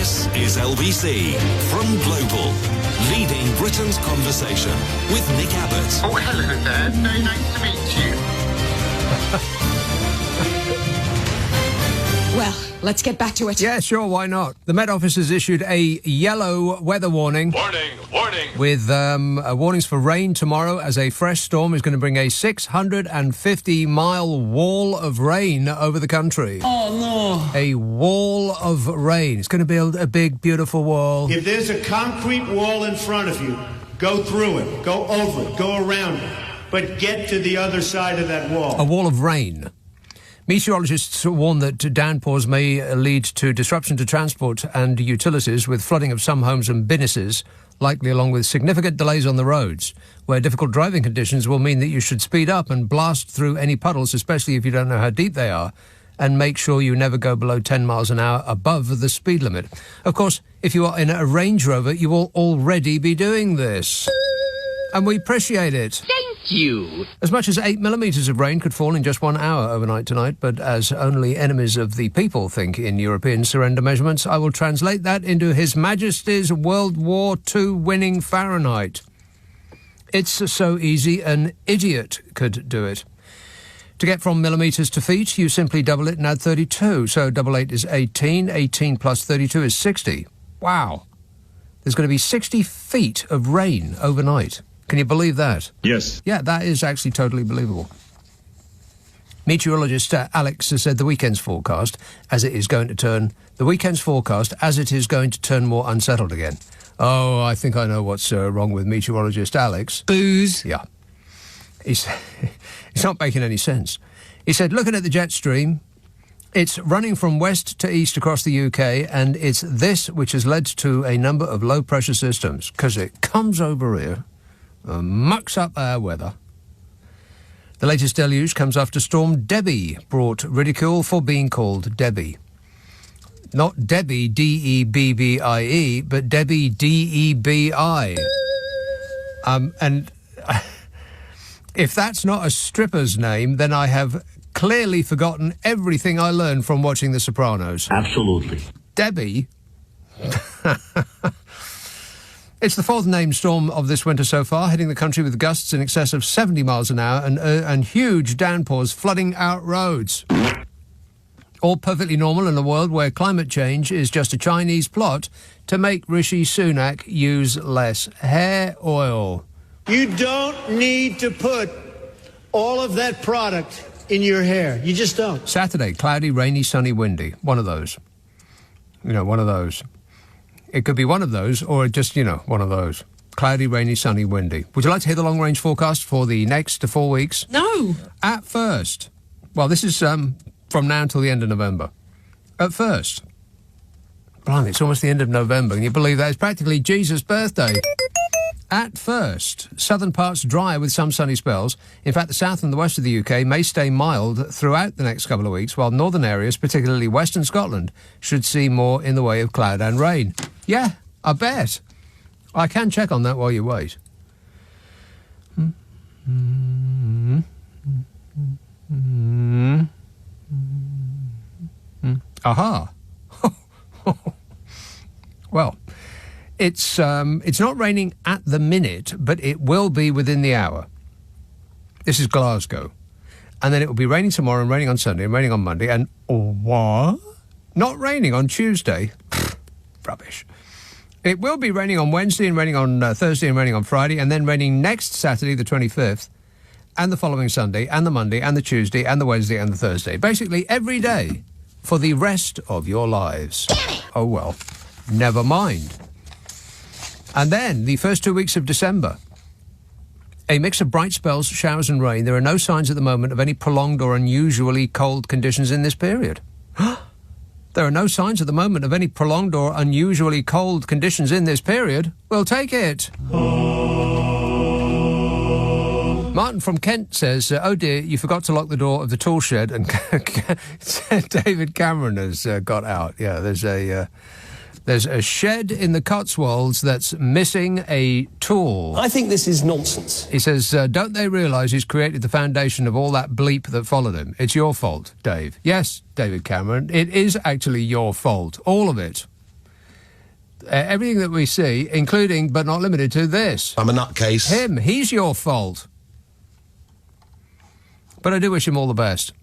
This is LBC from Global, leading Britain's conversation with Nick Abbott. Oh, hello there. Very nice to meet you. Well, let's get back to it. Yeah, sure, why not? The Met Office has issued a yellow weather warning. Warning! With warnings for rain tomorrow, as a fresh storm is going to bring a 650-mile wall of rain over the country. Oh, no. A wall of rain. It's going to build a big, beautiful wall. If there's a concrete wall in front of you, go through it, go over it, go around it, but get to the other side of that wall. A wall of rain. Meteorologists warn that downpours may lead to disruption to transport and utilities, with flooding of some homes and businesses, likely along with significant delays on the roads, where difficult driving conditions will mean that you should speed up and blast through any puddles, especially if you don't know how deep they are, and make sure you never go below 10 miles an hour above the speed limit. Of course, if you are in a Range Rover, you will already be doing this. And we appreciate it. Thank you. As much as 8 millimetres of rain could fall in just 1 hour overnight tonight, but as only enemies of the people think in European surrender measurements, I will translate that into His Majesty's World War II winning Fahrenheit. It's so easy an idiot could do it. To get from millimetres to feet, you simply double it and add 32. So double 8 is 18, 18 plus 32 is 60. Wow. There's going to be 60 feet of rain overnight. Can you believe that? Yes. Yeah, that is actually totally believable. Meteorologist Alex has said the weekend's forecast as it is going to turn more unsettled again. Oh, I think I know what's wrong with meteorologist Alex. Booze. Yeah. He's not making any sense. He said, looking at the jet stream, it's running from west to east across the UK, and it's this which has led to a number of low-pressure systems, because it comes over here, mucks up our weather. The latest deluge comes after Storm Debbie brought ridicule for being called Debbie. Not Debbie, D-E-B-B-I-E, but Debbie, D-E-B-I. And if that's not a stripper's name, then I have clearly forgotten everything I learned from watching The Sopranos. Absolutely. Debbie. It's the fourth named storm of this winter so far, hitting the country with gusts in excess of 70 miles an hour and huge downpours flooding out roads. All perfectly normal in a world where climate change is just a Chinese plot to make Rishi Sunak use less hair oil. You don't need to put all of that product in your hair. You just don't. Saturday, cloudy, rainy, sunny, windy. One of those. One of those. It could be one of those, or just, one of those. Cloudy, rainy, sunny, windy. Would you like to hear the long-range forecast for the next 4 weeks? No. At first. Well, this is from now until the end of November. At first. Blimey, it's almost the end of November. Can you believe that? It's practically Jesus' birthday. At first, southern parts dry with some sunny spells. In fact, the south and the west of the UK may stay mild throughout the next couple of weeks, while northern areas, particularly western Scotland, should see more in the way of cloud and rain. Yeah, I bet. I can check on that while you wait. Aha. Well, it's not raining at the minute, but it will be within the hour. This is Glasgow. And then it will be raining tomorrow and raining on Sunday and raining on Monday and what? Not raining on Tuesday. Rubbish. It will be raining on Wednesday and raining on Thursday and raining on Friday, and then raining next Saturday, the 25th, and the following Sunday, and the Monday, and the Tuesday, and the Wednesday, and the Thursday. Basically every day for the rest of your lives. Oh, well, never mind. And then the first 2 weeks of December. A mix of bright spells, showers and rain. There are no signs at the moment of any prolonged or unusually cold conditions in this period. There are no signs at the moment of any prolonged or unusually cold conditions in this period. We'll take it. Martin from Kent says, oh dear, you forgot to lock the door of the tool shed, and David Cameron has got out. Yeah, there's a shed in the Cotswolds that's missing a tool. I think this is nonsense. He says, don't they realise he's created the foundation of all that bleep that followed him? It's your fault, Dave. Yes, David Cameron, it is actually your fault. All of it. Everything that we see, including but not limited to this. I'm a nutcase. Him. He's your fault. But I do wish him all the best.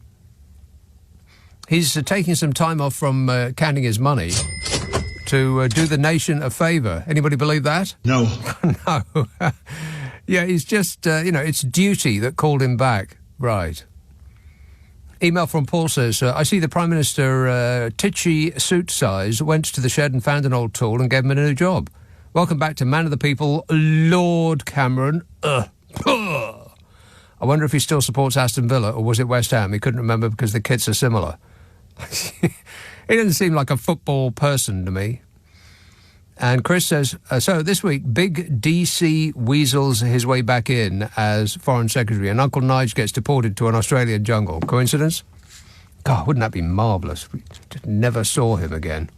He's taking some time off from counting his money to do the nation a favour. Anybody believe that? No. No. Yeah, he's just, it's duty that called him back. Right. Email from Paul says, I see the Prime Minister, titchy suit size, went to the shed and found an old tool and gave him a new job. Welcome back to Man of the People, Lord Cameron. I wonder if he still supports Aston Villa, or was it West Ham? He couldn't remember because the kits are similar. He doesn't seem like a football person to me. And Chris says, so this week, big DC weasels his way back in as Foreign Secretary and Uncle Nige gets deported to an Australian jungle. Coincidence? God, wouldn't that be marvellous? We just never saw him again.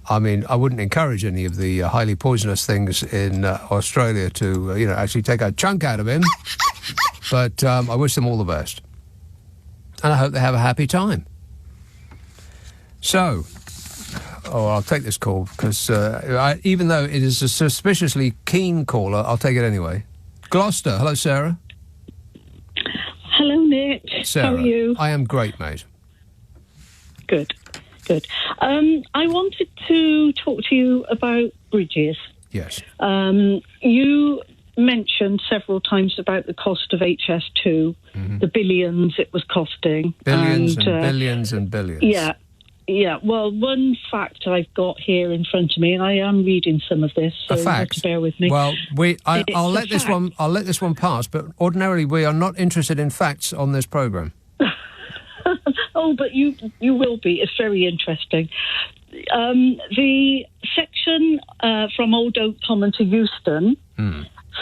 I mean, I wouldn't encourage any of the highly poisonous things in Australia to, actually take a chunk out of him. But I wish them all the best. And I hope they have a happy time. So... I'll take this call because even though it is a suspiciously keen caller, I'll take it anyway. Gloucester. Hello, Sarah. Hello, Nick. Sarah. How are you? I am great, mate. Good. I wanted to talk to you about bridges. Yes. You mentioned several times about the cost of HS2, the billions it was costing. Billions and billions and billions. Yeah, well, one fact I've got here in front of me, and I am reading some of this, so you have to bear with me. Well, I'll let this one pass, but ordinarily we are not interested in facts on this programme. Oh, but you will be. It's very interesting. The section from Old Oak Common to Euston,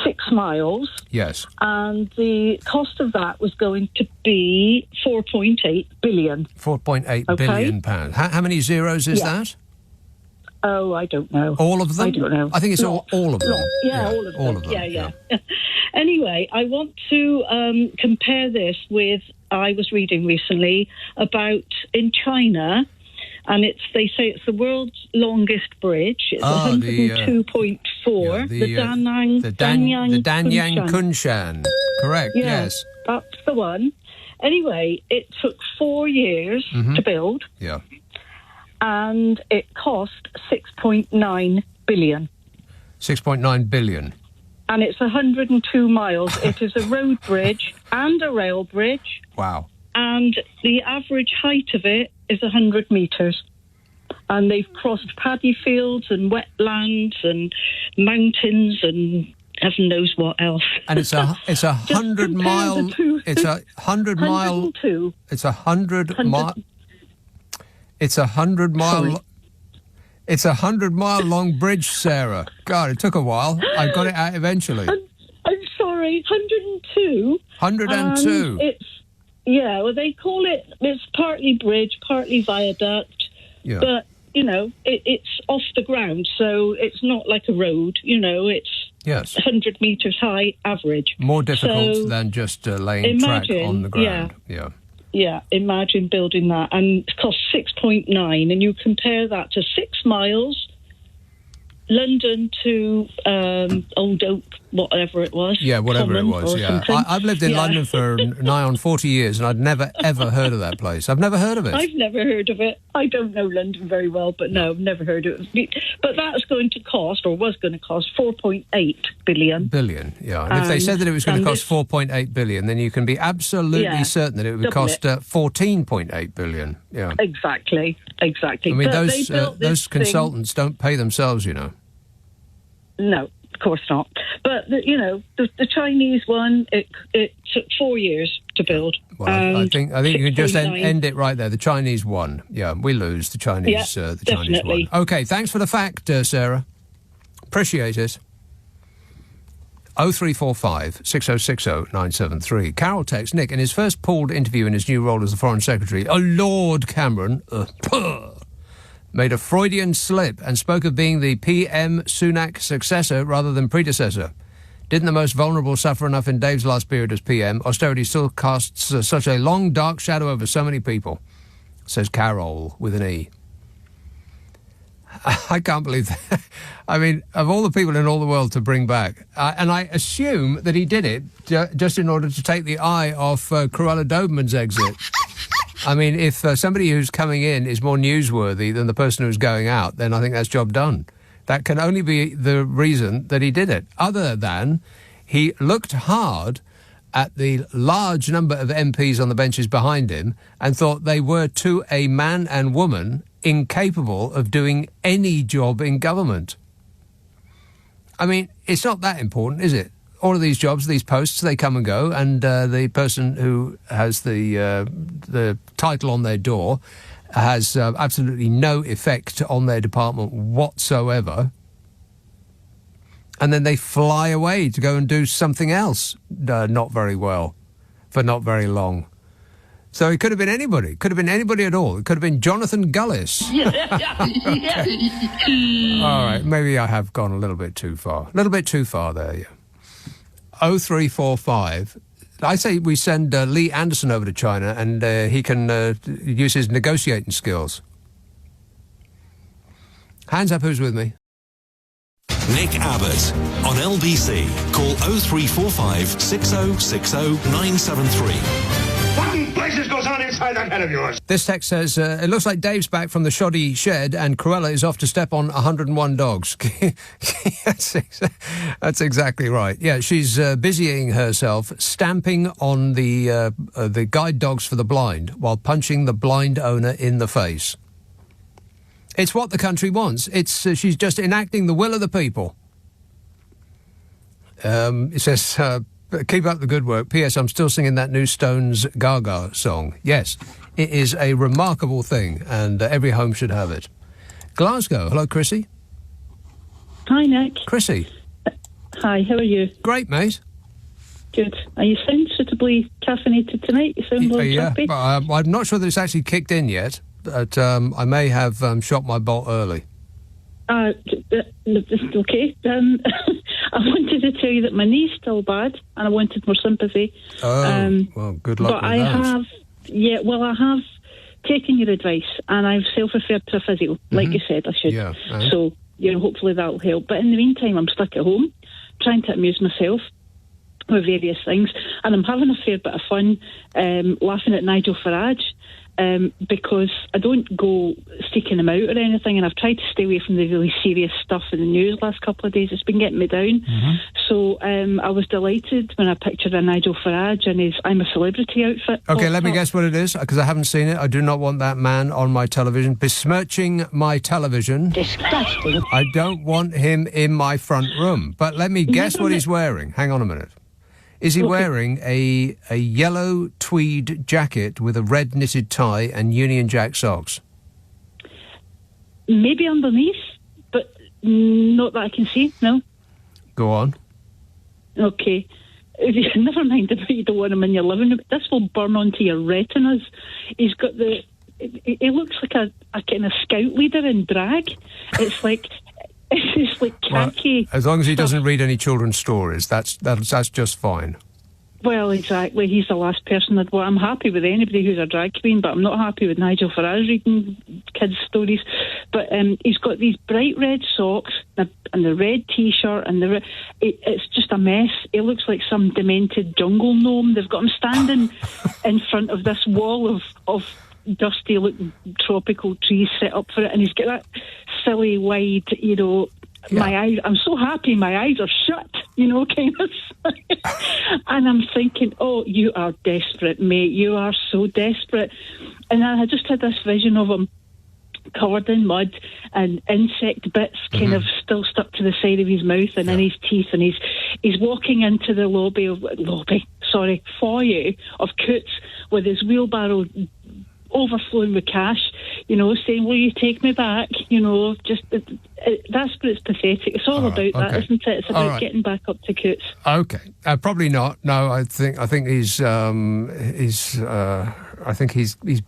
6 miles. Yes. And the cost of that was going to be 4.8 billion. 4.8 billion pounds. How many zeros is that? Oh, I don't know. All of them? I don't know. I think it's all of them. Yeah, all of them. Yeah. Anyway, I want to compare this with, I was reading recently about in China, and they say it's the world's longest bridge. It's 102.4. The Danyang Kunshan. Correct, yes. That's the one. Anyway, it took 4 years to build. Yeah. And it cost 6.9 billion. 6.9 billion. And it's 102 miles. It is a road bridge and a rail bridge. Wow. And the average height of it is 100 metres. And they've crossed paddy fields and wetlands and mountains and heaven knows what else. And it's a 100 mile. It's a 100 mile. It's a 100 mile. It's a 100 mile. Sorry. It's a 100 mile long bridge, Sarah. God, it took a while. I got it out eventually. I'm sorry, 102. 102. Well, they call it's partly bridge, partly viaduct, but, it's off the ground, so it's not like a road, it's 100 metres high average. More difficult than just laying track on the ground. Yeah, imagine building that, and it costs 6.9, and you compare that to 6 miles, London to Old Oak, whatever it was. Yeah, whatever it was, I've lived in London for nigh on 40 years, and I'd never, ever heard of that place. I've never heard of it. I've never heard of it. I don't know London very well, but no, I've never heard of it. But that's going to cost, or was going to cost, 4.8 billion. Billion, yeah. And if they said that it was going to cost 4.8 billion, then you can be absolutely certain that it would cost 14.8 billion. Yeah. Exactly. I mean, those consultants don't pay themselves, No, of course not. But, the Chinese one, it took 4 years to build. Well, I think you can just end it right there. The Chinese won. Yeah, we lose. The Chinese Chinese won. Okay, thanks for the fact, Sarah. Appreciate it. 0345 6060 973. Carol texts Nick, in his first pooled interview in his new role as the Foreign Secretary, Lord Cameron made a Freudian slip and spoke of being the PM Sunak successor rather than predecessor. Didn't the most vulnerable suffer enough in Dave's last period as PM? Austerity still casts such a long, dark shadow over so many people, says Carol with an E. I can't believe that. I mean, of all the people in all the world to bring back, and I assume that he did it just in order to take the eye off Cruella Doberman's exit. I mean, if somebody who's coming in is more newsworthy than the person who's going out, then I think that's job done. That can only be the reason that he did it, other than he looked hard at the large number of MPs on the benches behind him and thought they were, to a man and woman, incapable of doing any job in government. I mean, it's not that important, is it? All of these jobs, these posts, they come and go, and the person who has the title on their door has absolutely no effect on their department whatsoever. And then they fly away to go and do something else not very well for not very long. So it could have been anybody. Could have been anybody at all. It could have been Jonathan Gullis. All right, maybe I have gone a little bit too far. A little bit too far there, yeah. 0345. I say we send Lee Anderson over to China and he can use his negotiating skills. Hands up, who's with me? Nick Abbott on LBC. Call 0345 6060 973. What in blazes goes on inside that head of yours? This text says, it looks like Dave's back from the shoddy shed and Cruella is off to step on 101 dogs. That's exactly right. Yeah, she's busying herself stamping on the guide dogs for the blind while punching the blind owner in the face. It's what the country wants. She's just enacting the will of the people. It says, keep up the good work. P.S. I'm still singing that new Stones Gaga song. Yes, it is a remarkable thing, and every home should have it. Glasgow. Hello, Chrissy. Hi, Nick. Chrissy. Hi, how are you? Great, mate. Good. Are you sound suitably caffeinated tonight? You sound a little choppy. I'm not sure that it's actually kicked in yet, but I may have shot my bolt early. Okay. I wanted to tell you that my knee's still bad, and I wanted more sympathy. Well, good luck but with that. I have taken your advice, and I've self-referred to a physio, like you said I should. Yeah. So, hopefully that'll help. But in the meantime, I'm stuck at home, trying to amuse myself with various things, and I'm having a fair bit of fun laughing at Nigel Farage. Because I don't go seeking him out or anything, and I've tried to stay away from the really serious stuff in the news last couple of days. It's been getting me down. So I was delighted when I pictured a Nigel Farage in his I'm a Celebrity outfit. Okay, let me guess what it is, because I haven't seen it. I do not want that man on my television, besmirching my television. Disgusting. I don't want him in my front room. But let me guess what he's wearing. Hang on a minute. Is he wearing a yellow tweed jacket with a red knitted tie and Union Jack socks? Maybe underneath, but not that I can see, no. Go on. Okay. Never mind about you don't want him in your living room. This will burn onto your retinas. He's got he looks like a kind of scout leader in drag. It's like... It's like khaki. Well, as long as he doesn't read any children's stories, that's just fine. Well, exactly. He's the last person I'd want. I'm happy with anybody who's a drag queen, but I'm not happy with Nigel Farage reading kids' stories. But he's got these bright red socks and the red T-shirt, and it's just a mess. It looks like some demented jungle gnome. They've got him standing in front of this wall of dusty looking tropical trees set up for it, and he's got that silly wide, my eyes, I'm so happy my eyes are shut, kind of. And I'm thinking, oh, you are desperate, mate, you are so desperate. And I just had this vision of him covered in mud and insect bits kind of still stuck to the side of his mouth and in his teeth, and he's walking into the foyer of Coots with his wheelbarrow overflowing with cash, saying, will you take me back? That's what it's pathetic. It's all about that, isn't it? It's about getting back up to Coots. Okay. Probably not. No, I think he's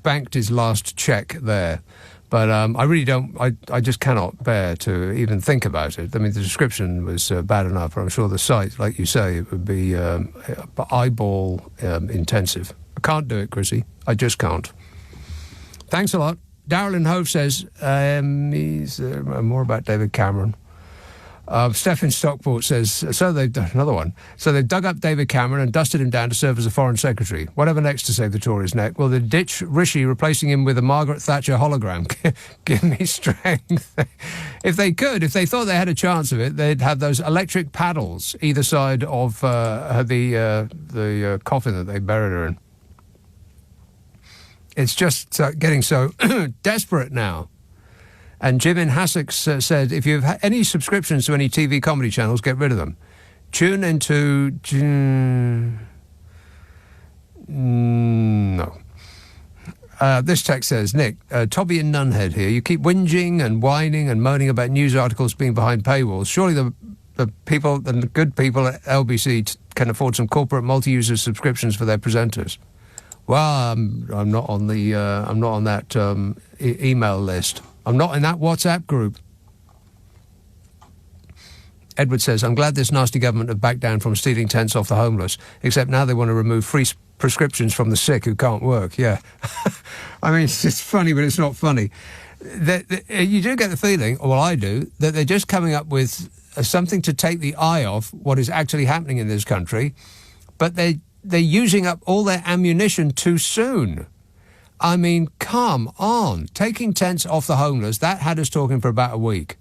banked his last cheque there. But I really don't, I just cannot bear to even think about it. I mean, the description was bad enough, but I'm sure the site, like you say, it would be eyeball intensive. I can't do it, Chrissy. I just can't. Thanks a lot. Darrell in Hove says, he's more about David Cameron. Steph in Stockport says, so they've done another one. So they've dug up David Cameron and dusted him down to serve as a foreign secretary. Whatever next to save the Tories' neck? Well, they ditch Rishi, replacing him with a Margaret Thatcher hologram. Give me strength. If they thought they had a chance of it, they'd have those electric paddles either side of the coffin that they buried her in. It's just getting so desperate now. And Jim in Hassex said, if you have any subscriptions to any TV comedy channels, get rid of them. Tune into... no. This text says, Nick, Toby in Nunhead here. You keep whinging and whining and moaning about news articles being behind paywalls. Surely the people, the good people at LBC can afford some corporate multi-user subscriptions for their presenters. Well, I'm not on the I'm not on that email list. I'm not in that WhatsApp group. Edward says, I'm glad this nasty government have backed down from stealing tents off the homeless, except now they want to remove free prescriptions from the sick who can't work. Yeah. I mean, it's funny, but it's not funny. You do get the feeling, or well, I do, that they're just coming up with something to take the eye off what is actually happening in this country, but they're using up all their ammunition too soon. I mean, come on. Taking tents off the homeless, that had us talking for about a week.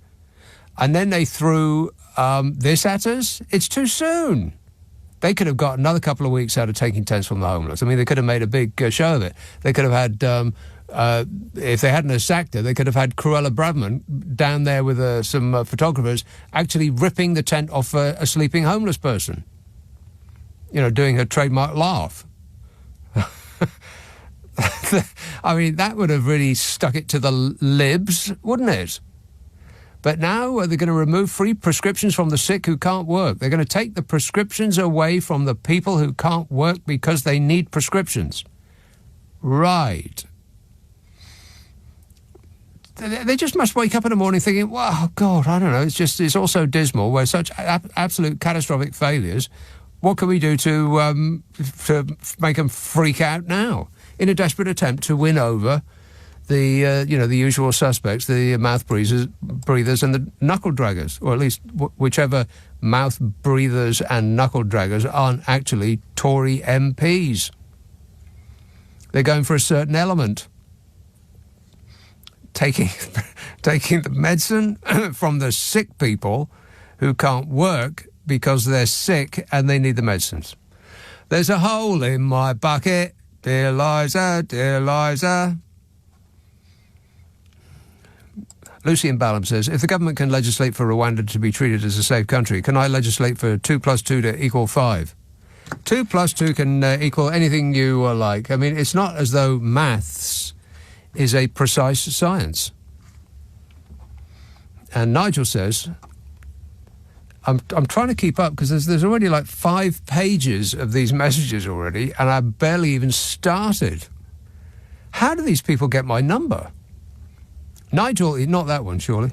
And then they threw this at us. It's too soon. They could have got another couple of weeks out of taking tents from the homeless. I mean, they could have made a big show of it. They could have had, if they hadn't sacked her, they could have had Cruella Bradman down there with some photographers actually ripping the tent off a sleeping homeless person. You know, doing her trademark laugh. I mean, that would have really stuck it to the libs, wouldn't it? But now they're going to remove free prescriptions from the sick who can't work. They're going to take the prescriptions away from the people who can't work because they need prescriptions. Right. They just must wake up in the morning thinking, well, God, I don't know, it's all so dismal. We're such absolute catastrophic failures. What can we do to make them freak out now? In a desperate attempt to win over the usual suspects, the mouth breathers and the knuckle draggers, or at least whichever mouth breathers and knuckle draggers aren't actually Tory MPs. They're going for a certain element. Taking the medicine from the sick people who can't work because they're sick and they need the medicines. There's a hole in my bucket. Dear Liza, dear Liza. Lucy in Balham says, if the government can legislate for Rwanda to be treated as a safe country, can I legislate for 2 + 2 to equal 5? 2 + 2 can equal anything you like. I mean, it's not as though maths is a precise science. And Nigel says, I'm trying to keep up because there's already like 5 pages of these messages already, and I barely even started. How do these people get my number? Nigel, not that one, surely.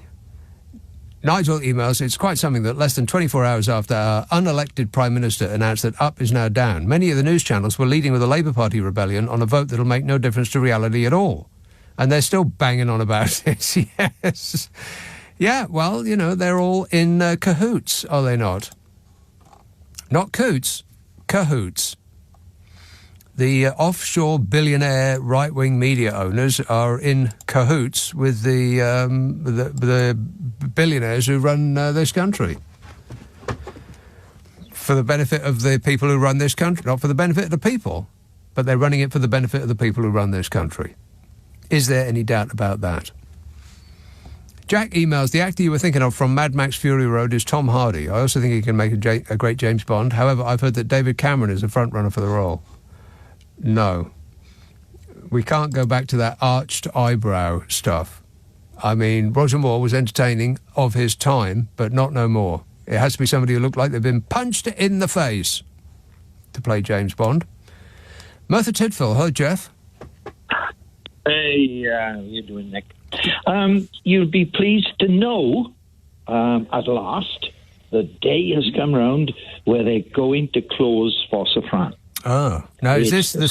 Nigel emails, it's quite something that less than 24 hours after our unelected Prime Minister announced that Up is now down, many of the news channels were leading with a Labour Party rebellion on a vote that'll make no difference to reality at all. And they're still banging on about it, yes. Yeah, well, you know, they're all in cahoots, are they not? Not coots, cahoots. The offshore billionaire right-wing media owners are in cahoots with the billionaires who run this country. For the benefit of the people who run this country, not for the benefit of the people, but they're running it for the benefit of the people who run this country. Is there any doubt about that? Jack emails, the actor you were thinking of from Mad Max Fury Road is Tom Hardy. I also think he can make a great James Bond. However, I've heard that David Cameron is a front-runner for the role. No. We can't go back to that arched eyebrow stuff. I mean, Roger Moore was entertaining of his time, but not no more. It has to be somebody who looked like they've been punched in the face to play James Bond. Merthyr Tydfil, hello, Jeff. Hey, how you doing, Nick? You'll be pleased to know, at last, the day has come round where they're going to close Fossa Fran. Oh, now is this the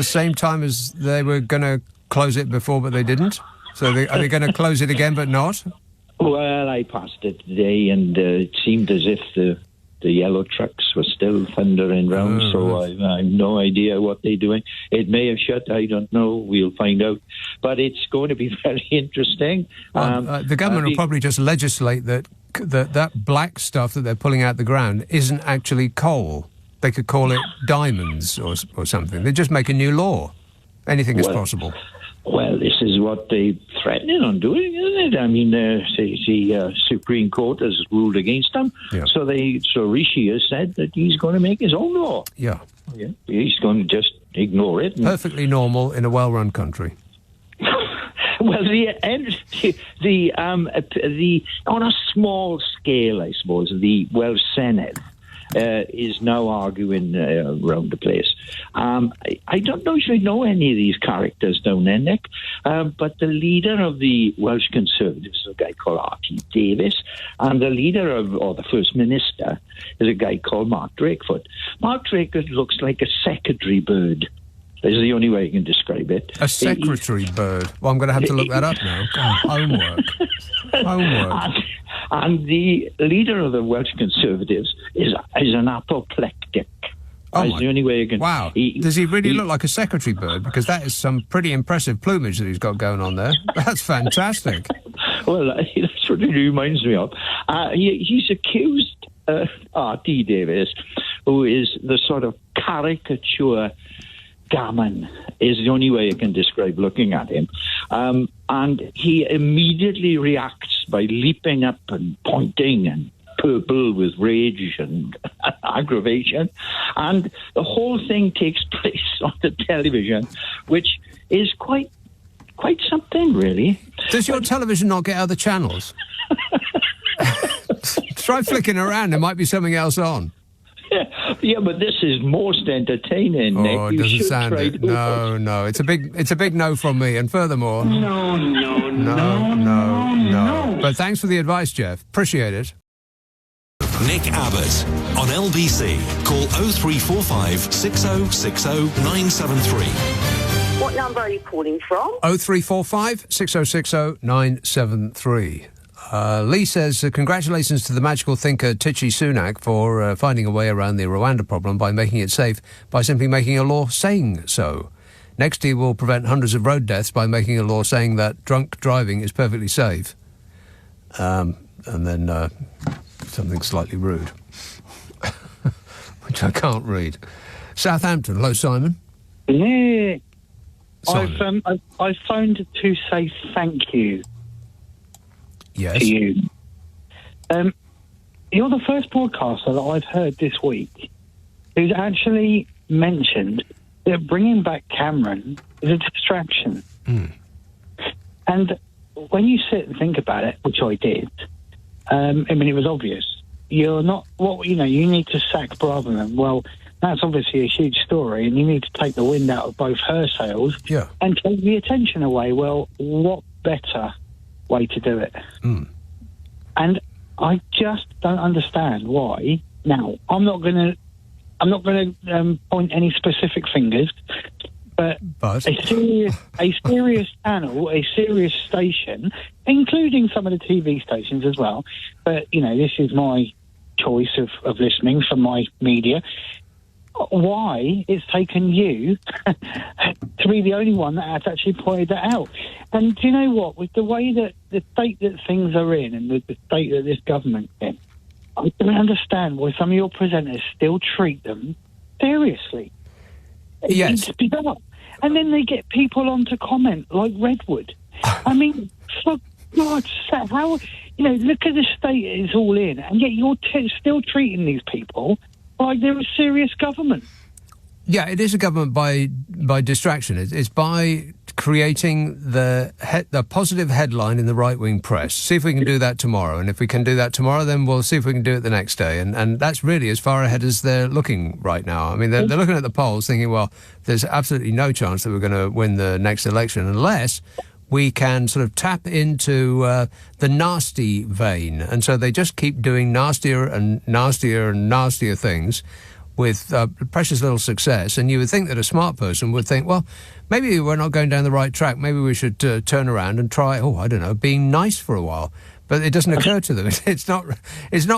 same time as they were going to close it before, but they didn't? So are they going to close it again, but not? Well, I passed it today, and it seemed as if the yellow trucks were still thundering round, so I have no idea what they're doing. It may have shut, I don't know, we'll find out. But it's going to be very interesting. Well, the government will probably just legislate that black stuff that they're pulling out the ground isn't actually coal. They could call it diamonds or something. They just make a new law. Anything is possible. Well, this is what they're threatening on doing, isn't it? I mean, the Supreme Court has ruled against them. Yeah. So Rishi has said that he's going to make his own law. Yeah. He's going to just ignore it. Perfectly normal in a well-run country. Well, on a small scale, I suppose, the Welsh Senate is now arguing around the place. I don't know if you know any of these characters down there, Nick, but the leader of the Welsh Conservatives is a guy called R.T. Davies, and the leader or the First Minister is a guy called Mark Drakeford. Mark Drakeford looks like a secretary bird. This is the only way you can describe it. A secretary bird. Well, I'm going to have to look that up now. God, homework. And the leader of the Welsh Conservatives is an apoplectic. That's the only way you can... Wow. Does he really look like a secretary bird? Because that is some pretty impressive plumage that he's got going on there. That's fantastic. Well, that's what it reminds me of. He's accused R.T. Davies, who is the sort of caricature gammon, is the only way you can describe looking at him. And he immediately reacts by leaping up and pointing and purple with rage and aggravation. And the whole thing takes place on the television, which is quite something, really. Does your television not get other channels? Try flicking around, there might be something else on. Yeah, but this is most entertaining, Nick. Oh, it doesn't sound it. No. It's a big no from me. And furthermore... No. But thanks for the advice, Jeff. Appreciate it. Nick Abbot on LBC. Call 0345 6060 973. What number are you calling from? 0345 6060 973. Lee says, congratulations to the magical thinker Tichi Sunak for finding a way around the Rwanda problem by making it safe by simply making a law saying so. Next, he will prevent hundreds of road deaths by making a law saying that drunk driving is perfectly safe. And then something slightly rude, which I can't read. Southampton. Hello, Simon. Yeah. Simon. I phoned to say thank you. Yes. To you. You're the first broadcaster that I've heard this week who's actually mentioned that bringing back Cameron is a distraction. Mm. And when you sit and think about it, which I did, I mean, it was obvious. You're not, you need to sack Braverman. Well, that's obviously a huge story, and you need to take the wind out of both her sails and take the attention away. Well, what better way to do it? Mm. And I just don't understand why. Now, I'm not going to point any specific fingers, but a serious channel, a serious station, including some of the TV stations as well. But this is my choice of listening from my media. Why it's taken you to be the only one that has actually pointed that out. And do you know what? With the way that the state that things are in and the state that this government's in, I don't understand why some of your presenters still treat them seriously. Yes. It's bizarre. And then they get people on to comment, like Redwood. I mean, for God's sake, how, look at the state it's all in, and yet you're still treating these people like they're a serious government. Yeah, it is a government by distraction. It's by creating the positive headline in the right-wing press. See if we can do that tomorrow. And if we can do that tomorrow, then we'll see if we can do it the next day. And that's really as far ahead as they're looking right now. I mean, they're looking at the polls thinking, well, there's absolutely no chance that we're going to win the next election unless we can sort of tap into the nasty vein. And so they just keep doing nastier and nastier and nastier things with precious little success, and you would think that a smart person would think, well, maybe we're not going down the right track. Maybe we should turn around and try, being nice for a while. But it doesn't occur to them. It's not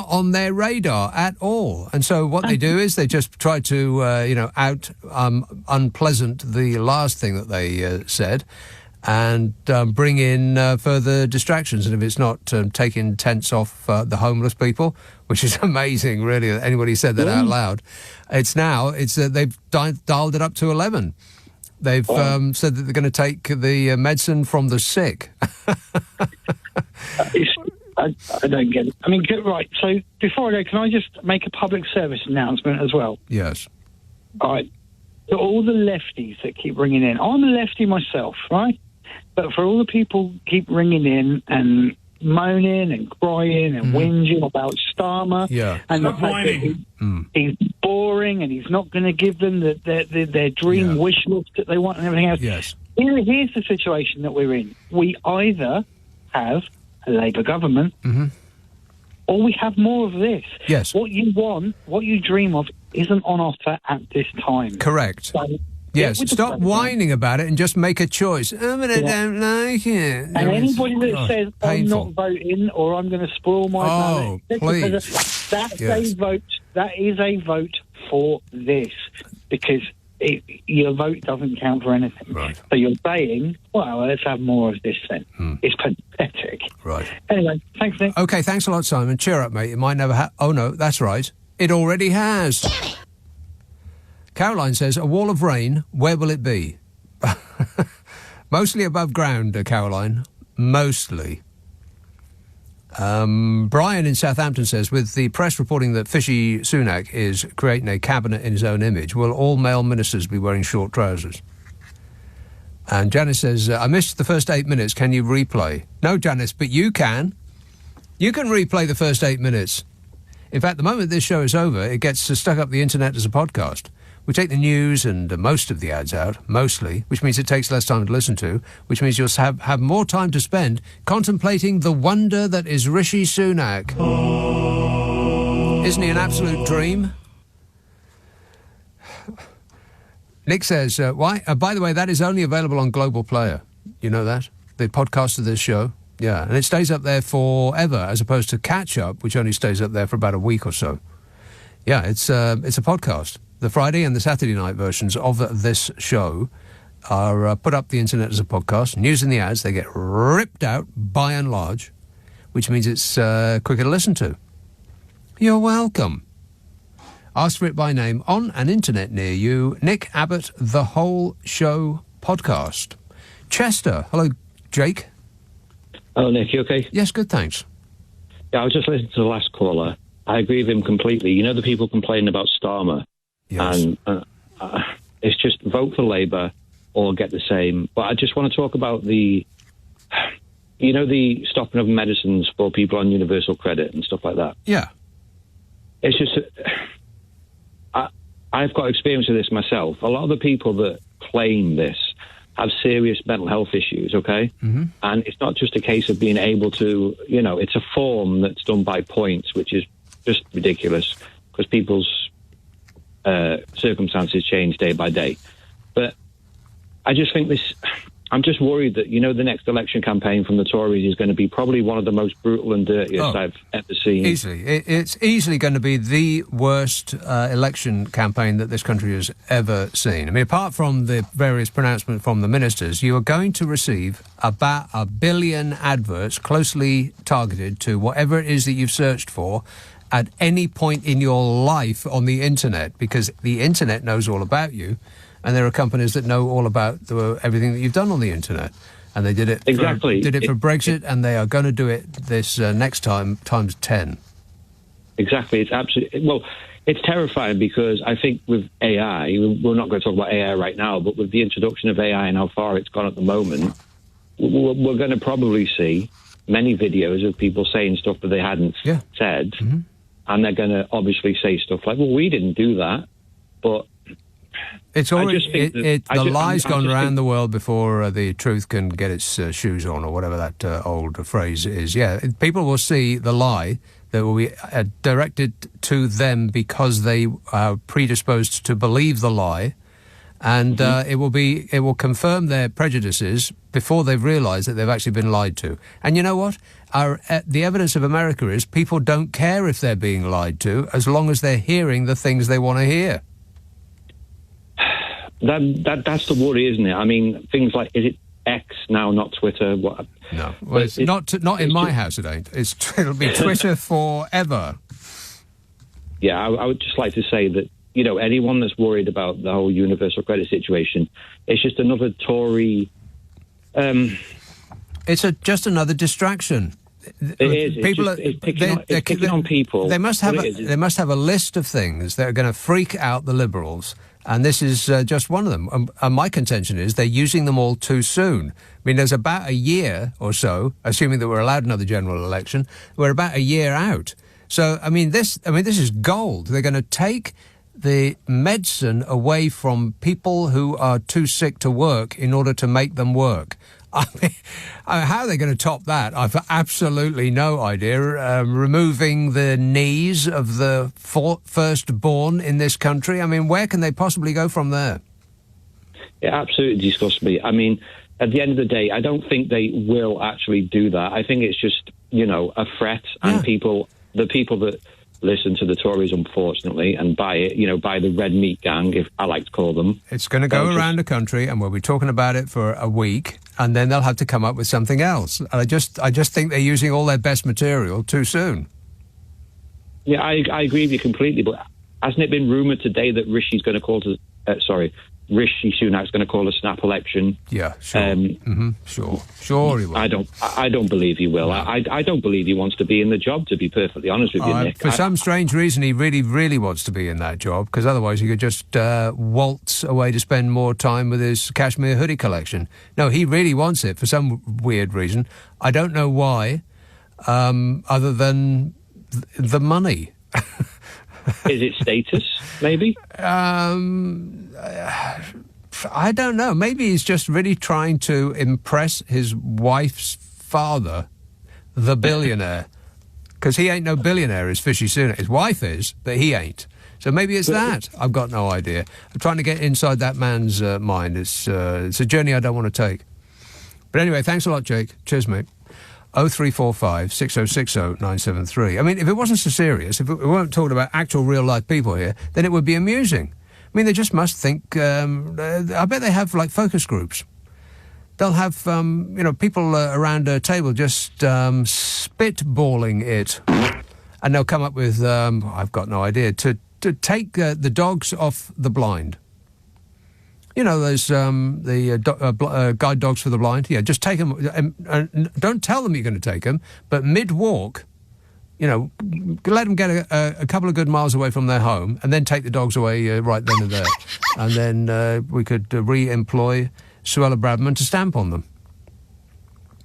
on their radar at all. And so what they do is they just try to, unpleasant the last thing that they said, and bring in further distractions. And if it's not taking tents off the homeless people, which is amazing, really, that anybody said that out loud, it's they've dialed it up to 11. They've said that they're going to take the medicine from the sick. I don't get it. I mean, right, so before I go, can I just make a public service announcement as well? Yes. All right. So all the lefties that keep ringing in, I'm a lefty myself, right? But for all the people who keep ringing in and moaning and crying and whinging about Starmer, and the fact that he's boring and he's not going to give them their dream wish list that they want and everything else. Yes. Here's the situation that we're in. We either have a Labour government, or we have more of this. Yes. What you want, what you dream of, isn't on offer at this time. Correct. So, yes. Stop whining about it and just make a choice. But I don't like it. And anybody that says, I'm not voting or I'm going to spoil my ballot, please. That's a vote. That is a vote for this, because your vote doesn't count for anything. Right. So you're saying, well, let's have more of this then. It's pathetic. Right. Anyway, thanks, Nick. Okay, thanks a lot, Simon. Cheer up, mate. It might never have... Oh, no, that's right. It already has. Caroline says, a wall of rain, where will it be? Mostly above ground, Caroline. Mostly. Brian in Southampton says, with the press reporting that Fishy Sunak is creating a cabinet in his own image, will all male ministers be wearing short trousers? And Janice says, I missed the first 8 minutes. Can you replay? No, Janice, but you can. You can replay the first 8 minutes. In fact, the moment this show is over, it gets stuck up the internet as a podcast. We take the news and most of the ads out, mostly, which means it takes less time to listen to, which means you'll have more time to spend contemplating the wonder that is Rishi Sunak. Isn't he an absolute dream? Nick says, why? By the way, that is only available on Global Player. You know that? The podcast of this show. Yeah, and it stays up there forever, as opposed to Catch Up, which only stays up there for about a week or so. Yeah, it's a podcast. The Friday and the Saturday night versions of this show are put up the internet as a podcast. News and the ads, they get ripped out by and large, which means it's quicker to listen to. You're welcome. Ask for it by name on an internet near you. Nick Abbott, The Whole Show Podcast. Chester. Hello, Jake. Oh, Nick, you okay? Yes, good, thanks. Yeah, I was just listening to the last caller. I agree with him completely. You know the people complaining about Starmer? Yes. And it's just vote for Labour or get the same. But I just want to talk about the stopping of medicines for people on universal credit and stuff like that. Yeah. It's just... I've got experience of this myself. A lot of the people that claim this have serious mental health issues, okay? Mm-hmm. And it's not just a case of being able to, it's a form that's done by points, which is just ridiculous because people's circumstances change day by day. But I just think I'm just worried that, the next election campaign from the Tories is going to be probably one of the most brutal and dirtiest I've ever seen. Easily. It's easily going to be the worst election campaign that this country has ever seen. I mean, apart from the various pronouncements from the ministers, you are going to receive about 1 billion adverts closely targeted to whatever it is that you've searched for at any point in your life on the internet, because the internet knows all about you. And there are companies that know all about everything that you've done on the internet. And they did it exactly. Did it for Brexit, and they are going to do it this next time times 10. Exactly. It's absolutely... Well, it's terrifying because I think with AI, we're not going to talk about AI right now, but with the introduction of AI and how far it's gone at the moment, we're going to probably see many videos of people saying stuff that they hadn't said. Mm-hmm. And they're going to obviously say stuff like, well, we didn't do that. But... It's already the lie's gone around the world before the truth can get its shoes on, or whatever that old phrase is. Yeah, people will see the lie that will be directed to them because they are predisposed to believe the lie, and it will confirm their prejudices before they've realised that they've actually been lied to. And you know what? The evidence of America is people don't care if they're being lied to as long as they're hearing the things they want to hear. That's the worry, isn't it? I mean, things like, is it X now, not Twitter? What? No, well, it's not in my house. It ain't. It'll be Twitter forever. Yeah, I would just like to say that, you know, anyone that's worried about the whole universal credit situation, it's just another Tory. It's just another distraction. It is. It's picking on people. They must have a list of things that are going to freak out the Liberals, and this is just one of them. And my contention is they're using them all too soon. I mean, there's about a year or so, assuming that we're allowed another general election. We're about a year out. So, this is gold. They're going to take the medicine away from people who are too sick to work in order to make them work. How are they going to top that? I've absolutely no idea. Removing the knees of the firstborn in this country. I mean, where can they possibly go from there? It absolutely disgusts me. I mean, at the end of the day, I don't think they will actually do that. I think it's just, a threat, and the people that listen to the Tories, unfortunately, and buy it, by the red meat gang, if I like to call them. It's going to go around the country, and we'll be talking about it for a week, and then they'll have to come up with something else. And I just think they're using all their best material too soon. Yeah, I agree with you completely, but hasn't it been rumoured today that Rishi Sunak's going to call a snap election? Yeah, sure. Sure he will. I don't believe he will. No. I don't believe he wants to be in the job, to be perfectly honest with you, Nick. For some strange reason, he really, really wants to be in that job, because otherwise he could just waltz away to spend more time with his cashmere hoodie collection. No, he really wants it for some weird reason. I don't know why, other than the money. Is it status, maybe? I don't know. Maybe he's just really trying to impress his wife's father, the billionaire. Because he ain't no billionaire, is Fishy Sunak. His wife is, but he ain't. So maybe it's that. I've got no idea. I'm trying to get inside that man's mind. It's a journey I don't want to take. But anyway, thanks a lot, Jake. Cheers, mate. 0345 6060 973. I mean, if it wasn't so serious, if we weren't talking about actual real-life people here, then it would be amusing. I mean, they just must think... I bet they have, focus groups. They'll have, people around a table just spitballing it. And they'll come up with, I've got no idea, to take the dogs off the blind. You know, those guide dogs for the blind. Yeah, just take them. And don't tell them you're going to take them, but mid-walk, let them get a couple of good miles away from their home, and then take the dogs away right then and there. And then we could re-employ Suella Braverman to stamp on them.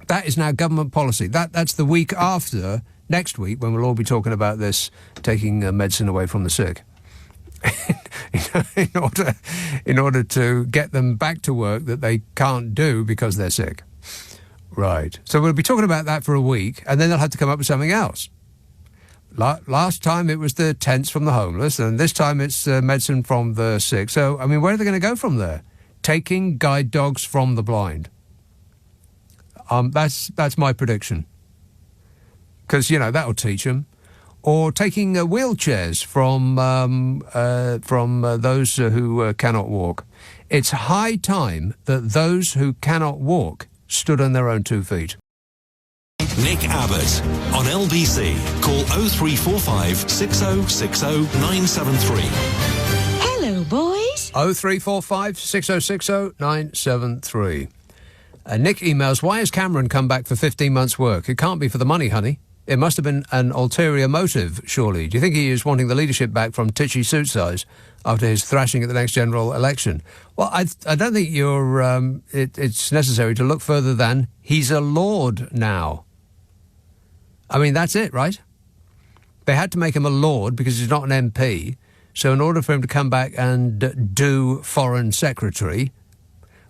That is now government policy. That's the week after next week, when we'll all be talking about this, taking medicine away from the sick. in order to get them back to work that they can't do because they're sick. Right. So we'll be talking about that for a week, and then they'll have to come up with something else. Last time it was the tents from the homeless, and this time it's medicine from the sick. So, I mean, where are they going to go from there? Taking guide dogs from the blind. That's my prediction. Because, that'll teach them. Or taking wheelchairs from those who cannot walk. It's high time that those who cannot walk stood on their own 2 feet. Nick Abbot on LBC. Call 0345 6060 973. Hello, boys. 0345 6060 973. Nick emails, why has Cameron come back for 15 months' work? It can't be for the money, honey. It must have been an ulterior motive, surely. Do you think he is wanting the leadership back from titchy suit size after his thrashing at the next general election? Well, I don't think it's necessary to look further than he's a lord now. I mean, that's it, right? They had to make him a lord because he's not an MP. So in order for him to come back and do Foreign Secretary,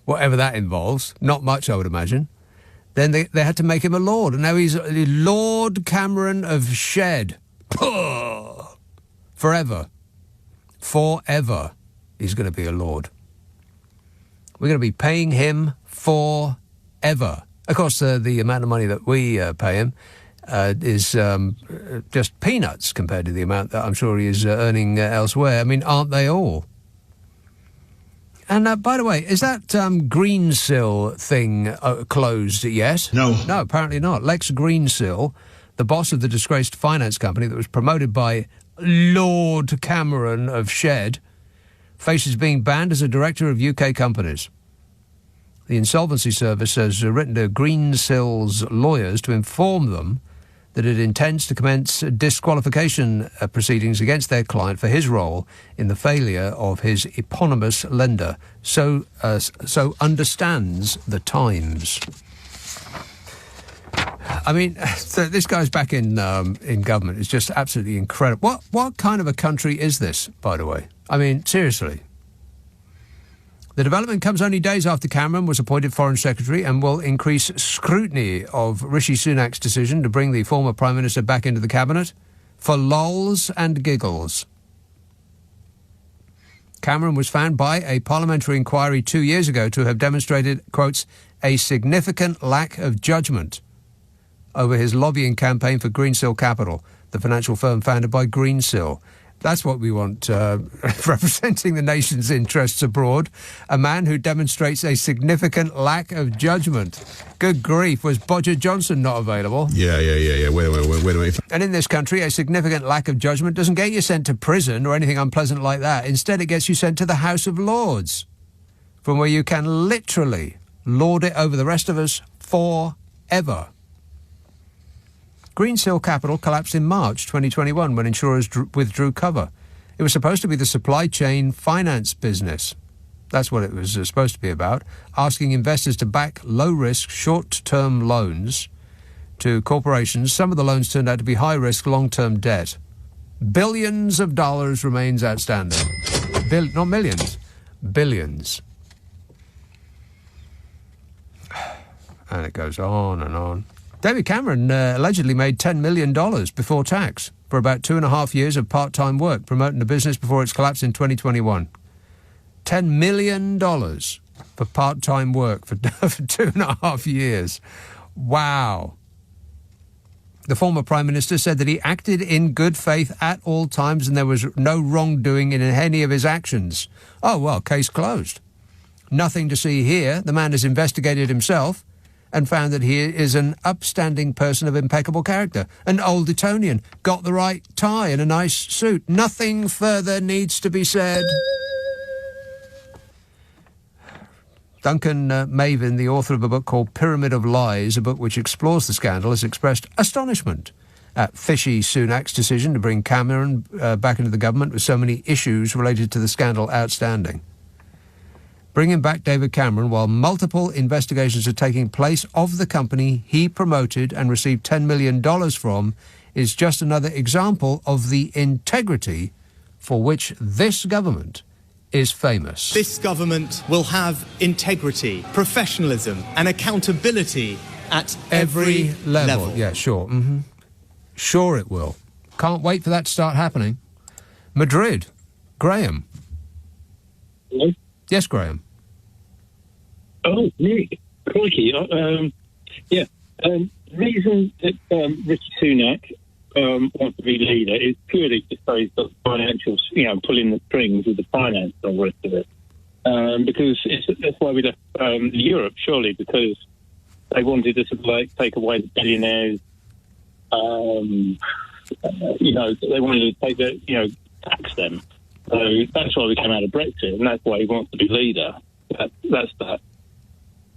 whatever that involves, not much I would imagine, then they had to make him a lord. And now he's Lord Cameron of Shed. Forever. Forever he's going to be a lord. We're going to be paying him forever. Of course, the amount of money that we pay him is just peanuts compared to the amount that I'm sure he is earning elsewhere. I mean, aren't they all? And by the way, is that Greensill thing closed yet? No. No, apparently not. Lex Greensill, the boss of the disgraced finance company that was promoted by Lord Cameron of Shed, faces being banned as a director of UK companies. The Insolvency Service has written to Greensill's lawyers to inform them that it intends to commence disqualification proceedings against their client for his role in the failure of his eponymous lender. So understands the Times. I mean, so this guy's back in government. It's just absolutely incredible. What kind of a country is this, by the way? I mean, seriously. The development comes only days after Cameron was appointed Foreign Secretary and will increase scrutiny of Rishi Sunak's decision to bring the former Prime Minister back into the cabinet for lols and giggles. Cameron was found by a parliamentary inquiry 2 years ago to have demonstrated, quotes, a significant lack of judgment over his lobbying campaign for Greensill Capital, the financial firm founded by Greensill. That's what we want, representing the nation's interests abroad. A man who demonstrates a significant lack of judgment. Good grief, was Bodger Johnson not available? Yeah. Wait. And in this country, a significant lack of judgment doesn't get you sent to prison or anything unpleasant like that. Instead, it gets you sent to the House of Lords, from where you can literally lord it over the rest of us forever. Greensill Capital collapsed in March 2021 when insurers withdrew cover. It was supposed to be the supply chain finance business. That's what it was supposed to be about, asking investors to back low-risk, short-term loans to corporations. Some of the loans turned out to be high-risk, long-term debt. Billions of dollars remains outstanding. Not millions, billions. And it goes on and on. David Cameron allegedly made $10 million before tax for about 2.5 years of part-time work promoting the business before its collapse in 2021. $10 million for part-time work for 2.5 years. Wow. The former Prime Minister said that he acted in good faith at all times and there was no wrongdoing in any of his actions. Oh, well, case closed. Nothing to see here. The man has investigated himself and found that he is an upstanding person of impeccable character. An old Etonian, got the right tie and a nice suit. Nothing further needs to be said. Duncan Mavin, the author of a book called Pyramid of Lies, a book which explores the scandal, has expressed astonishment at fishy Sunak's decision to bring Cameron back into the government with so many issues related to the scandal outstanding. Bringing back David Cameron while multiple investigations are taking place of the company he promoted and received $10 million from is just another example of the integrity for which this government is famous. This government will have integrity, professionalism and accountability at every level. Yeah, sure. Mm-hmm. Sure it will. Can't wait for that to start happening. Madrid. Graham. Hello? Yes, Graham. Oh, Nick. Crikey. Reason that Rishi Sunak wants to be leader is purely just so he's got financial, pulling the strings with the finance and all the rest of it. Because that's why we left Europe, surely, because they wanted to sort of take away the billionaires. They wanted to take the, tax them. So that's why we came out of Brexit, and that's why he wants to be leader. That's that.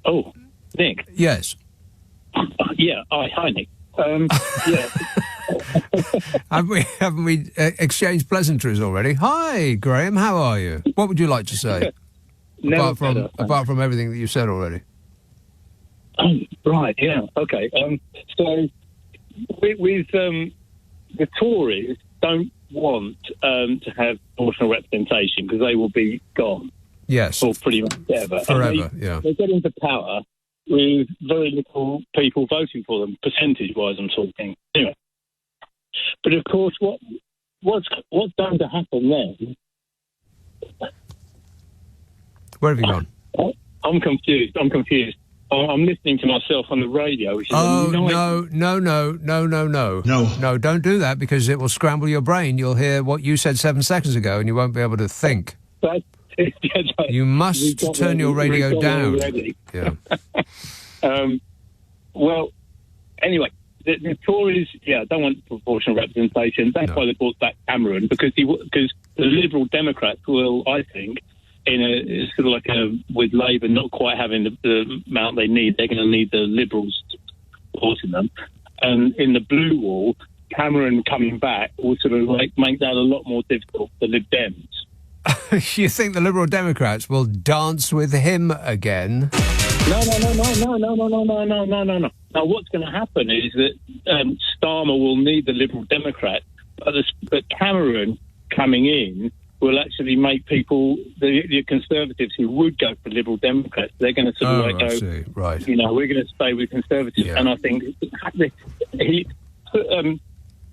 Oh, Nick. Yes. Hi, Nick. Haven't we exchanged pleasantries already? Hi, Graham. How are you? What would you like to say? Apart from everything that you said already. Oh, right. Yeah. Okay. So with the Tories, don't want to have proportional representation because they will be gone. Yes. Or pretty much ever. Forever, They get into power with very little people voting for them, percentage-wise I'm talking. Anyway. But of course, what's going to happen then? Where have you gone? I'm confused. I'm listening to myself on the radio. Which is No, don't do that because it will scramble your brain. You'll hear what you said 7 seconds ago and you won't be able to think. You must turn your radio down. Yeah. Well, anyway, the Tories, don't want proportional representation. That's why they brought back Cameron, because the Liberal Democrats will, I think, in a sort of like with Labour not quite having the amount they need, they're going to need the Liberals supporting them. And in the blue wall, Cameron coming back will sort of like make that a lot more difficult for the Lib Dems. You think the Liberal Democrats will dance with him again? No. Now, what's going to happen is that Starmer will need the Liberal Democrats, but Cameron coming in will actually make people, the Conservatives who would go for Liberal Democrats, they're going to sort of go, right. We're going to stay with Conservatives. Yeah. And I think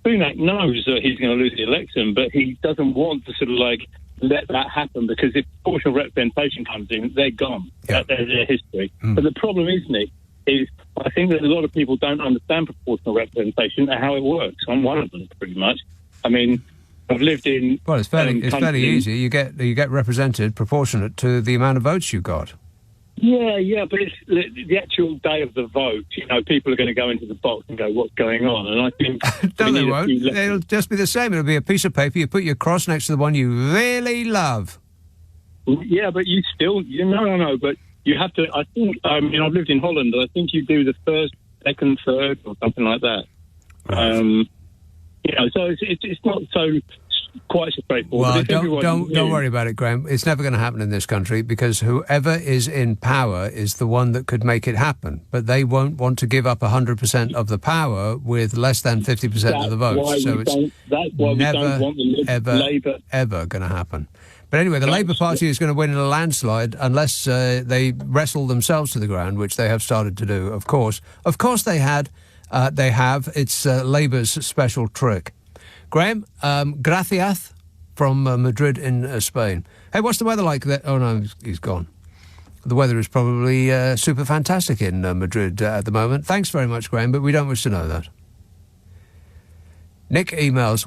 Sunak knows that he's going to lose the election, but he doesn't want to sort of like let that happen, because if proportional representation comes in, they're gone. Yeah. That's their history. But the problem is, Nick, is I think that a lot of people don't understand proportional representation and how it works. I'm one of them, pretty much. I mean, I've lived in... Well, it's fairly easy. You get represented proportionate to the amount of votes you got. Yeah, but it's the actual day of the vote. People are going to go into the box and go, "What's going on?" And I think no, they won't. It'll just be the same. It'll be a piece of paper. You put your cross next to the one you really love. Yeah, but you still, no. But you have to. I think. I've lived in Holland. I think you do the first, second, third, or something like that. Right. So it's not so quite so straightforward. Well, don't worry about it, Graham. It's never going to happen in this country, because whoever is in power is the one that could make it happen. But they won't want to give up 100% of the power with less than 50% of the votes. So it's never, ever going to happen. But anyway, the Labour Party is going to win in a landslide unless they wrestle themselves to the ground, which they have started to do, of course. Of course they have. It's Labour's special trick. Graham, gracias from Madrid in Spain. Hey, what's the weather like there? Oh, no, he's gone. The weather is probably super fantastic in Madrid at the moment. Thanks very much, Graham, but we don't wish to know that. Nick emails,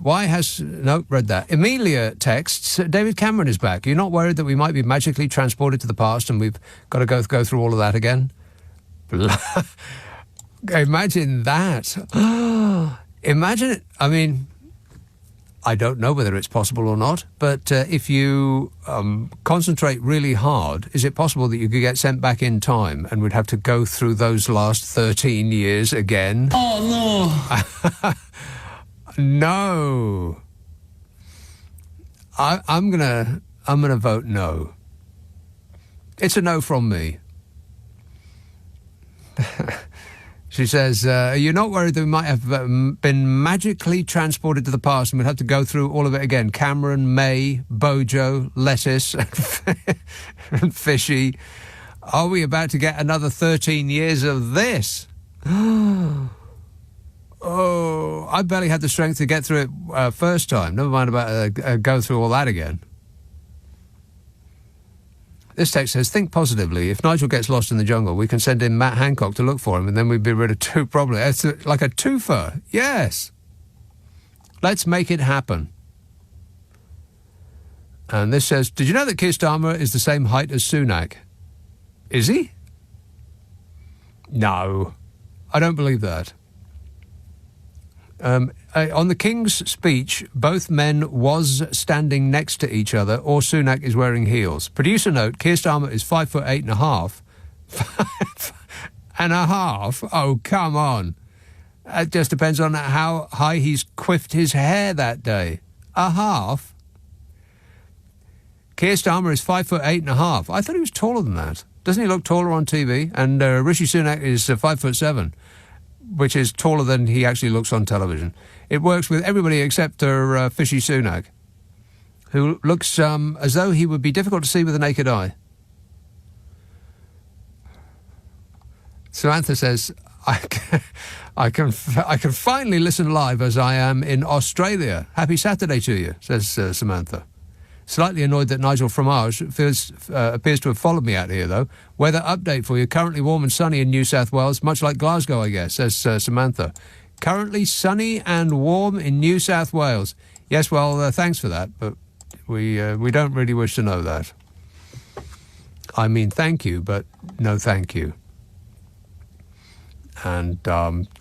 read that. Emilia texts, David Cameron is back. You're not worried that we might be magically transported to the past and we've got to go through all of that again? Imagine that. Imagine it. I mean, I don't know whether it's possible or not, but if you concentrate really hard, is it possible that you could get sent back in time and would have to go through those last 13 years again? Oh, no. No. I'm gonna vote no. It's a no from me. She says, you're not worried that we might have been magically transported to the past and we'd have to go through all of it again? Cameron, May, Bojo, Lettuce, and Fishy. Are we about to get another 13 years of this? Oh, I barely had the strength to get through it first time. Never mind about go through all that again. This text says, think positively. If Nigel gets lost in the jungle, we can send in Matt Hancock to look for him and then we'd be rid of two problems. It's like a twofer. Yes. Let's make it happen. And this says, did you know that Keir Starmer is the same height as Sunak? Is he? No. I don't believe that. On the King's speech, both men was standing next to each other, or Sunak is wearing heels. Producer note, Keir Starmer is 5'8.5". 5.5? Oh, come on. It just depends on how high he's quiffed his hair that day. A half? Keir Starmer is 5'8.5". I thought he was taller than that. Doesn't he look taller on TV? And Rishi Sunak is 5'7". which is taller than he actually looks on television. It works with everybody except Fishy Sunak, who looks as though he would be difficult to see with the naked eye. Samantha says, I can finally listen live as I am in Australia. Happy Saturday to you, says Samantha. Slightly annoyed that Nigel Fromage appears to have followed me out here, though. Weather update for you. Currently warm and sunny in New South Wales, much like Glasgow, I guess, says Samantha. Currently sunny and warm in New South Wales. Yes, well, thanks for that, but we don't really wish to know that. I mean, thank you, but no thank you. And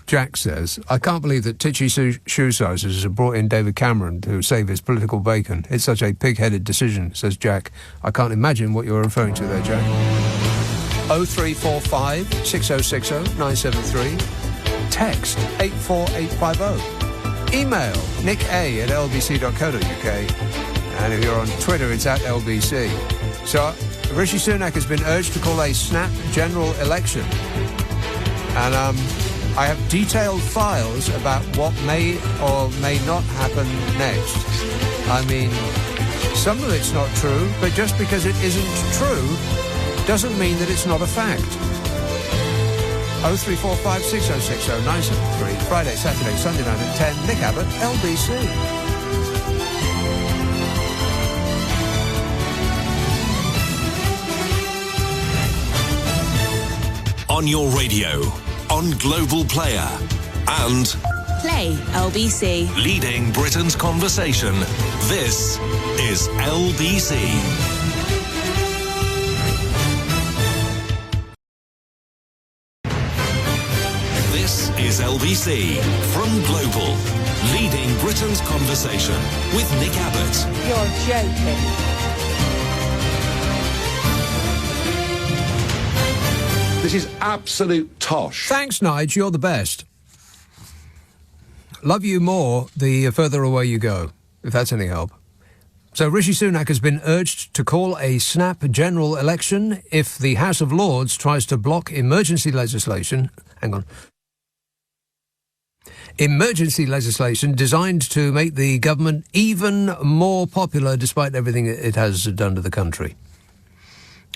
Jack says, I can't believe that Titchy shoe sizes have brought in David Cameron to save his political bacon. It's such a pig-headed decision, says Jack. I can't imagine what you're referring to there, Jack. 0345 6060 973. Text 84850. Email nica@lbc.co.uk. And if you're on Twitter, it's @LBC. So Rishi Sunak has been urged to call a snap general election. And I have detailed files about what may or may not happen next. I mean, some of it's not true, but just because it isn't true doesn't mean that it's not a fact. 0345 6060 973. Friday, Saturday, Sunday night at 10. Nick Abbot, LBC. On your radio, on Global Player, and Play LBC. leading Britain's conversation. This is LBC. This is LBC from Global, leading Britain's conversation with Nick Abbot. You're joking. This is absolute tosh. Thanks, Nige. You're the best. Love you more the further away you go, if that's any help. So Rishi Sunak has been urged to call a snap general election if the House of Lords tries to block emergency legislation. Hang on. Emergency legislation designed to make the government even more popular despite everything it has done to the country.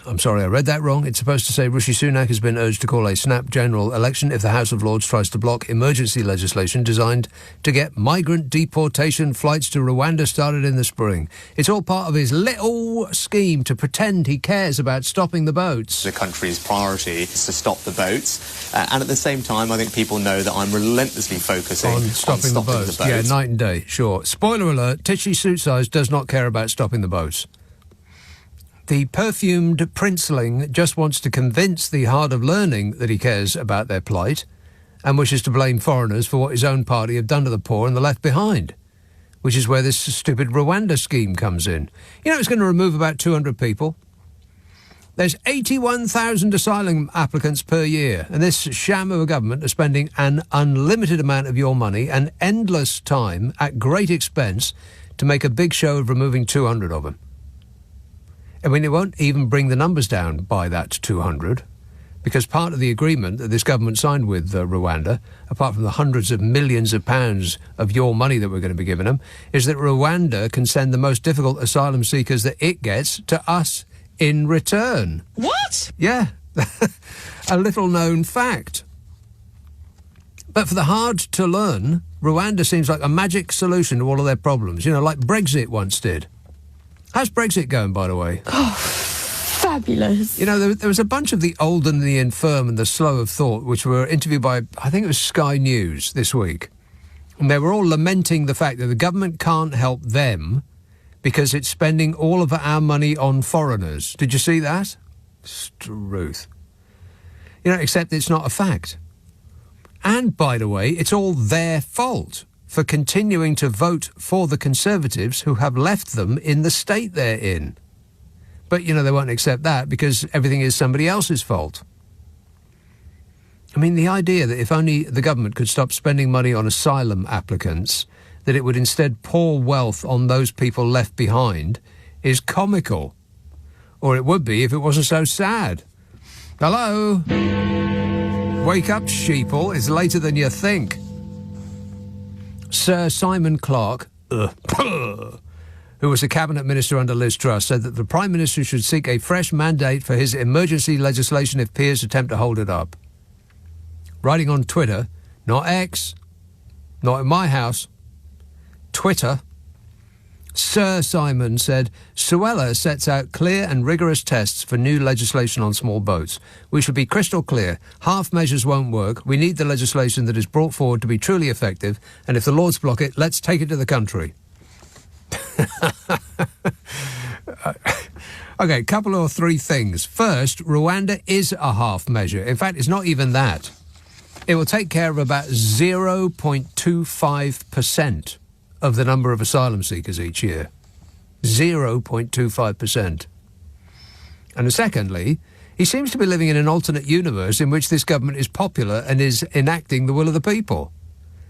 I'm sorry, I read that wrong. It's supposed to say Rishi Sunak has been urged to call a snap general election if the House of Lords tries to block emergency legislation designed to get migrant deportation flights to Rwanda started in the spring. It's all part of his little scheme to pretend he cares about stopping the boats. The country's priority is to stop the boats. And at the same time, I think people know that I'm relentlessly focusing on stopping the boats. Yeah, night and day, sure. Spoiler alert, Titchy Suit Size does not care about stopping the boats. The perfumed princeling just wants to convince the hard of learning that he cares about their plight and wishes to blame foreigners for what his own party have done to the poor and the left behind, which is where this stupid Rwanda scheme comes in. You know, it's going to remove about 200 people. There's 81,000 asylum applicants per year, and this sham of a government is spending an unlimited amount of your money and endless time at great expense to make a big show of removing 200 of them. I mean, it won't even bring the numbers down by that 200, because part of the agreement that this government signed with Rwanda, apart from the hundreds of millions of pounds of your money that we're going to be giving them, is that Rwanda can send the most difficult asylum seekers that it gets to us in return. What? Yeah, a little-known fact. But for the hard to learn, Rwanda seems like a magic solution to all of their problems, you know, like Brexit once did. How's Brexit going, by the way? Oh, fabulous. You know, there was a bunch of the old and the infirm and the slow of thought which were interviewed by, I think it was Sky News this week. And they were all lamenting the fact that the government can't help them because it's spending all of our money on foreigners. Did you see that? Struth. You know, except it's not a fact. And, by the way, it's all their fault for continuing to vote for the Conservatives who have left them in the state they're in. But, you know, they won't accept that because everything is somebody else's fault. I mean, the idea that if only the government could stop spending money on asylum applicants, that it would instead pour wealth on those people left behind is comical. Or it would be if it wasn't so sad. Hello? Wake up, sheeple. It's later than you think. Sir Simon Clarke, who was a cabinet minister under Liz Truss, said that the Prime Minister should seek a fresh mandate for his emergency legislation if peers attempt to hold it up. Writing on Twitter, not X, not in my house, Twitter, Sir Simon said, Suella sets out clear and rigorous tests for new legislation on small boats. We should be crystal clear. Half measures won't work. We need the legislation that is brought forward to be truly effective, and if the Lords block it, let's take it to the country. Okay, couple or three things. First, Rwanda is a half measure. In fact, it's not even that. It will take care of about 0.25% of the number of asylum seekers each year. 0.25%. And secondly, he seems to be living in an alternate universe in which this government is popular and is enacting the will of the people.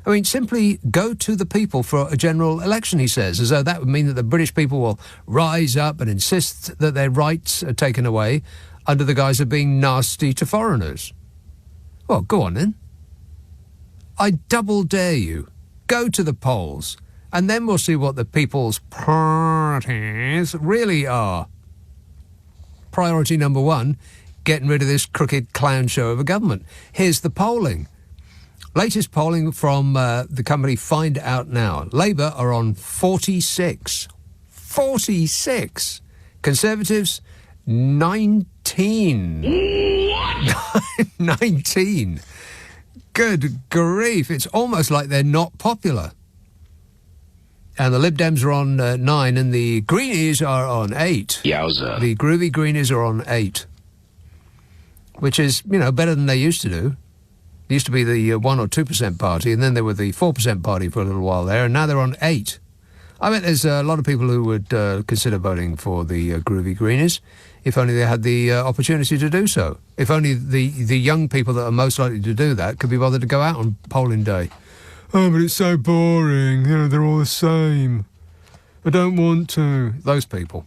I mean, simply go to the people for a general election, he says, as though that would mean that the British people will rise up and insist that their rights are taken away under the guise of being nasty to foreigners. Well, go on then. I double dare you. Go to the polls. And then we'll see what the people's priorities really are. Priority number one, getting rid of this crooked clown show of a government. Here's the polling. Latest polling from the company Find Out Now. Labour are on 46. 46. Conservatives, 19. 19. Good grief. It's almost like they're not popular. And the Lib Dems are on 9, and the Greenies are on 8. Yowza. The groovy Greenies are on 8. Which is, better than they used to do. They used to be the 1 or 2% party, and then they were the 4% party for a little while there, and now they're on 8. I bet there's a lot of people who would consider voting for the groovy Greenies, if only they had the opportunity to do so. If only the young people that are most likely to do that could be bothered to go out on polling day. Oh, but it's so boring. They're all the same. I don't want to. Those people.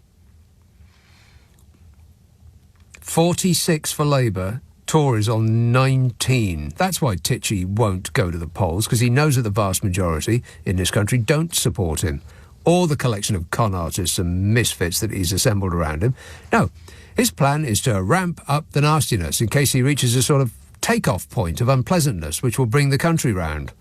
46 for Labour, Tories on 19. That's why Titchy won't go to the polls, because he knows that the vast majority in this country don't support him, or the collection of con artists and misfits that he's assembled around him. No, his plan is to ramp up the nastiness in case he reaches a sort of take-off point of unpleasantness which will bring the country round.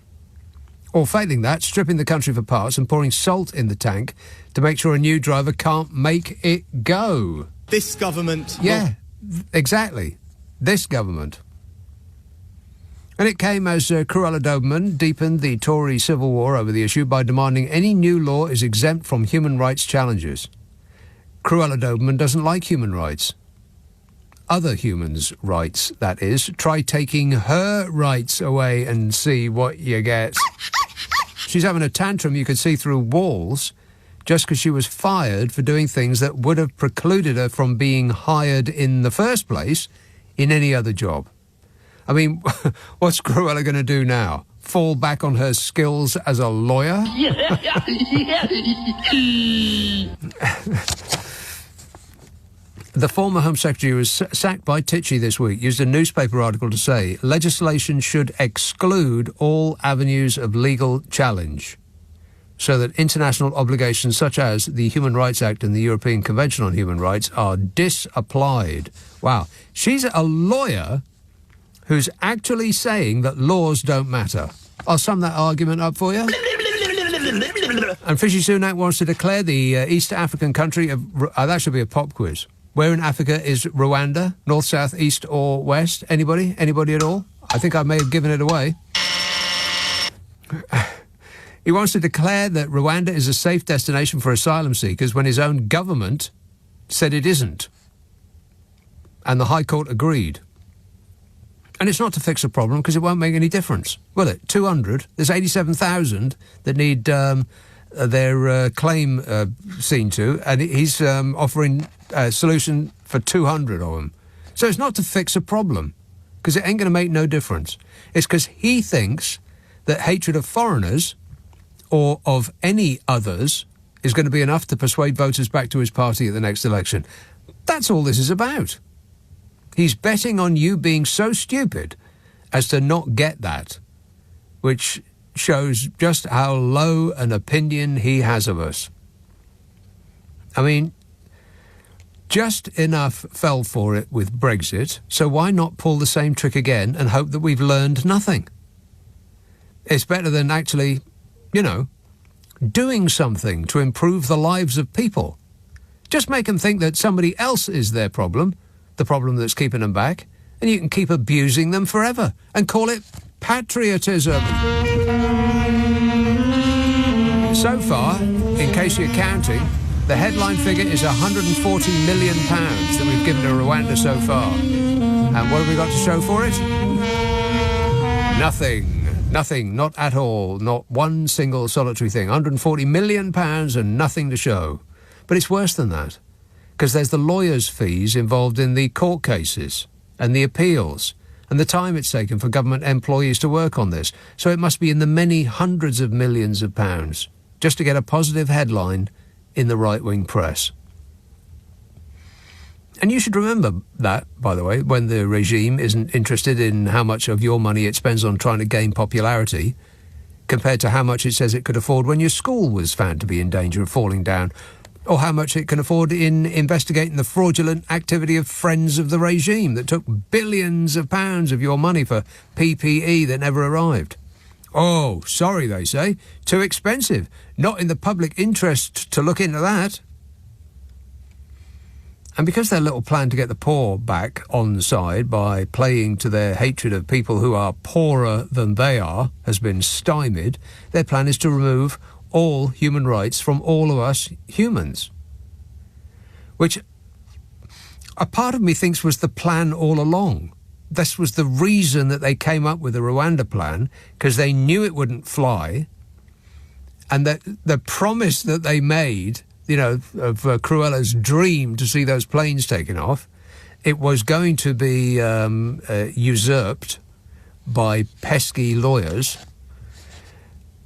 Or failing that, stripping the country for parts and pouring salt in the tank to make sure a new driver can't make it go. This government... Yeah, exactly. This government. And it came as Cruella Doberman deepened the Tory civil war over the issue by demanding any new law is exempt from human rights challenges. Cruella Doberman doesn't like human rights. Other humans' rights, that is. Try taking her rights away and see what you get. She's having a tantrum you could see through walls just because she was fired for doing things that would have precluded her from being hired in the first place in any other job. I mean, what's Cruella going to do now? Fall back on her skills as a lawyer? The former Home Secretary who was sacked by Titchy this week used a newspaper article to say legislation should exclude all avenues of legal challenge so that international obligations such as the Human Rights Act and the European Convention on Human Rights are disapplied. Wow. She's a lawyer who's actually saying that laws don't matter. I'll sum that argument up for you. And Fishy Sunak wants to declare the East African country of... that should be a pop quiz. Where in Africa is Rwanda? North, south, east or west? Anybody? Anybody at all? I think I may have given it away. He wants to declare that Rwanda is a safe destination for asylum seekers when his own government said it isn't. And the High Court agreed. And it's not to fix a problem because it won't make any difference, will it? 200. There's 87,000 that need their claim seen to, and he's offering a solution for 200 of them. So it's not to fix a problem, because it ain't going to make no difference. It's because he thinks that hatred of foreigners or of any others is going to be enough to persuade voters back to his party at the next election. That's all this is about. He's betting on you being so stupid as to not get that, which shows just how low an opinion he has of us. I mean, just enough fell for it with Brexit, so why not pull the same trick again and hope that we've learned nothing? It's better than actually, doing something to improve the lives of people. Just make them think that somebody else is their problem, the problem that's keeping them back, and you can keep abusing them forever and call it patriotism. So far, in case you're counting, the headline figure is £140 million that we've given to Rwanda so far. And what have we got to show for it? Nothing, not at all, not one single solitary thing. £140 million and nothing to show. But it's worse than that, because there's the lawyers' fees involved in the court cases and the appeals and the time it's taken for government employees to work on this. So it must be in the many hundreds of millions of pounds just to get a positive headline in the right-wing press. And you should remember that, by the way, when the regime isn't interested in how much of your money it spends on trying to gain popularity compared to how much it says it could afford when your school was found to be in danger of falling down, or how much it can afford in investigating the fraudulent activity of friends of the regime that took billions of pounds of your money for PPE that never arrived. Oh, sorry, they say. Too expensive. Not in the public interest to look into that. And because their little plan to get the poor back on side by playing to their hatred of people who are poorer than they are has been stymied, their plan is to remove all human rights from all of us humans. Which a part of me thinks was the plan all along. This was the reason that they came up with the Rwanda plan, because they knew it wouldn't fly, and that the promise that they made, of Cruella's dream to see those planes taken off, it was going to be usurped by pesky lawyers.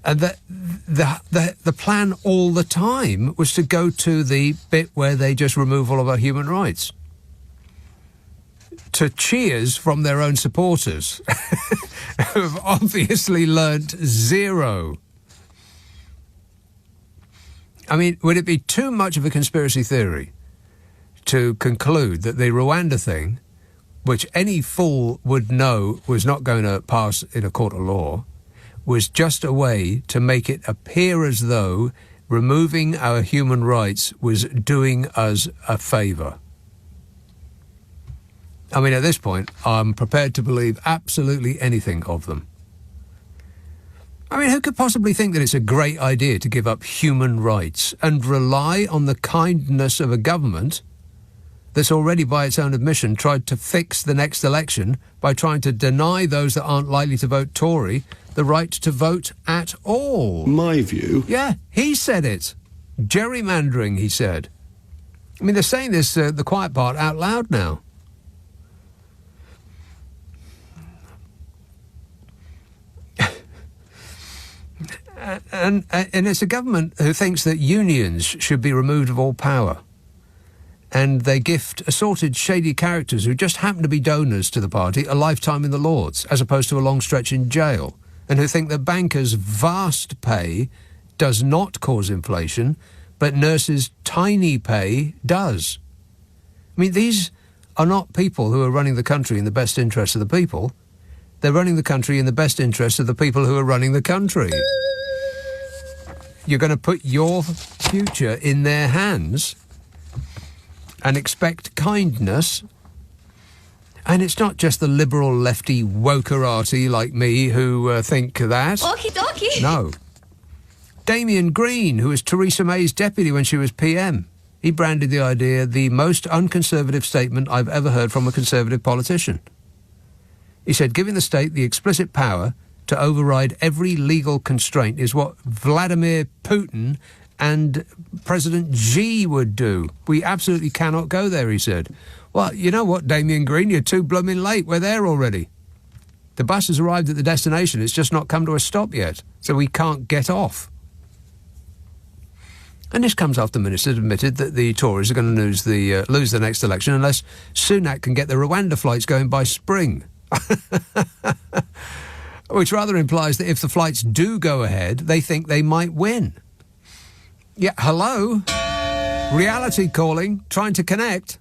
And the plan all the time was to go to the bit where they just remove all of our human rights. To cheers from their own supporters, who have obviously learnt zero. I mean, would it be too much of a conspiracy theory to conclude that the Rwanda thing, which any fool would know was not going to pass in a court of law, was just a way to make it appear as though removing our human rights was doing us a favour? I mean, at this point, I'm prepared to believe absolutely anything of them. I mean, who could possibly think that it's a great idea to give up human rights and rely on the kindness of a government that's already, by its own admission, tried to fix the next election by trying to deny those that aren't likely to vote Tory the right to vote at all? My view? Yeah, he said it. Gerrymandering, he said. I mean, they're saying this, the quiet part, out loud now. And it's a government who thinks that unions should be removed of all power. And they gift assorted shady characters who just happen to be donors to the party a lifetime in the Lords, as opposed to a long stretch in jail, and who think that bankers' vast pay does not cause inflation, but nurses' tiny pay does. I mean, these are not people who are running the country in the best interest of the people. They're running the country in the best interest of the people who are running the country. You're going to put your future in their hands and expect kindness. And it's not just the liberal lefty wokerati like me who think that. Okie dokie. No. Damien Green, who was Theresa May's deputy when she was PM, he branded the idea the most unconservative statement I've ever heard from a conservative politician. He said, giving the state the explicit power to override every legal constraint is what Vladimir Putin and President Xi would do. We absolutely cannot go there, he said. Well, you know what, Damien Green, you're too blooming late. We're there already. The bus has arrived at the destination. It's just not come to a stop yet, so we can't get off. And this comes after the minister admitted that the Tories are going to lose the next election unless Sunak can get the Rwanda flights going by spring. Which rather implies that if the flights do go ahead, they think they might win. Yeah, hello? Reality calling, trying to connect.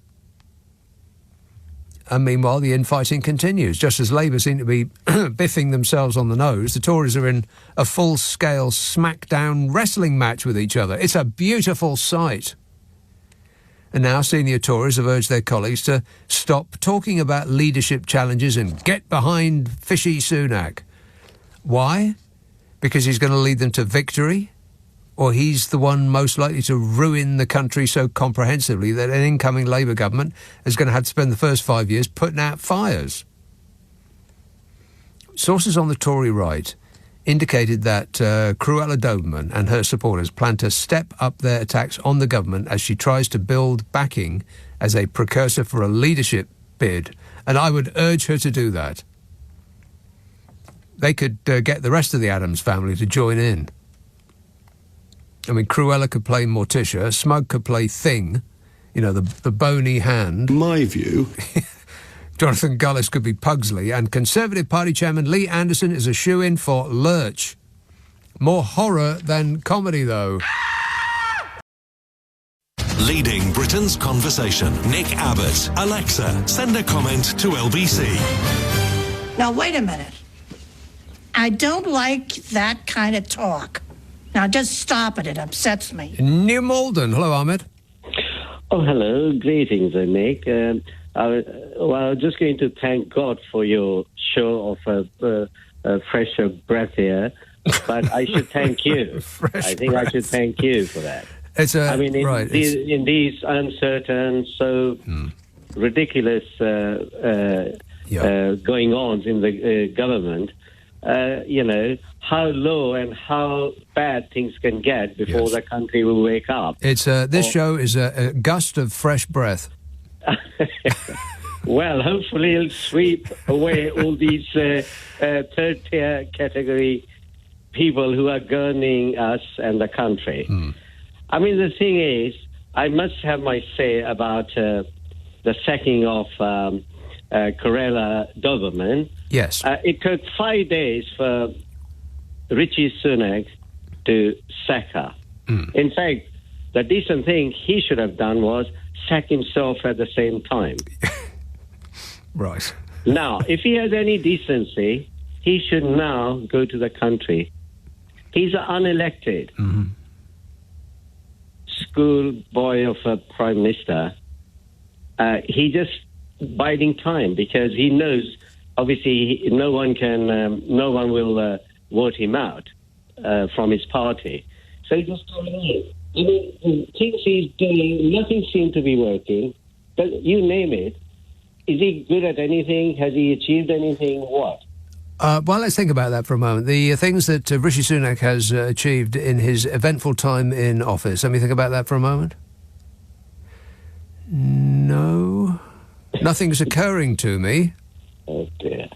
And meanwhile, the infighting continues. Just as Labour seem to be biffing themselves on the nose, the Tories are in a full-scale smackdown wrestling match with each other. It's a beautiful sight. And now senior Tories have urged their colleagues to stop talking about leadership challenges and get behind fishy Sunak. Why? Because he's going to lead them to victory? Or he's the one most likely to ruin the country so comprehensively that an incoming Labour government is going to have to spend the first 5 years putting out fires? Sources on the Tory right indicated that Cruella Doberman and her supporters plan to step up their attacks on the government as she tries to build backing as a precursor for a leadership bid, and I would urge her to do that. They could get the rest of the Addams family to join in. I mean, Cruella could play Morticia, Smug could play Thing, you know, the bony hand. My view. Jonathan Gullis could be Pugsley, and Conservative Party Chairman Lee Anderson is a shoo-in for Lurch. More horror than comedy, though. Leading Britain's conversation. Nick Abbott. Alexa, send a comment to LBC. Now, wait a minute. I don't like that kind of talk. Now, just stop it. It upsets me. New Malden. Hello, Ahmed. Oh, hello. Greetings, Nick. I was just going to thank God for your show of a fresher breath here, but I should thank you. I think I should thank you for that. I mean, in these uncertain, so ridiculous going on in the government, you know, how low and how bad things can get before the country will wake up. It's this show is a gust of fresh breath. Well, hopefully it'll sweep away all these third-tier category people who are governing us and the country. I mean, the thing is, I must have my say about the sacking of Cruella Doberman. Yes. It took 5 days for Richie Sunak to sack her. In fact, the decent thing he should have done was sack himself at the same time. Right. Now, if he has any decency, he should now go to the country. He's unelected. Schoolboy of a prime minister. He just biding time because he knows, obviously, no one will vote him out from his party. So he just told me, I mean, the things he's doing, nothing seems to be working. But you name it. Is he good at anything? Has he achieved anything? What? Well, let's think about that for a moment. The things that Rishi Sunak has achieved in his eventful time in office. Let me think about that for a moment. No. Nothing's occurring to me. Oh, dear.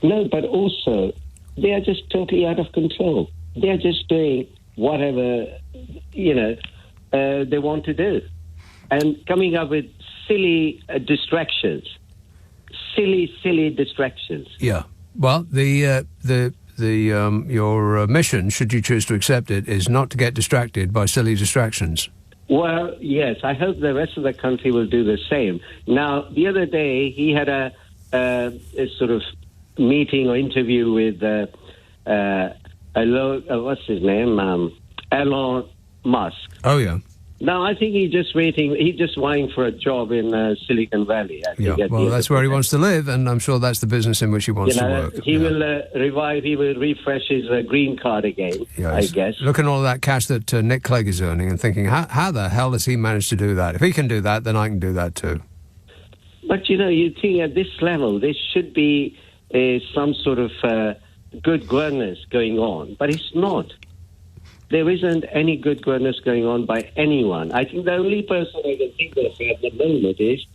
No, but also, they are just totally out of control. They are just doing whatever, you know, they want to do. And coming up with silly distractions. Silly distractions. Yeah. Well, your mission, should you choose to accept it, is not to get distracted by silly distractions. Well, yes, I hope the rest of the country will do the same. Now, the other day, he had a sort of meeting or interview with, what's his name? Elon Musk. Oh, yeah. Now, I think he's just vying for a job in Silicon Valley. Well, that's where he wants to live, and I'm sure that's the business in which he wants to work. He will refresh his green card again, I guess. Looking at all that cash that Nick Clegg is earning and thinking, how the hell does he manage to do that? If he can do that, then I can do that too. But, you know, you think at this level, there should be some sort of good governance going on, but it's not. There isn't any good governance going on by anyone. I think the only person I can think of at the moment is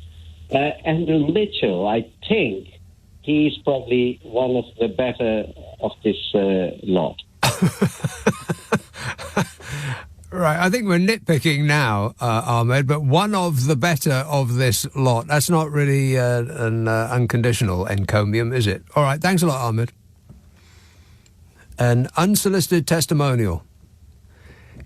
Andrew Mitchell. I think he's probably one of the better of this lot. Right, I think we're nitpicking now, Ahmed, but one of the better of this lot. That's not really an unconditional encomium, is it? All right, thanks a lot, Ahmed. An unsolicited testimonial.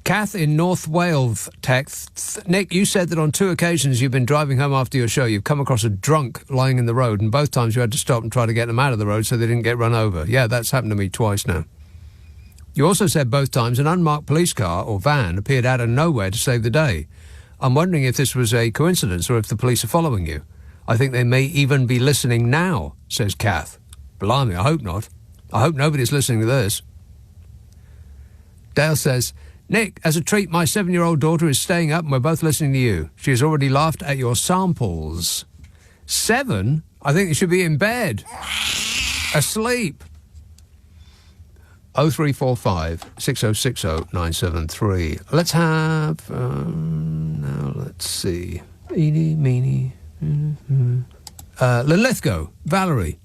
Kath in North Wales texts, Nick, you said that on 2 occasions you've been driving home after your show. You've come across a drunk lying in the road, and both times you had to stop and try to get them out of the road so they didn't get run over. Yeah, that's happened to me twice now. You also said both times an unmarked police car or van appeared out of nowhere to save the day. I'm wondering if this was a coincidence or if the police are following you. I think they may even be listening now, says Kath. Blimey, I hope not. I hope nobody's listening to this. Dale says, Nick, as a treat, my 7-year-old daughter is staying up and we're both listening to you. She has already laughed at your samples. 7? I think you should be in bed. Asleep. 0345 6060 973. Let's have, now let's see. Eeny, meeny. Lithgow, Valerie.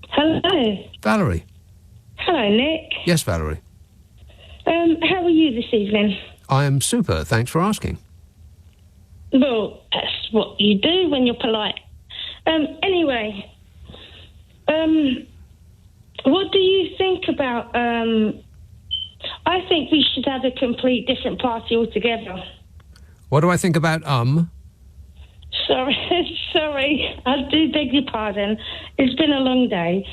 Hello. Valerie. Hello, Nick. Yes, Valerie. How are you this evening? I am super, thanks for asking. Well, that's what you do when you're polite. Anyway, what do you think about... I think we should have a complete different party altogether. What do I think about Sorry, I do beg your pardon. It's been a long day.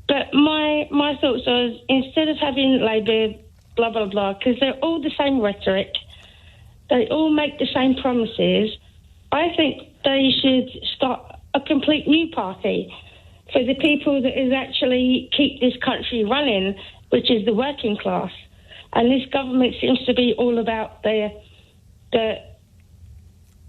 But my thoughts are, instead of having Labour, blah, blah, blah, because they're all the same rhetoric, they all make the same promises, I think they should start a complete new party for the people that is actually keep this country running, which is the working class. And this government seems to be all about the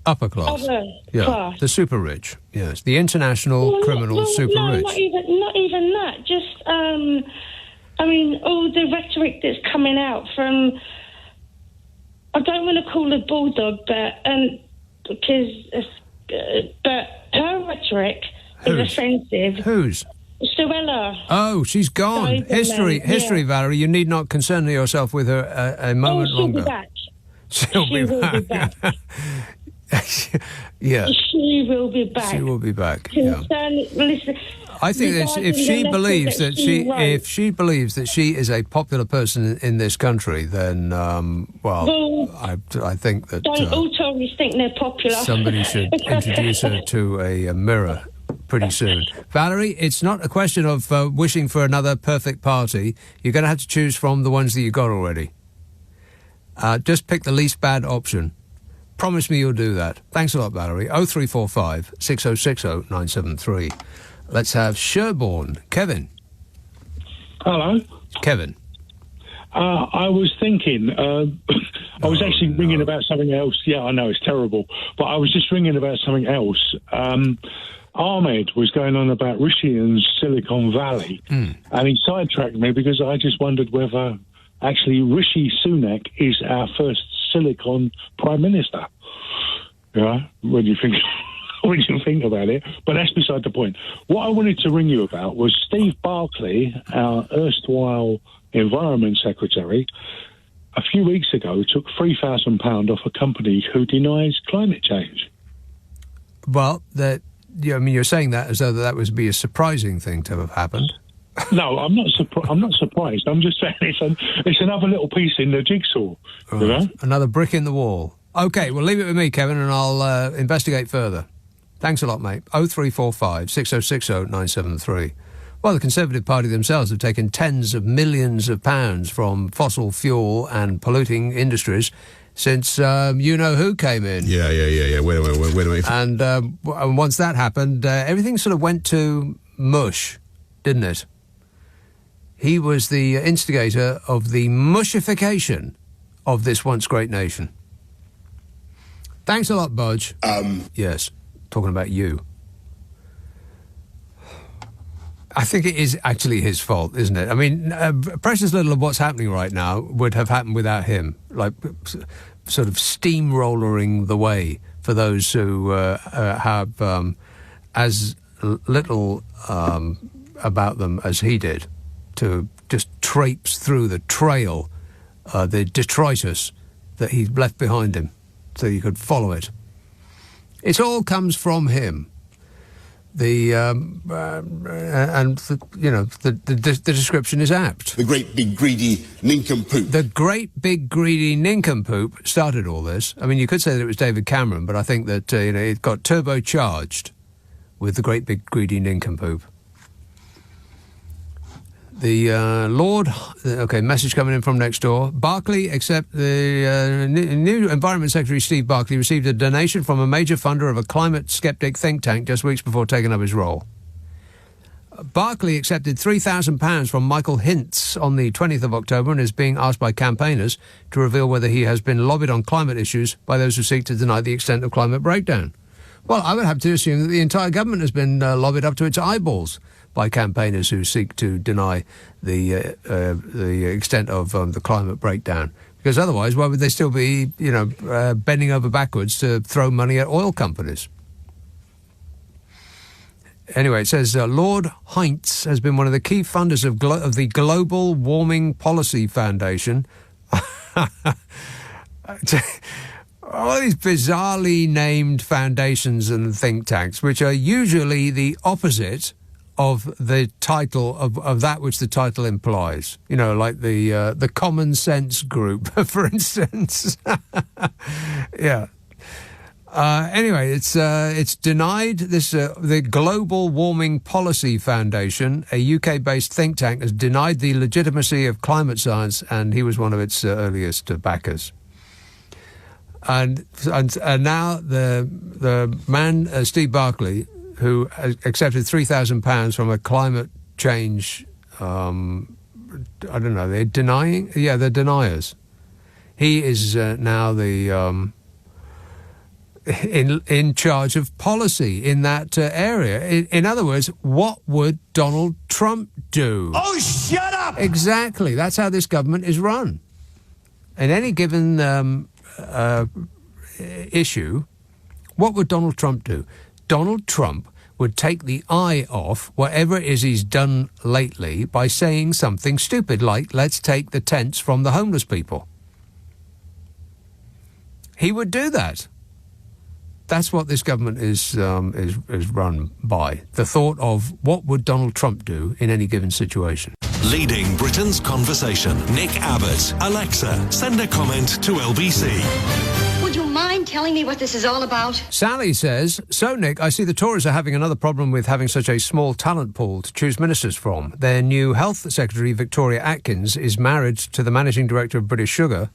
upper class. Class. The super rich. Yes, the international criminal super rich. Not even that. Just, I mean, all the rhetoric that's coming out from. I don't want to call her bulldog, but her rhetoric is offensive. Whose? Suella. Oh, she's gone. History, Valerie. You need not concern yourself with her a moment longer. She'll be back. Yeah. She will be back. She will be back. Listen, I think that if she believes that she is a popular person in this country, then I think that don't all Tories think they're popular. Somebody should introduce her to a mirror pretty soon. Valerie, it's not a question of wishing for another perfect party. You're going to have to choose from the ones that you got already. Just pick the least bad option. Promise me you'll do that. Thanks a lot, Valerie. 0345 6060 973. Let's have Sherborne. Kevin. Hello. Kevin. I was thinking, I was actually ringing about something else. Yeah, I know, it's terrible. But I was just ringing about something else. Ahmed was going on about Rishi and Silicon Valley, and he sidetracked me because I just wondered whether actually Rishi Sunak is our first Silicon Prime Minister. Yeah, when you think about it. But that's beside the point. What I wanted to ring you about was Steve Barclay, our erstwhile Environment Secretary, a few weeks ago took £3,000 off a company who denies climate change. Well, you're saying that as though that would be a surprising thing to have happened. No, I'm not surprised. I'm just saying it's another little piece in the jigsaw. Right. You know? Another brick in the wall. Okay, well, leave it with me, Kevin, and I'll investigate further. Thanks a lot, mate. 0345 6060 973. Well, the Conservative Party themselves have taken tens of millions of pounds from fossil fuel and polluting industries since you-know-who came in. Yeah. Wait a minute. And once that happened, everything sort of went to mush, didn't it? He was the instigator of the mushification of this once great nation. Thanks a lot, Budge. Yes, talking about you. I think it is actually his fault, isn't it? I mean, precious little of what's happening right now would have happened without him, like sort of steamrollering the way for those who have as little about them as he did, to just traipse through the trail the detritus that he left behind him, so you could follow it. It all comes from him. The description is apt. The great big greedy nincompoop. The great big greedy nincompoop started all this. I mean, you could say that it was David Cameron, but I think that it got turbocharged with the great big greedy nincompoop. The message coming in from next door. Barclay, the new Environment Secretary Steve Barclay received a donation from a major funder of a climate skeptic think tank just weeks before taking up his role. Barclay accepted £3,000 from Michael Hintz on the 20th of October and is being asked by campaigners to reveal whether he has been lobbied on climate issues by those who seek to deny the extent of climate breakdown. Well, I would have to assume that the entire government has been lobbied up to its eyeballs by campaigners who seek to deny the extent of the climate breakdown. Because otherwise, why would they still be, bending over backwards to throw money at oil companies? Anyway, it says Lord Heinz has been one of the key funders of the Global Warming Policy Foundation. All these bizarrely named foundations and think tanks, which are usually the opposite of the title of that which the title implies. Like the Common Sense Group, for instance. Yeah. Anyway, it's denied this. The Global Warming Policy Foundation, a UK-based think tank, has denied the legitimacy of climate science, and he was one of its earliest backers. And now the man Steve Barclay, who accepted £3,000 from a climate change, they're denying? Yeah, they're deniers. He is now the in charge of policy in that area. In other words, what would Donald Trump do? Oh, shut up! Exactly. That's how this government is run. In any given issue, what would Donald Trump do? Donald Trump would take the eye off whatever it is he's done lately by saying something stupid like, let's take the tents from the homeless people. He would do that. That's what this government is run by. The thought of what would Donald Trump do in any given situation. Leading Britain's conversation. Nick Abbott. Alexa, send a comment to LBC. Would you mind telling me what this is all about? Sally says, so Nick, I see the Tories are having another problem with having such a small talent pool to choose ministers from. Their new Health Secretary, Victoria Atkins, is married to the Managing Director of British Sugar.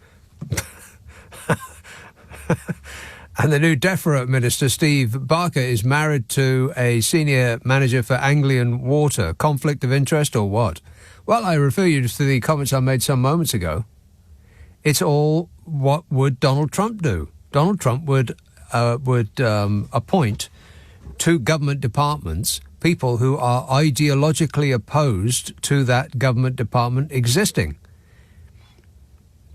And the new DEFRA Minister, Steve Barker, is married to a senior manager for Anglian Water. Conflict of interest or what? Well, I refer you to the comments I made some moments ago. It's all, what would Donald Trump do? Donald Trump would appoint to government departments people who are ideologically opposed to that government department existing.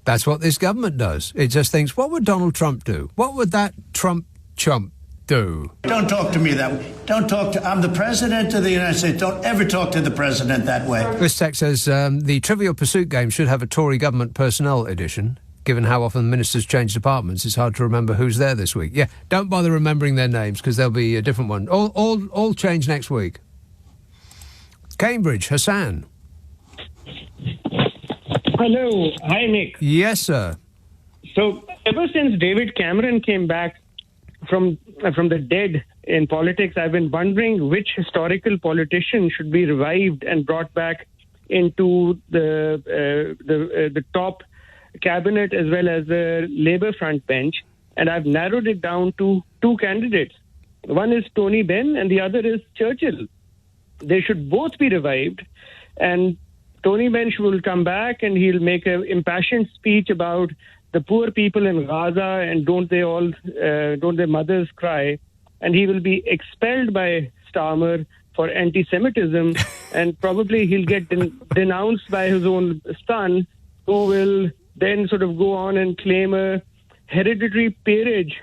That's what this government does. It just thinks, what would Donald Trump do? What would that Trump-chump do? Don't talk to me that way. I'm the President of the United States. Don't ever talk to the President that way. This text says, the Trivial Pursuit game should have a Tory government personnel edition. Given how often ministers change departments, it's hard to remember who's there this week. Yeah, don't bother remembering their names, because there'll be a different one. All change next week. Cambridge, Hassan. Hello. Hi, Nick. Yes, sir. So, ever since David Cameron came back from the dead in politics, I've been wondering which historical politician should be revived and brought back into the top cabinet as well as the Labour front bench. And I've narrowed it down to two candidates. One is Tony Benn and the other is Churchill. They should both be revived, and Tony Benn will come back and he'll make an impassioned speech about the poor people in Gaza and don't their mothers cry, and he will be expelled by Starmer for anti-Semitism, and probably he'll get denounced by his own son, who will then sort of go on and claim a hereditary peerage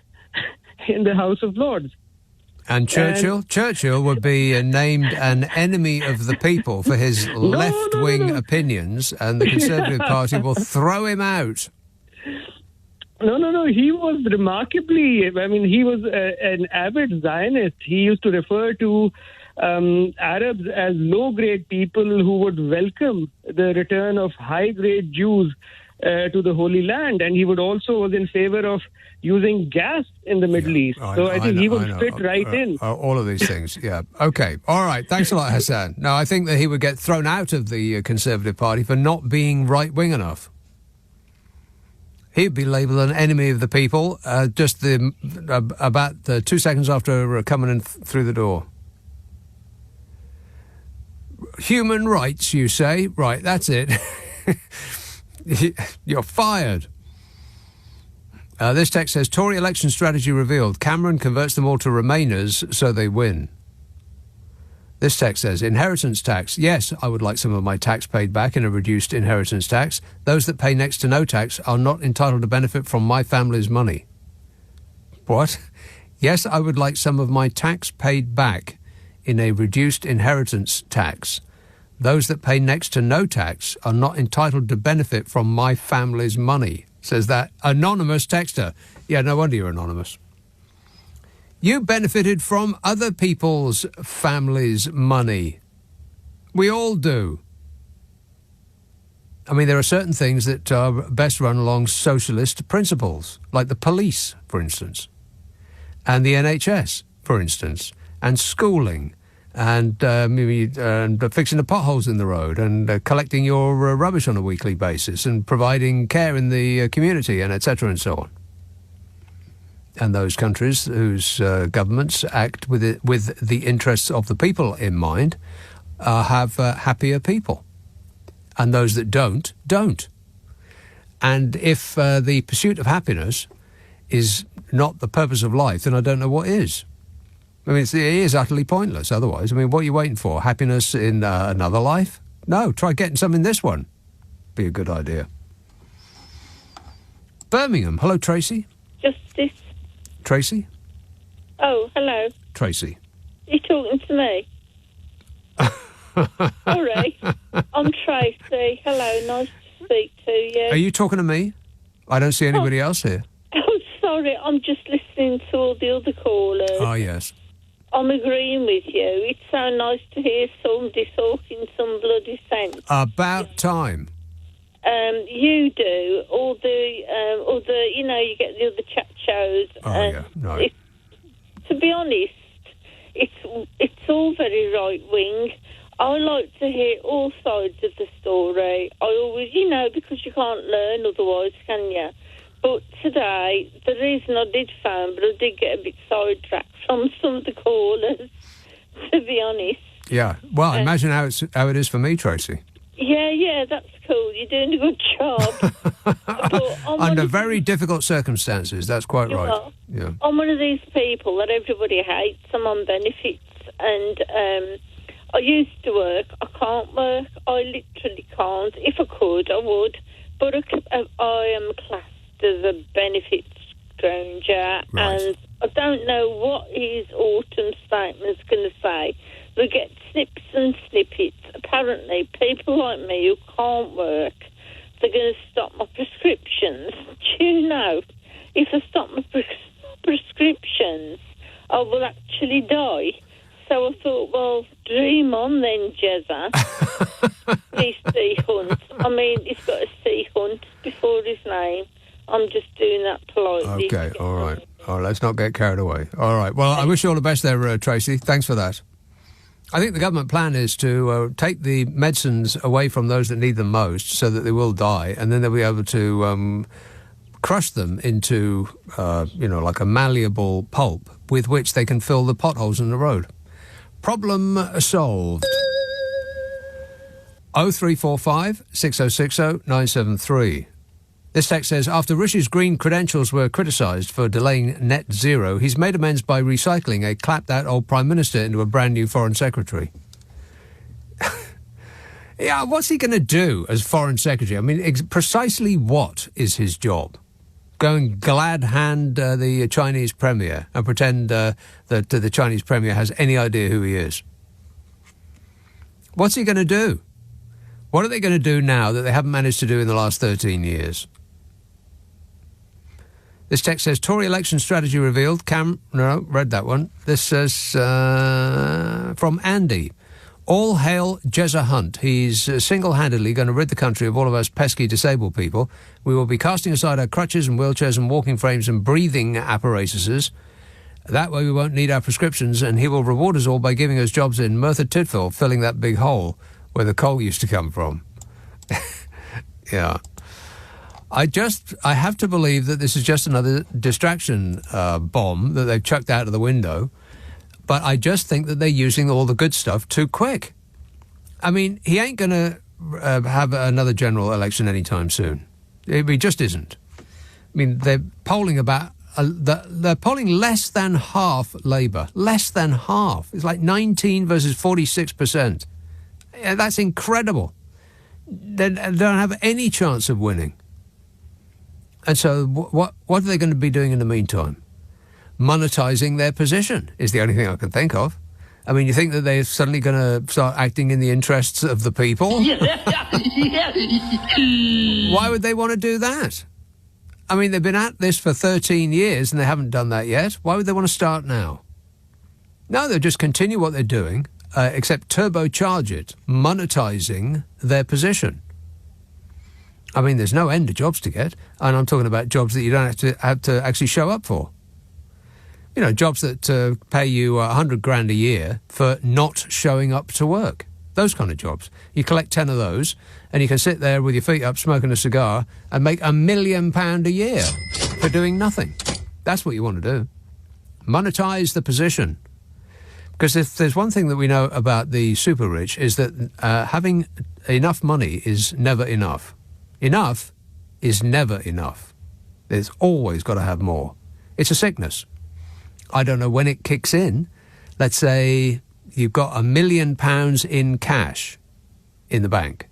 in the House of Lords. And Churchill would be named an enemy of the people for his left-wing opinions, and the Conservative Party will throw him out. No. He was remarkably, he was an avid Zionist. He used to refer to Arabs as low-grade people who would welcome the return of high-grade Jews to the Holy Land. And he would also was in favor of using gas in the Middle East. So I think he would fit right in. All of these things, yeah. Okay, all right. Thanks a lot, Hassan. No, I think that he would get thrown out of the Conservative Party for not being right-wing enough. He'd be labelled an enemy of the people about 2 seconds after coming in through the door. Human rights, you say? Right, that's it. You're fired. This text says, Tory election strategy revealed. Cameron converts them all to Remainers so they win. This text says, inheritance tax. Yes, I would like some of my tax paid back in a reduced inheritance tax. Those that pay next to no tax are not entitled to benefit from my family's money. What? Yes, I would like some of my tax paid back in a reduced inheritance tax. Those that pay next to no tax are not entitled to benefit from my family's money, says that anonymous texter. Yeah, no wonder you're anonymous. You benefited from other people's families' money. We all do. I mean, there are certain things that are best run along socialist principles, like the police, for instance, and the NHS, for instance, and schooling, and fixing the potholes in the road, and collecting your rubbish on a weekly basis, and providing care in the community, and etc. and so on. And those countries whose governments act with the interests of the people in mind have happier people. And those that don't. And if the pursuit of happiness is not the purpose of life, then I don't know what is. I mean, it is utterly pointless otherwise. I mean, what are you waiting for? Happiness in another life? No, try getting some in this one. Be a good idea. Birmingham. Hello, Tracy. Justice. Tracy? Oh, hello. Tracy. You're talking to me? Sorry. I'm Tracy. Hello, nice to speak to you. Are you talking to me? I don't see anybody else here. Oh, sorry. I'm just listening to all the other callers. Oh, yes. I'm agreeing with you. It's so nice to hear somebody talking some bloody sense. About time. You do. All the, you get the other chat shows. Oh, yeah. No. To be honest, it's all very right-wing. I like to hear all sides of the story. I always, because you can't learn otherwise, can you? But today, the reason I did phone, but I did get a bit sidetracked from some of the callers, to be honest. Yeah. Well, imagine how it is for me, Tracy. Yeah, that's cool. You're doing a good job. Under very difficult circumstances, that's quite right. Yeah. I'm one of these people that everybody hates. I'm on benefits, and I used to work. I can't work. I literally can't. If I could, I would. But I am classed as a benefits scrounger, and I don't know what his autumn statement's going to say. We get snips and snippets. Apparently, people like me who can't work, they're going to stop my prescriptions. Do you know? If I stop my prescriptions, I will actually die. So I thought, well, dream on then, Jezza. C Hunt. I mean, he's got a C Hunt before his name. I'm just doing that politely. Okay, all right. Oh, let's not get carried away. All right. Well, I wish you all the best there, Tracy. Thanks for that. I think the government plan is to take the medicines away from those that need them most so that they will die, and then they'll be able to crush them into, like a malleable pulp with which they can fill the potholes in the road. Problem solved. 0345 6060 973. This text says, after Rishi's green credentials were criticised for delaying net zero, he's made amends by recycling a clapped-out old Prime Minister into a brand-new Foreign Secretary. Yeah, what's he going to do as Foreign Secretary? I mean, precisely what is his job? go and glad hand the Chinese Premier and pretend that the Chinese Premier has any idea who he is. What's he going to do? What are they going to do now that they haven't managed to do in the last 13 years? This text says, Tory election strategy revealed. No, read that one. This says, from Andy. All hail Jezza Hunt. He's single-handedly going to rid the country of all of us pesky disabled people. We will be casting aside our crutches and wheelchairs and walking frames and breathing apparatuses. That way we won't need our prescriptions, and he will reward us all by giving us jobs in Merthyr Tydfil, filling that big hole where the coal used to come from. Yeah. I have to believe that this is just another distraction bomb that they've chucked out of the window. But I just think that they're using all the good stuff too quick. I mean, he ain't going to have another general election anytime soon. He just isn't. I mean, they're polling they're polling less than half Labour. Less than half. It's like 19 versus 46%. Yeah, that's incredible. They don't have any chance of winning. And so what are they going to be doing in the meantime? Monetising their position is the only thing I can think of. I mean, you think that they're suddenly going to start acting in the interests of the people? Why would they want to do that? I mean, they've been at this for 13 years and they haven't done that yet. Why would they want to start now? No, they'll just continue what they're doing, except turbocharge it, monetising their position. I mean, there's no end to jobs to get, and I'm talking about jobs that you don't have to actually show up for. You know, jobs that pay you $100,000 a year for not showing up to work. Those kind of jobs. You collect 10 of those, and you can sit there with your feet up, smoking a cigar, and make £1 million a year for doing nothing. That's what you want to do. Monetise the position. Because if there's one thing that we know about the super rich is that having enough money is never enough. Enough is never enough. There's always got to have more. It's a sickness. I don't know when it kicks in. Let's say you've got £1 million in cash in the bank.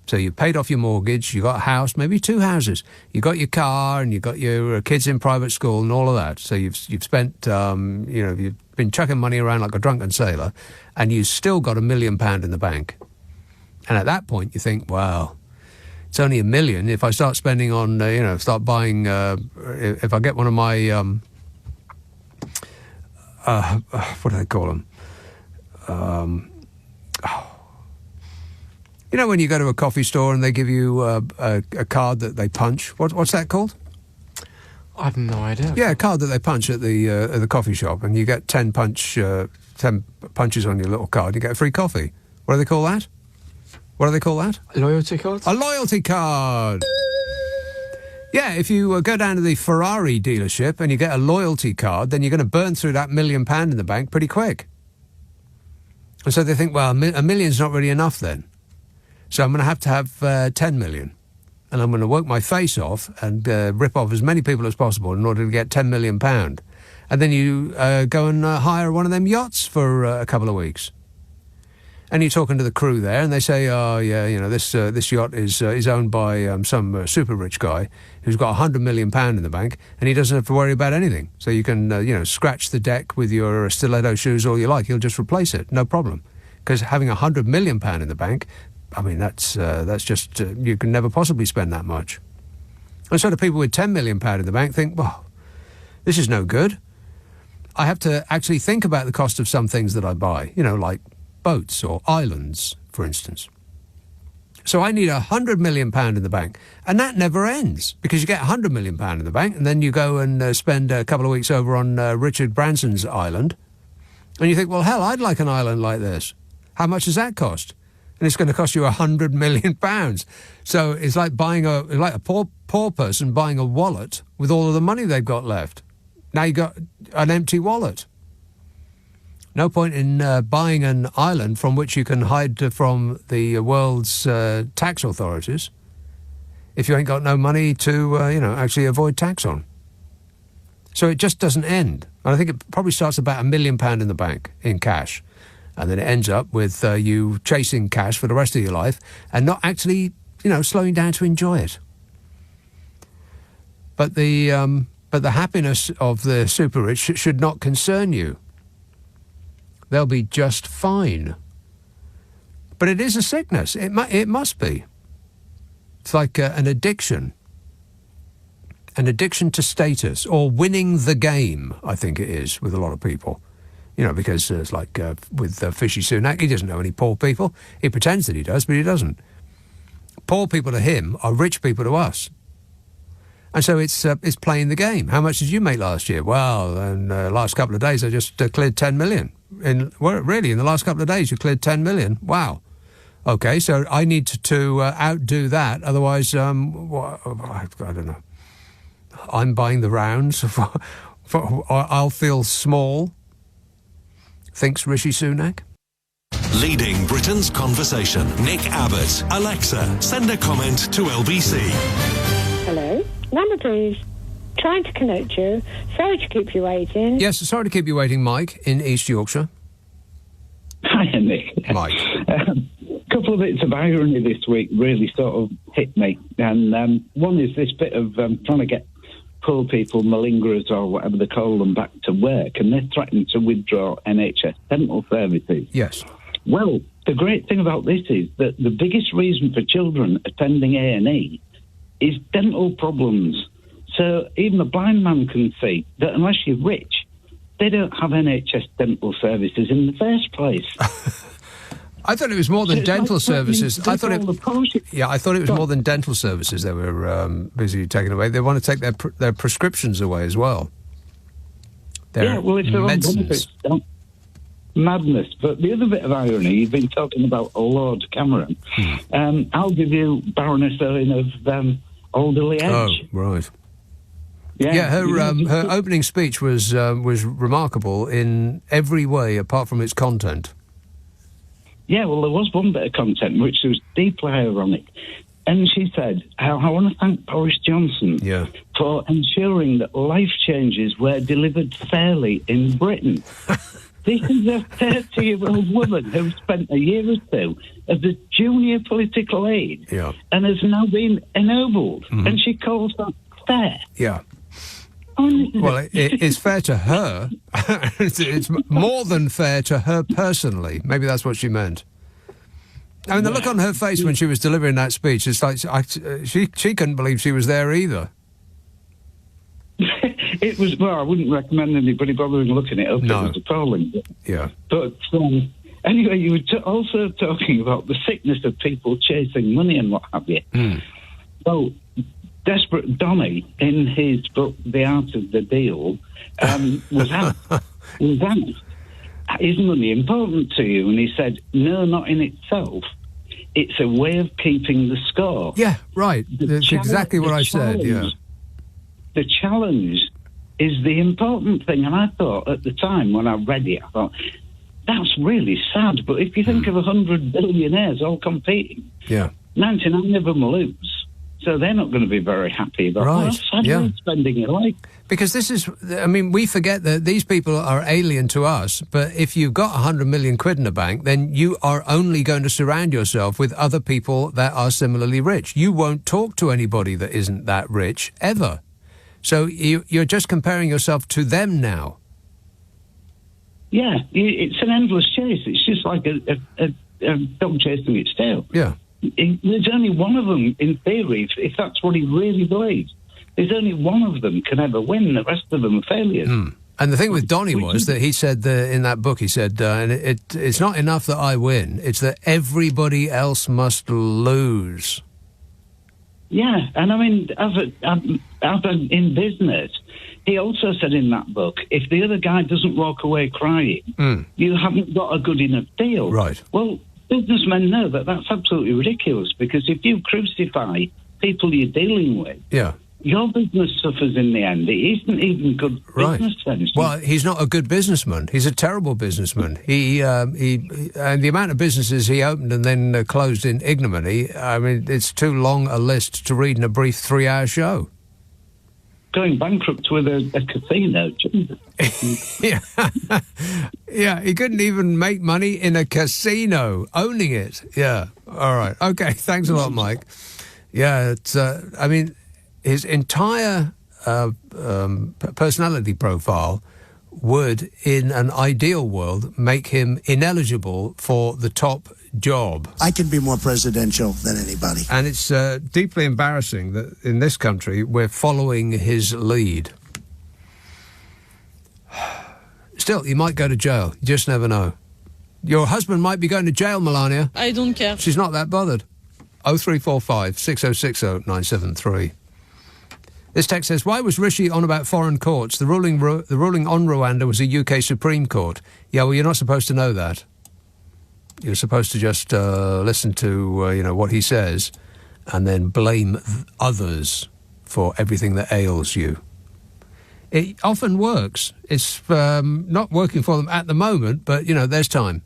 So you've paid off your mortgage, you've got a house, maybe 2 houses. You've got your car and you've got your kids in private school and all of that. So you've spent, you've been chucking money around like a drunken sailor and you've still got £1 million in the bank. And at that point you think, wow, it's only $1 million. If I start spending on, start buying, if I get one of my... what do they call them? You know when you go to a coffee store and they give you a card that they punch? What's that called? I have no idea. Yeah, a card that they punch at the coffee shop, and you get 10 punches on your little card. You get a free coffee. What do they call that? What do they call that? A loyalty card? A loyalty card. Yeah, if you go down to the Ferrari dealership and you get a loyalty card, then you're going to burn through that £1 million in the bank pretty quick. And so they think, well, $1 million's not really enough then. So I'm going to have 10 million. And I'm going to work my face off and rip off as many people as possible in order to get £10 million. And then you go and hire one of them yachts for a couple of weeks. And you're talking to the crew there, and they say, "Oh, yeah, this yacht is owned by some super rich guy who's got £100 million in the bank, and he doesn't have to worry about anything. So you can, scratch the deck with your stiletto shoes all you like. He'll just replace it, no problem. Because having £100 million in the bank, I mean, that's just you can never possibly spend that much. And so the people with £10 million in the bank think, well, this is no good. I have to actually think about the cost of some things that I buy, like boats or islands, for instance. So I need £100 million in the bank, and that never ends because you get £100 million in the bank, and then you go and spend a couple of weeks over on Richard Branson's island, and you think, well, hell, I'd like an island like this. How much does that cost? And it's going to cost you £100 million. So it's like a poor person buying a wallet with all of the money they've got left. Now you've got an empty wallet. No point in buying an island from which you can hide from the world's tax authorities if you ain't got no money to, actually avoid tax on. So it just doesn't end. And I think it probably starts about £1 million in the bank in cash. And then it ends up with you chasing cash for the rest of your life and not actually, slowing down to enjoy it. But the happiness of the super rich should not concern you. They'll be just fine. But it is a sickness. It must be. It's like an addiction. An addiction to status or winning the game, I think it is, with a lot of people. You know, because it's like with Fishy Sunak, he doesn't know any poor people. He pretends that he does, but he doesn't. Poor people to him are rich people to us. And so it's playing the game. How much did you make last year? Well, in the last couple of days, I just cleared 10 million. In the last couple of days, you cleared 10 million. Wow. Okay, so I need to outdo that. Otherwise, I don't know. I'm buying the rounds. I'll feel small. Thinks Rishi Sunak. Leading Britain's conversation. Nick Abbott. Alexa, send a comment to LBC. Hello. Number please. Trying to connect you. Sorry to keep you waiting. Yes, sorry to keep you waiting, Mike, in East Yorkshire. Hiya, Nick. Mike. A couple of bits of irony this week really sort of hit me. And one is this bit of trying to get poor people, malingerers or whatever they call them, back to work. And they're threatening to withdraw NHS dental services. Yes. Well, the great thing about this is that the biggest reason for children attending A&E is dental problems. So even a blind man can see that unless you're rich, they don't have NHS dental services in the first place. I thought it was more than dental services. I thought it was more than dental services they were busy taking away. They want to take their prescriptions away as well. Well, it's their own benefits. Madness. But the other bit of irony, you've been talking about Lord Cameron. I'll give you Baroness Owen of Alderley Edge. Oh, right. Yeah, her opening speech was remarkable in every way apart from its content. Yeah, well, there was one bit of content which was deeply ironic. And she said, I want to thank Boris Johnson for ensuring that life changes were delivered fairly in Britain. This is a 30-year-old woman who spent a year or two as a junior political aide and has now been ennobled. Mm-hmm. And she calls that fair. Yeah. Well, it's fair to her. It's more than fair to her personally. Maybe that's what she meant. I mean, the look on her face when she was delivering that speech, it's like she couldn't believe she was there either. It was, well, I wouldn't recommend anybody bothering looking it up. No. It was appalling. But anyway, you were also talking about the sickness of people chasing money and what have you. Well, Desperate Donny, in his book, The Art of the Deal, was asked, is money important to you? And he said, no, not in itself. It's a way of keeping the score. Yeah, right. That's exactly what I said, yeah. The challenge is the important thing. And I thought at the time when I read it, I thought, that's really sad. But if you think of 100 billionaires all competing, 99 of them lose. So they're not going to be very happy about spending your life. Because this is, I mean, we forget that these people are alien to us, but if you've got 100 million quid in the bank, then you are only going to surround yourself with other people that are similarly rich. You won't talk to anybody that isn't that rich, ever. So you're just comparing yourself to them now. Yeah, it's an endless chase. It's just like a dog chasing its tail. Yeah. There's only one of them, in theory, if that's what he really believes. There's only one of them can ever win. The rest of them are failures. And the thing with Donny was that he said in that book, he said, and it's not enough that I win, it's that everybody else must lose. Yeah, and I mean, in business, he also said in that book, if the other guy doesn't walk away crying, you haven't got a good enough deal. Right. Well, businessmen know that that's absolutely ridiculous, because if you crucify people you're dealing with, your business suffers in the end. It isn't even good business sense. Well, he's not a good businessman. He's a terrible businessman. He and the amount of businesses he opened and then closed in ignominy, I mean, it's too long a list to read in a brief 3-hour show. Going bankrupt with a casino. Yeah, he couldn't even make money in a casino, owning it. Yeah, all right. Okay, thanks a lot, Mike. Yeah, it's, I mean, his entire personality profile would, in an ideal world, make him ineligible for the top job. I can be more presidential than anybody. And it's deeply embarrassing that in this country we're following his lead. Still, you might go to jail. You just never know. Your husband might be going to jail, Melania. I don't care. She's not that bothered. 0345 6060 973. This text says, why was Rishi on about foreign courts? The ruling on Rwanda was a UK Supreme Court. Yeah, well, you're not supposed to know that. You're supposed to just listen to, what he says and then blame others for everything that ails you. It often works. It's not working for them at the moment, but, there's time.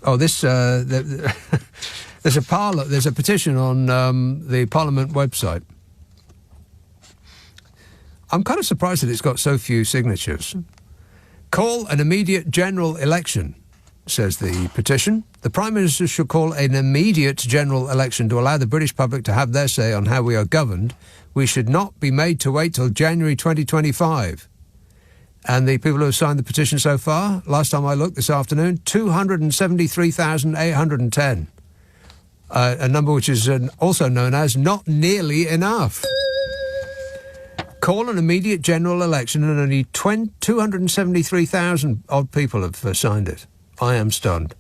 Oh, there's a petition on the Parliament website. I'm kind of surprised that it's got so few signatures. Call an immediate general election, says the petition. The Prime Minister should call an immediate general election to allow the British public to have their say on how we are governed. We should not be made to wait till January 2025. And the people who have signed the petition so far, last time I looked this afternoon, 273,810. A number which is also known as not nearly enough. Call an immediate general election and only 273,000 odd people have signed it. I am stunned.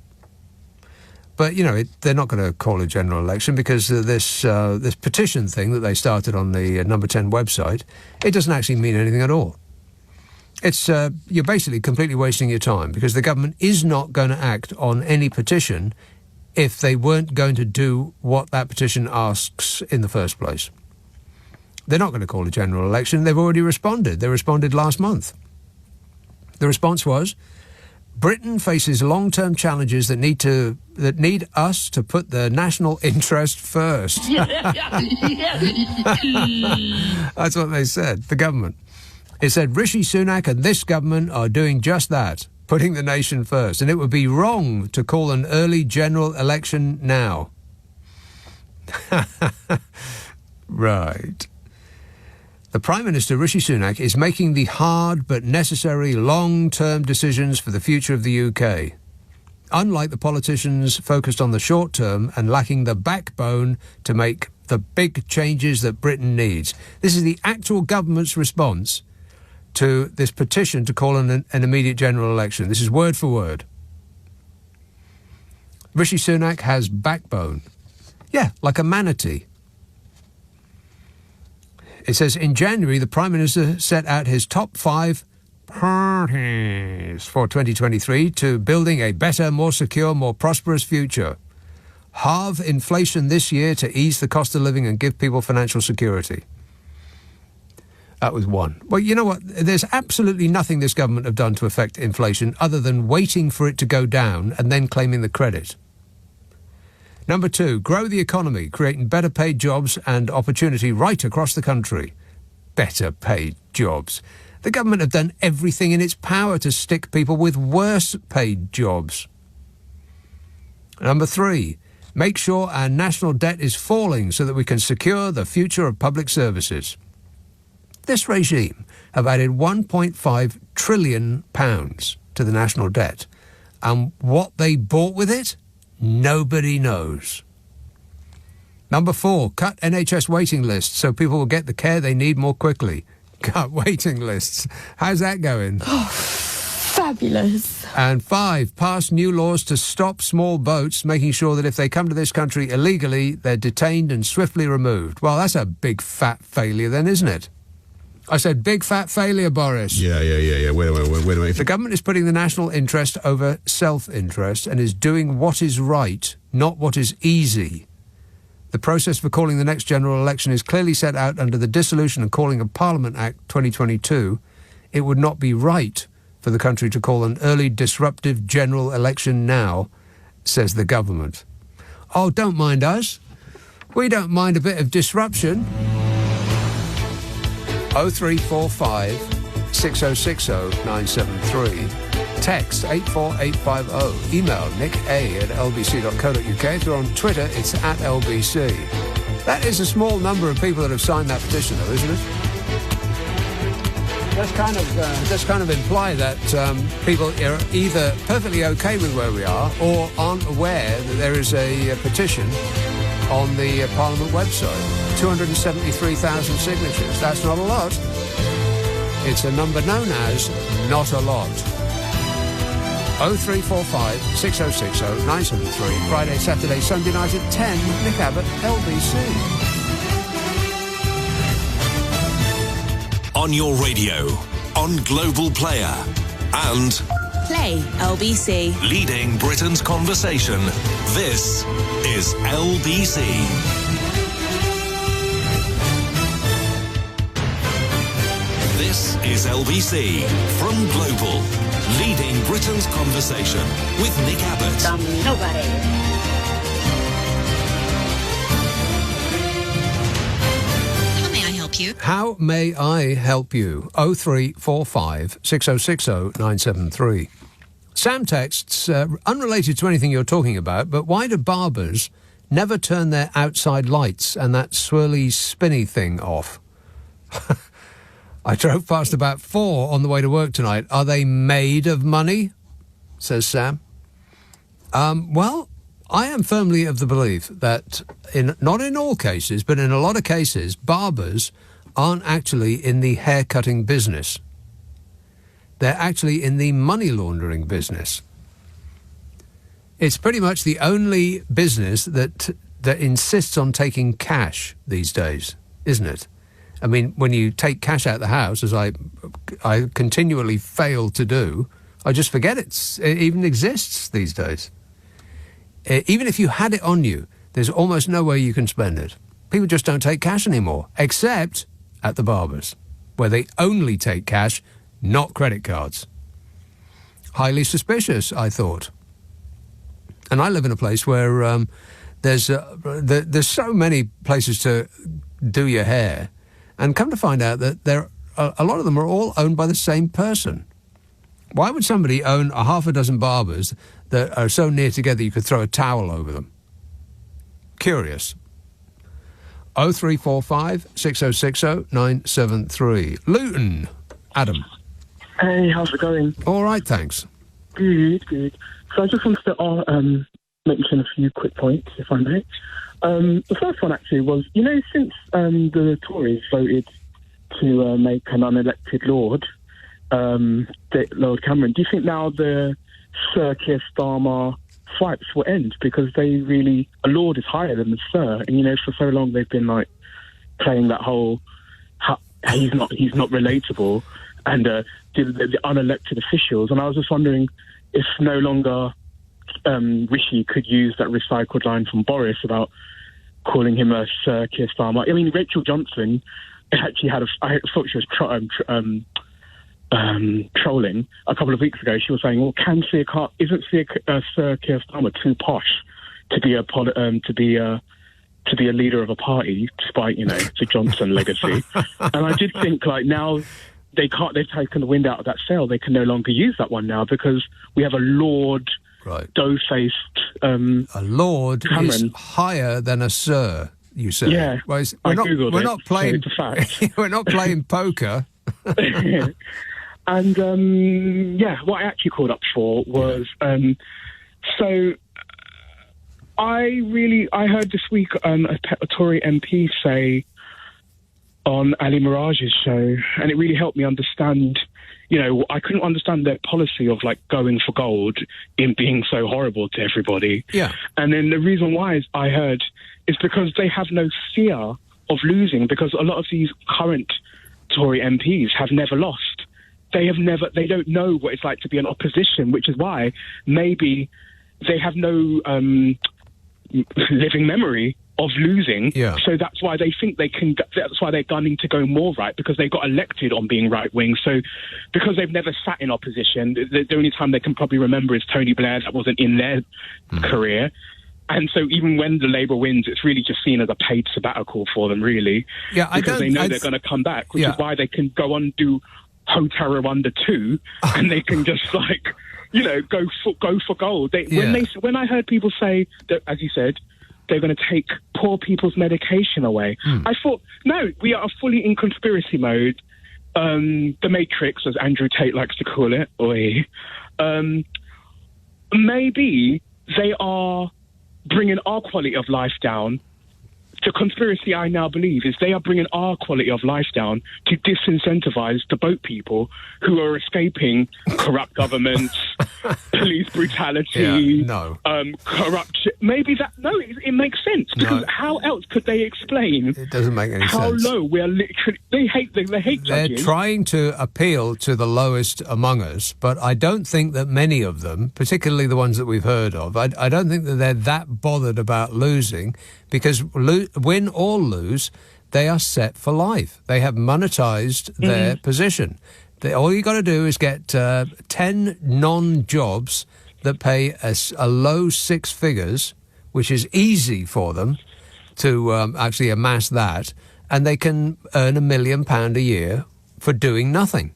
But, they're not going to call a general election because this petition thing that they started on the Number 10 website, it doesn't actually mean anything at all. It's you're basically completely wasting your time because the government is not going to act on any petition if they weren't going to do what that petition asks in the first place. They're not going to call a general election. They've already responded. They responded last month. The response was, Britain faces long-term challenges that need us to put the national interest first. That's what they said, the government. It said Rishi Sunak and this government are doing just that, putting the nation first, and it would be wrong to call an early general election now. Right. The Prime Minister, Rishi Sunak, is making the hard but necessary long-term decisions for the future of the UK. Unlike the politicians focused on the short term and lacking the backbone to make the big changes that Britain needs. This is the actual government's response to this petition to call an immediate general election. This is word for word. Rishi Sunak has backbone. Yeah, like a manatee. It says, in January, the Prime Minister set out his top 5 priorities for 2023 to building a better, more secure, more prosperous future. Halve inflation this year to ease the cost of living and give people financial security. That was one. Well, you know what? There's absolutely nothing this government have done to affect inflation other than waiting for it to go down and then claiming the credit. Number 2, grow the economy, creating better paid jobs and opportunity right across the country. Better paid jobs. The government have done everything in its power to stick people with worse paid jobs. Number 3, make sure our national debt is falling so that we can secure the future of public services. This regime have added £1.5 trillion to the national debt. And what they bought with it? Nobody knows. Number 4, cut NHS waiting lists so people will get the care they need more quickly. Cut waiting lists. How's that going? Oh, fabulous. And 5, pass new laws to stop small boats, making sure that if they come to this country illegally, they're detained and swiftly removed. Well, that's a big fat failure then, isn't it? I said big fat failure, Boris. Yeah. Wait a minute. The government is putting the national interest over self-interest and is doing what is right, not what is easy. The process for calling the next general election is clearly set out under the Dissolution and Calling of Parliament Act 2022. It would not be right for the country to call an early disruptive general election now, says the government. Oh, don't mind us. We don't mind a bit of disruption. 0345 6060 973. Text 84850. Email nicka@lbc.co.uk. If you're on Twitter, it's @LBC. That is a small number of people that have signed that petition, though, isn't it? Does kind of imply that people are either perfectly okay with where we are or aren't aware that there is a petition on the Parliament website. 273,000 signatures. That's not a lot. It's a number known as not a lot. 0345 6060 973. Friday, Saturday, Sunday night at 10. Nick Abbot, LBC. On your radio, on Global Player, and Play LBC. leading Britain's conversation. This is LBC. This is LBC from Global, leading Britain's conversation with Nick Abbot. Nobody. How may I help you? 0345 6060 973. Sam texts, unrelated to anything you're talking about, but why do barbers never turn their outside lights and that swirly, spinny thing off? I drove past about 4 on the way to work tonight. Are they made of money? Says Sam. Well, I am firmly of the belief that, not in all cases, but in a lot of cases, barbers aren't actually in the hair-cutting business. They're actually in the money laundering business. It's pretty much the only business that insists on taking cash these days, isn't it? I mean, when you take cash out of the house, as I continually fail to do, I just forget it even exists these days. Even if you had it on you, there's almost no way you can spend it. People just don't take cash anymore, except at the barbers, where they only take cash, not credit cards. Highly suspicious, I thought. And I live in a place where there's so many places to do your hair, and come to find out that a lot of them are all owned by the same person. Why would somebody own a half a dozen barbers that are so near together you could throw a towel over them? Curious. 0345 6060 973. Luton. Adam. Hey, how's it going? All right, thanks. Good. So I just wanted to mention a few quick points, if I may. The first one, actually, was, since the Tories voted to make an unelected Lord, Lord Cameron, do you think now the Sir Keir Starmer fights will end? Because a Lord is higher than the Sir, and for so long they've been playing that whole he's not relatable, and the unelected officials. And I was just wondering if no longer Rishi could use that recycled line from Boris about calling him a Sir Keir Starmer. I mean, Rachel Johnson actually I thought she was trolling a couple of weeks ago. She was saying, "Well, isn't Sir Keir Starmer too posh to be a leader of a party, despite the Johnson legacy?" And I did think now they've taken the wind out of that sail. They can no longer use that one now because we have a Lord, dough-faced a Lord Cameron. Is higher than a Sir. You say? Yeah, we're not playing. So it's a fact. We're not playing poker. And what I actually called up for was so I heard this week a Tory MP say on Ali Mirage's show, and it really helped me understand. I couldn't understand their policy of going for gold in being so horrible to everybody. Yeah. And then the reason why I heard is because they have no fear of losing, because a lot of these current Tory MPs have never lost. They don't know what it's like to be an opposition, which is why maybe they have no living memory of losing. Yeah. So that's why they think that's why they're gunning to go more right, because they got elected on being right wing. So because they've never sat in opposition, the only time they can probably remember is Tony Blair. That wasn't in their career. And so even when the Labour wins, it's really just seen as a paid sabbatical for them, really. Yeah, because they know they're going to come back, which is why they can go on do Hotel Rwanda 2, and they can just go for gold. When I heard people say that, as you said, they're going to take poor people's medication away, I thought, no, we are fully in conspiracy mode. the Matrix, as Andrew Tate likes to call it, maybe they are bringing our quality of life down. The conspiracy I now believe is they are bringing our quality of life down to disincentivize the boat people who are escaping corrupt governments, police brutality, corruption. Maybe that, it makes sense, because how else could they explain it doesn't make any how sense. low we are literally, they hate They're judges. trying to appeal to the lowest among us, but I don't think that many of them, particularly the ones that we've heard of, I don't think that they're that bothered about losing, because win or lose, they are set for life. They have monetized their position. All you got to do is get 10 non-jobs that pay a low six figures, which is easy for them to actually amass that, and they can earn £1 million a year for doing nothing.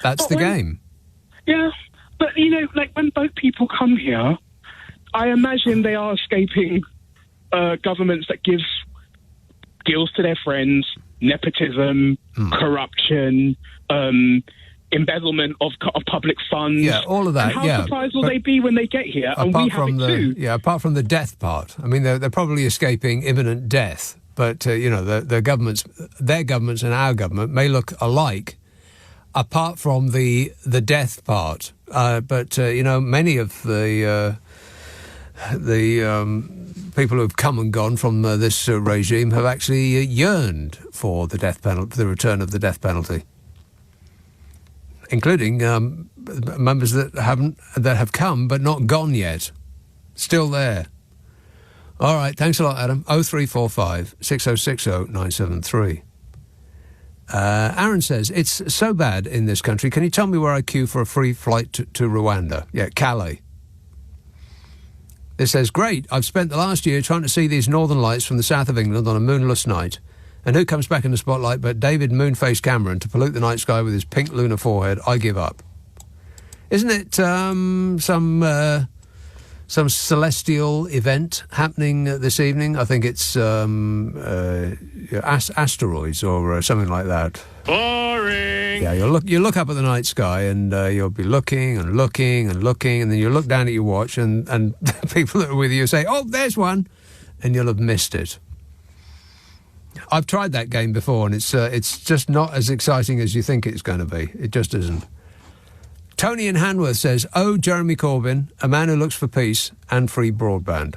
That's the game. Yeah, but, like when boat people come here, I imagine they are escaping governments that gives deals to their friends, nepotism, corruption, embezzlement of public funds. Yeah, all of that. And how surprised will they be when they get here? And we have it too. Yeah, apart from the death part. I mean, they're probably escaping imminent death, but their governments and our government may look alike, apart from the death part. But many of the people who have come and gone from this regime have actually yearned for the death penalty, the return of the death penalty, including members that have come but not gone yet, still there. All right, thanks a lot, Adam. 0345 6060 973. Aaron says, it's so bad in this country. Can you tell me where I queue for a free flight to Rwanda? Yeah, Calais. It says, great, I've spent the last year trying to see these northern lights from the south of England on a moonless night. And who comes back in the spotlight but David Moonface Cameron to pollute the night sky with his pink lunar forehead? I give up. Isn't it some celestial event happening this evening? I think it's asteroids or something like that. Boring. Yeah, you look up at the night sky and you'll be looking and looking and looking, and then you look down at your watch and the people that are with you say, oh, there's one, and you'll have missed it. I've tried that game before, and it's just not as exciting as you think it's going to be. It just isn't. Tony in Hanworth says, oh, Jeremy Corbyn, a man who looks for peace and free broadband.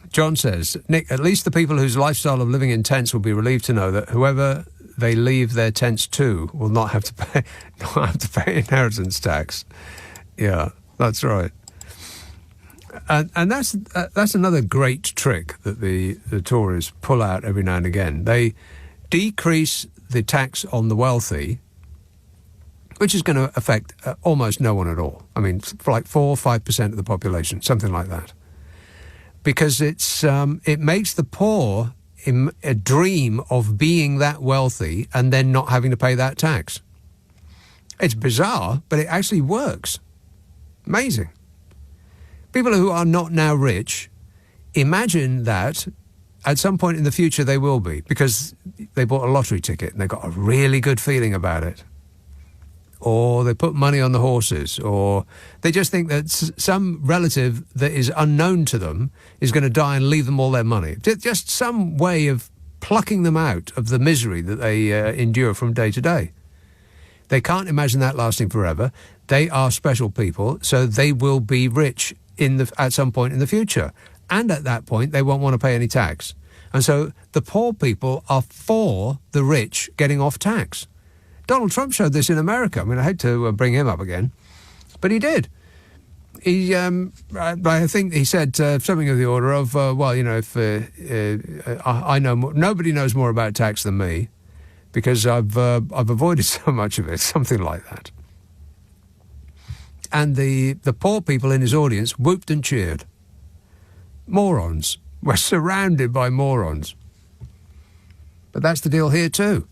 John says, Nick, at least the people whose lifestyle of living in tents will be relieved to know that whoever they leave their tents to will not have to pay inheritance tax. Yeah, that's right. And that's another great trick that the Tories pull out every now and again. They decrease the tax on the wealthy, which is going to affect almost no one at all. I mean, for like 4 or 5% of the population, something like that. Because it makes the poor a dream of being that wealthy and then not having to pay that tax. It's bizarre, but it actually works. Amazing. People who are not now rich, imagine that at some point in the future they will be, because they bought a lottery ticket and they've got a really good feeling about it. Or they put money on the horses, or they just think that some relative that is unknown to them is going to die and leave them all their money. Just some way of plucking them out of the misery that they endure from day to day. They can't imagine that lasting forever. They are special people, so they will be rich at some point in the future. And at that point, they won't want to pay any tax. And so the poor people are for the rich getting off tax. Donald Trump showed this in America. I mean, I hate to bring him up again, but he did. I think he said something of the order of, if I know more, nobody knows more about tax than me, because I've avoided so much of it, something like that. And the poor people in his audience whooped and cheered. Morons. We're surrounded by morons. But that's the deal here too.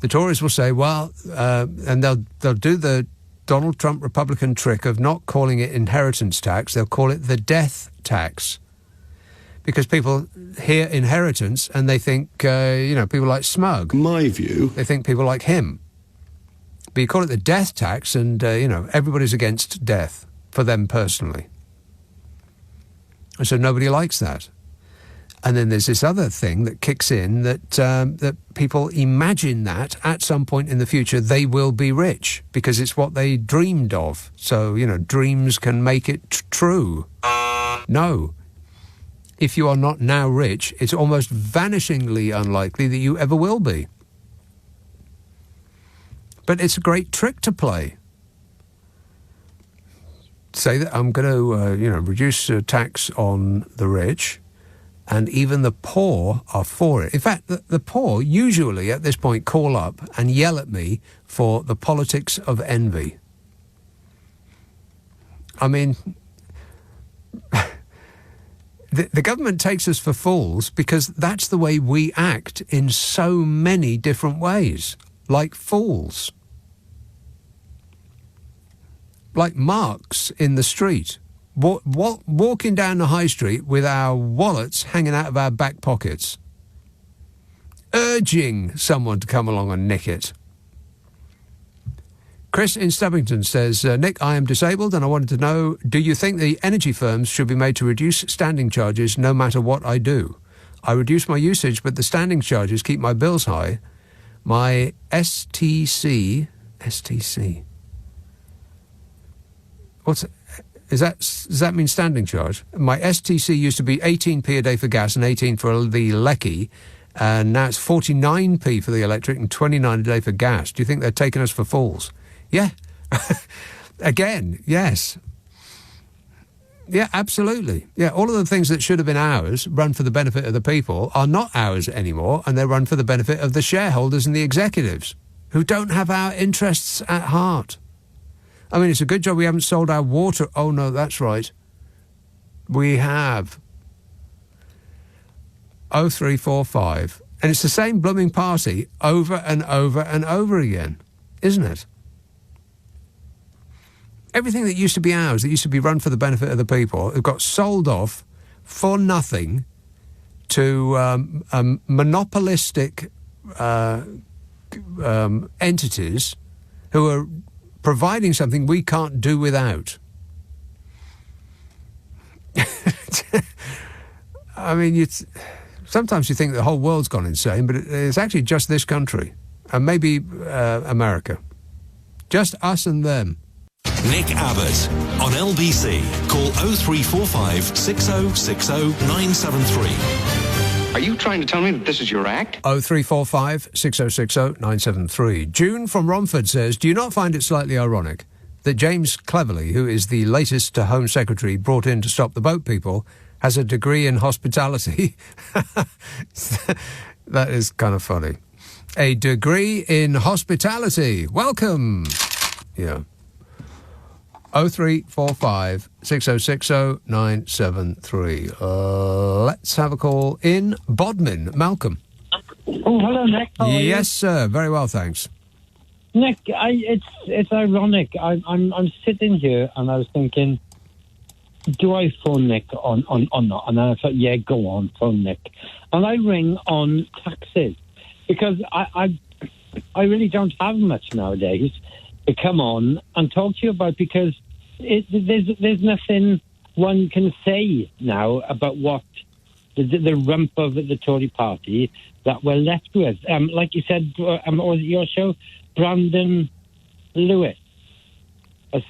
The Tories will say, and they'll do the Donald Trump Republican trick of not calling it inheritance tax. They'll call it the death tax. because people hear inheritance and they think, people like Smug. My view. They think people like him. But you call it the death tax and, everybody's against death for them personally. And so nobody likes that. And then there's this other thing that kicks in that people imagine that at some point in the future they will be rich because it's what they dreamed of. So, dreams can make it true. No. If you are not now rich, it's almost vanishingly unlikely that you ever will be. But it's a great trick to play. Say that I'm going to, reduce tax on the rich, and even the poor are for it. In fact, the poor usually at this point call up and yell at me for the politics of envy. I mean, the government takes us for fools because that's the way we act in so many different ways, like fools. Like marks in the street. Walking down the high street with our wallets hanging out of our back pockets, urging someone to come along and nick it. Chris in Stubbington says, Nick, I am disabled and I wanted to know, do you think the energy firms should be made to reduce standing charges no matter what I do? I reduce my usage, but the standing charges keep my bills high. My STC... Does that mean standing charge? My STC used to be 18p a day for gas and 18 for the lecky, and now it's 49p for the electric and 29 a day for gas. Do you think they're taking us for fools? Yeah. Again, yes. Yeah, absolutely. Yeah, all of the things that should have been ours, run for the benefit of the people, are not ours anymore, and they're run for the benefit of the shareholders and the executives, who don't have our interests at heart. I mean, it's a good job we haven't sold our water. Oh, no, that's right. We have. 0345. And it's the same blooming party over and over and over again, isn't it? Everything that used to be ours, that used to be run for the benefit of the people, have got sold off for nothing to monopolistic entities who are providing something we can't do without. I mean, sometimes you think the whole world's gone insane, but it's actually just this country, and maybe America. Just us and them. Nick Abbott on LBC. Call 0345 6060 973. Are you trying to tell me that this is your act? 0345 6060 973. June from Romford says, do you not find it slightly ironic that James Cleverly, who is the latest Home Secretary brought in to stop the boat people, has a degree in hospitality? That is kind of funny. A degree in hospitality. Welcome. Yeah. 0345 6060 973. Let's have a call in Bodmin. Malcolm. Oh, hello, Nick. How are you? Yes, sir. Very well, thanks. Nick, it's ironic. I'm sitting here and I was thinking, do I phone Nick on not? And then I thought, yeah, go on, phone Nick. And I ring on taxes because I really don't have much nowadays to come on and talk to you about, because there's nothing one can say now about what the rump of the Tory party that we're left with. Like you said, or was it your show? Brandon Lewis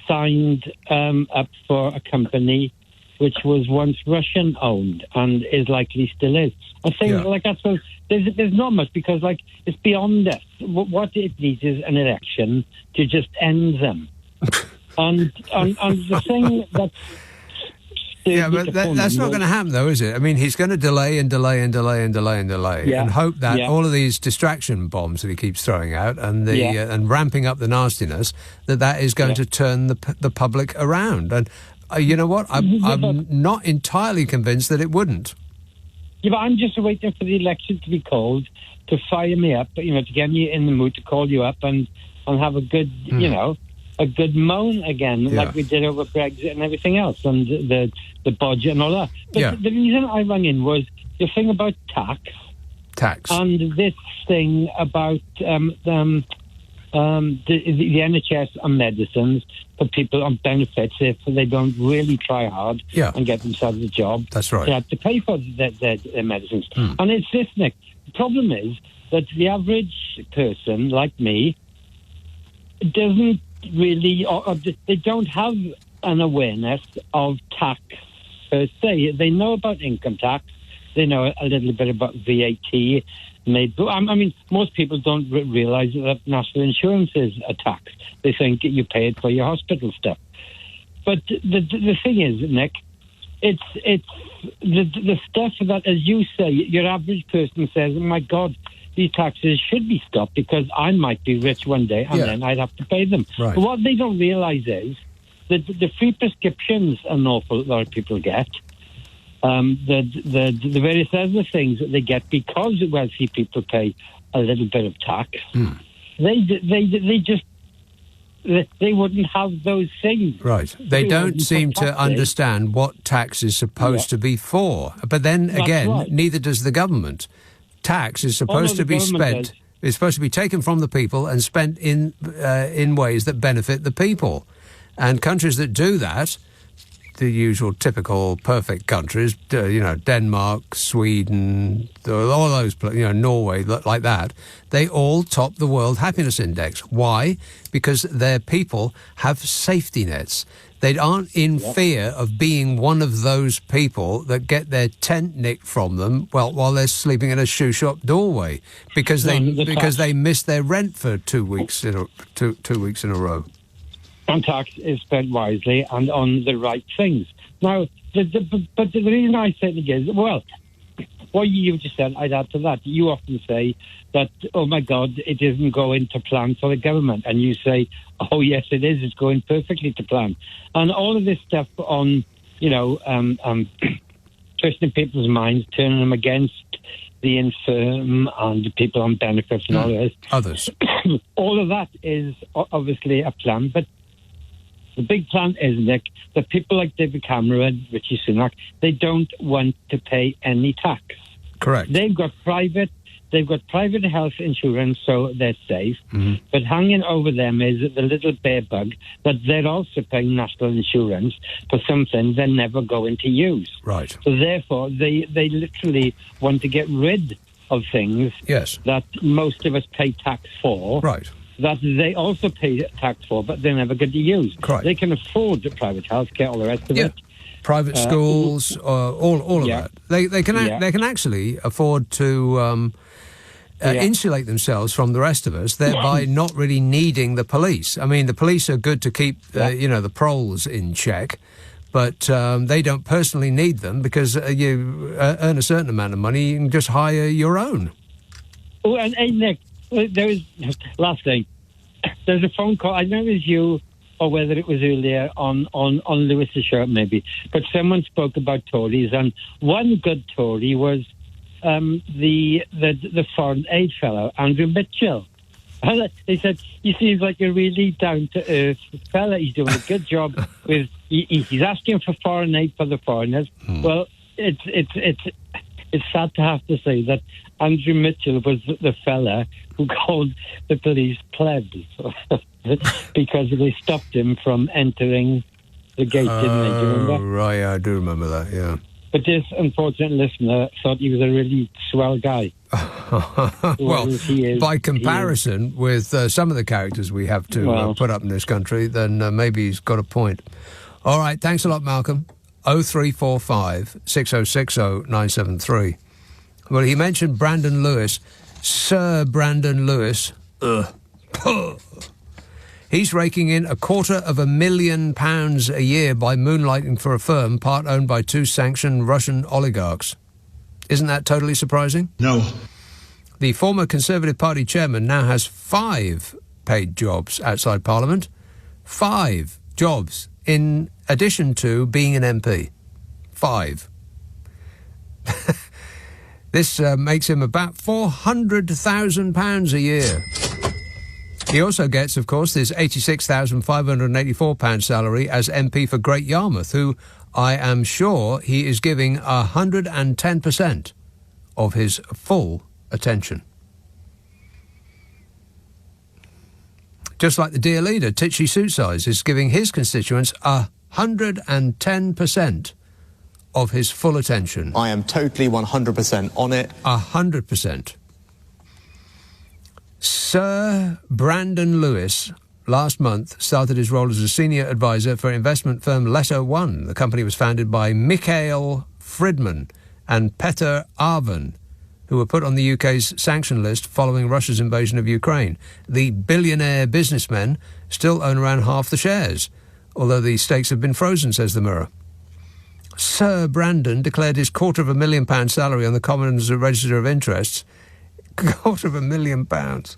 signed up for a company which was once Russian-owned and is likely still is. I think like that's what, there's not much, because like it's beyond us. What it needs is an election to just end them. and the thing that's but that's not going to happen, though, is it? I mean, he's going to delay and hope that all of these distraction bombs that he keeps throwing out and and ramping up the nastiness, that is going to turn the public around. And you know what? I'm not entirely convinced that it wouldn't. Yeah, but I'm just waiting for the election to be called to fire me up, to get me in the mood to call you up and have a good, a good moan again, like we did over Brexit and everything else, and the budget and all that. But the reason I rang in was the thing about tax. And this thing about the NHS and medicines for people on benefits if they don't really try hard and get themselves a job. That's right. They have to pay for their medicines. And it's this, Nick. The problem is that the average person, like me, doesn't really, or they don't have an awareness of tax per se. They know about income tax. They know a little bit about VAT. I mean, most people don't realise that national insurance is a tax. They think you pay it for your hospital stuff. But the thing is, Nick, it's the stuff that, as you say, your average person says, oh my God, these taxes should be stopped because I might be rich one day and then I'd have to pay them. Right. But what they don't realise is that the free prescriptions an awful lot of people get, the various other things that they get because wealthy people pay a little bit of tax, they wouldn't have those things. Right. They don't seem to understand what tax is supposed to be for. But then again, neither does the government. Tax is supposed to be spent. It's supposed to be taken from the people and spent in ways that benefit the people. And countries that do that, the usual typical perfect countries, Denmark, Sweden, all those, Norway, like that, they all top the World Happiness Index. Why? Because their people have safety nets. They aren't in fear of being one of those people that get their tent nicked from them while they're sleeping in a shoe shop doorway because they miss their rent for 2 weeks in a row. And tax is spent wisely and on the right things. Now, but the reason I say it is, well, what you just said, I'd add to that. You often say that, oh my God, it isn't going to plan for the government. And you say, oh yes, it is. It's going perfectly to plan. And all of this stuff on, twisting people's minds, turning them against the infirm and the people on benefits and all this. Others. All of that is obviously a plan, but the big plan is, Nick, that people like David Cameron, Richie Sunak, they don't want to pay any tax. Correct. They've got private health insurance, so they're safe. Mm-hmm. But hanging over them is the little bear bug that they're also paying national insurance for something they're never going to use. Right. So therefore, they literally want to get rid of things that most of us pay tax for. Right. That they also pay tax for, but they're never going to use. Correct. They can afford the private healthcare, all the rest of it. Private schools, all of that. They can actually afford to insulate themselves from the rest of us, thereby not really needing the police. I mean, the police are good to keep the proles in check, but they don't personally need them because you earn a certain amount of money, you can just hire your own. Oh, and Nick, there was last thing. There's a phone call. I don't know if it was you or whether it was earlier on Lewis's show, maybe. But someone spoke about Tories, and one good Tory was the foreign aid fellow, Andrew Mitchell. And they said he seems like a really down to earth fella. He's doing a good job with. He's asking for foreign aid for the foreigners. Well, it's sad to have to say that Andrew Mitchell was the fella who called the police plebs because they stopped him from entering the gate, didn't they? Do you remember? Right, I do remember that, yeah. But this unfortunate listener thought he was a really swell guy. Well, by comparison with some of the characters we have to put up in this country, then maybe he's got a point. All right, thanks a lot, Malcolm. 0345 6060 973. Well, he mentioned Brandon Lewis. Sir Brandon Lewis. He's raking in £250,000 a year by moonlighting for a firm part owned by two sanctioned Russian oligarchs. Isn't that totally surprising? No. The former Conservative Party chairman now has 5 paid jobs outside Parliament. 5 jobs in addition to being an MP. 5. This makes him about £400,000 a year. He also gets, of course, this £86,584 salary as MP for Great Yarmouth, who I am sure he is giving 110% of his full attention. Just like the dear leader, Titchy Suitsize, is giving his constituents 110% of his full attention. I am totally 100% on it. 100%. Sir Brandon Lewis last month started his role as a senior advisor for investment firm Letter One. The company was founded by Mikhail Fridman and Peter Arvan, who were put on the UK's sanction list following Russia's invasion of Ukraine. The billionaire businessmen still own around half the shares, although the stakes have been frozen, says the Mirror. Sir Brandon declared his £250,000 salary on the Commons Register of Interests. £250,000.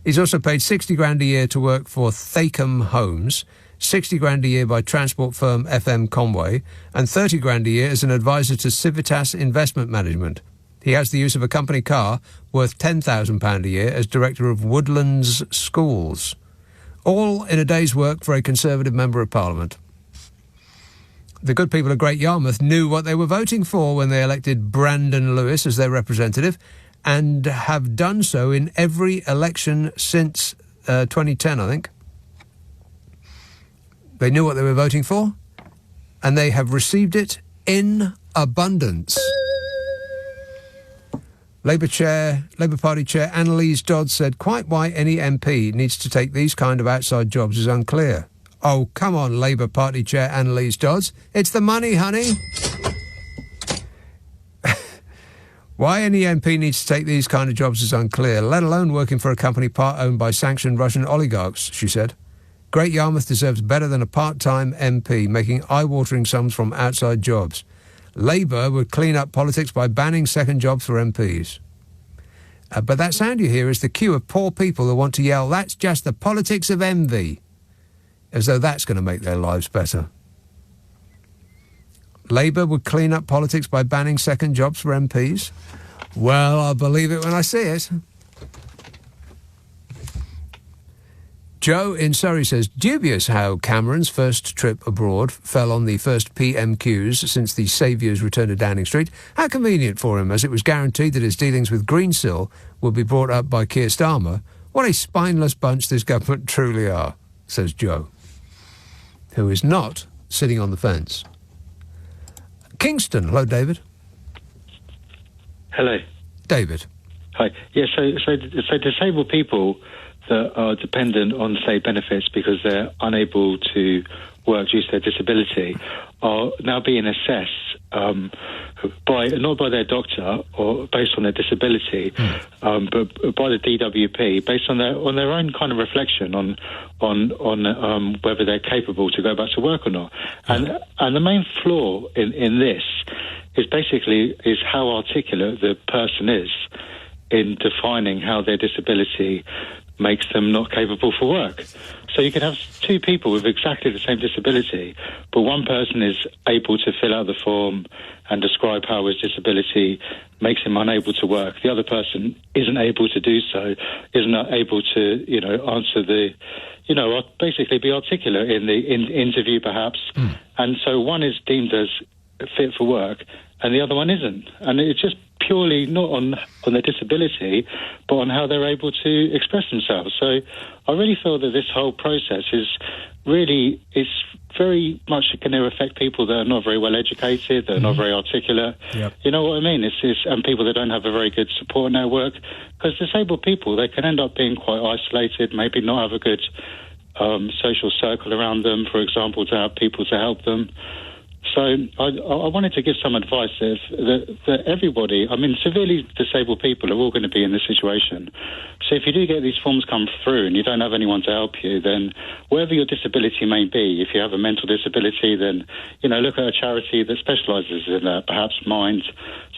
He's also paid 60 grand a year to work for Thacum Homes, 60 grand a year by transport firm FM Conway, and 30 grand a year as an advisor to Civitas Investment Management. He has the use of a company car worth £10,000 a year as director of Woodlands Schools. All in a day's work for a Conservative Member of Parliament. The good people of Great Yarmouth knew what they were voting for when they elected Brandon Lewis as their representative, and have done so in every election since 2010, I think. They knew what they were voting for, and they have received it in abundance. Labour Party Chair Annalise Dodds said quite why any MP needs to take these kind of outside jobs is unclear. Oh, come on, Labour Party Chair Annalise Dodds. It's the money, honey. Why any MP needs to take these kind of jobs is unclear, let alone working for a company part-owned by sanctioned Russian oligarchs, she said. Great Yarmouth deserves better than a part-time MP making eye-watering sums from outside jobs. Labour would clean up politics by banning second jobs for MPs. But that sound you hear is the cue of poor people who want to yell, "That's just the politics of envy," as though that's going to make their lives better. Labour would clean up politics by banning second jobs for MPs? Well, I'll believe it when I see it. Joe in Surrey says, dubious how Cameron's first trip abroad fell on the first PMQs since the Saviour's return to Downing Street. How convenient for him, as it was guaranteed that his dealings with Greensill would be brought up by Keir Starmer. What a spineless bunch this government truly are, says Joe, who is not sitting on the fence. Kingston. Hello, David. Hello. David. Hi. Yeah, so disabled people that are dependent on state benefits because they're unable to work due to their disability are now being assessed not by their doctor or based on their disability, but by the DWP based on their own kind of reflection on whether they're capable to go back to work or not. And the main flaw in this is how articulate the person is in defining how their disability makes them not capable for work. So you can have two people with exactly the same disability, but one person is able to fill out the form and describe how his disability makes him unable to work. The other person isn't able to do so, isn't able to, answer the, basically be articulate in the interview perhaps. And so one is deemed as fit for work and the other one isn't. And it's just purely not on their disability, but on how they're able to express themselves. So I really feel that this whole process is very much going to affect people that are not very well educated, that are not very articulate. Yep. You know what I mean? And people that don't have a very good support network. Because disabled people, they can end up being quite isolated, maybe not have a good social circle around them, for example, to have people to help them. So I wanted to give some advice that everybody, severely disabled people are all going to be in this situation. So if you do get these forms come through and you don't have anyone to help you, then whatever your disability may be, if you have a mental disability, then, look at a charity that specialises in perhaps mind,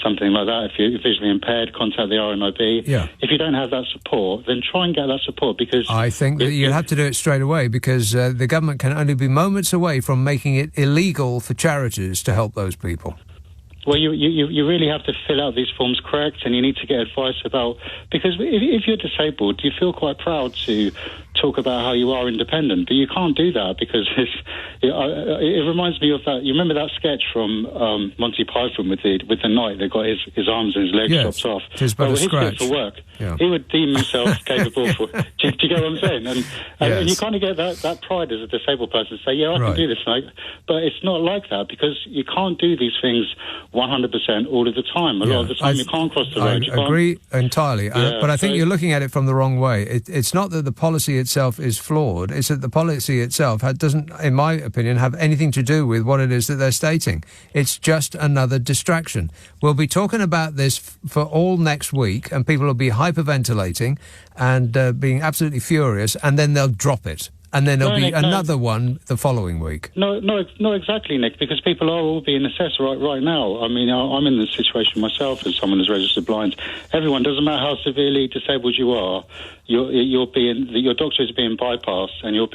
something like that. If you're visually impaired, contact the RNIB. Yeah. If you don't have that support, then try and get that support, because I think that you'll have to do it straight away, because the government can only be moments away from making it illegal for charities to help those people. Well, you really have to fill out these forms correct, and you need to get advice about, because if you're disabled, you feel quite proud to talk about how you are independent, but you can't do that because it reminds me of that. You remember that sketch from Monty Python with the knight that got his arms and his legs chopped off? Tis but a he's scratch. fit for work. Yeah. He would deem himself capable for. Do you get what I'm saying? And you kind of get that pride as a disabled person to say, yeah, I can do this, mate. But it's not like that, because you can't do these things 100% all of the time. A lot of the time you can't cross the road. I agree entirely, but I think you're looking at it from the wrong way. It's not that the policy itself is flawed, it's that the policy itself doesn't, in my opinion, have anything to do with what it is that they're stating. It's just another distraction. We'll be talking about this for all next week, and people will be hyperventilating and being absolutely furious, and then they'll drop it. And then there'll be another one the following week. No, exactly, Nick, because people are all being assessed right now. I mean, I'm in this situation myself as someone who's registered blind. Everyone, doesn't matter how severely disabled you are, your doctor is being bypassed, and you're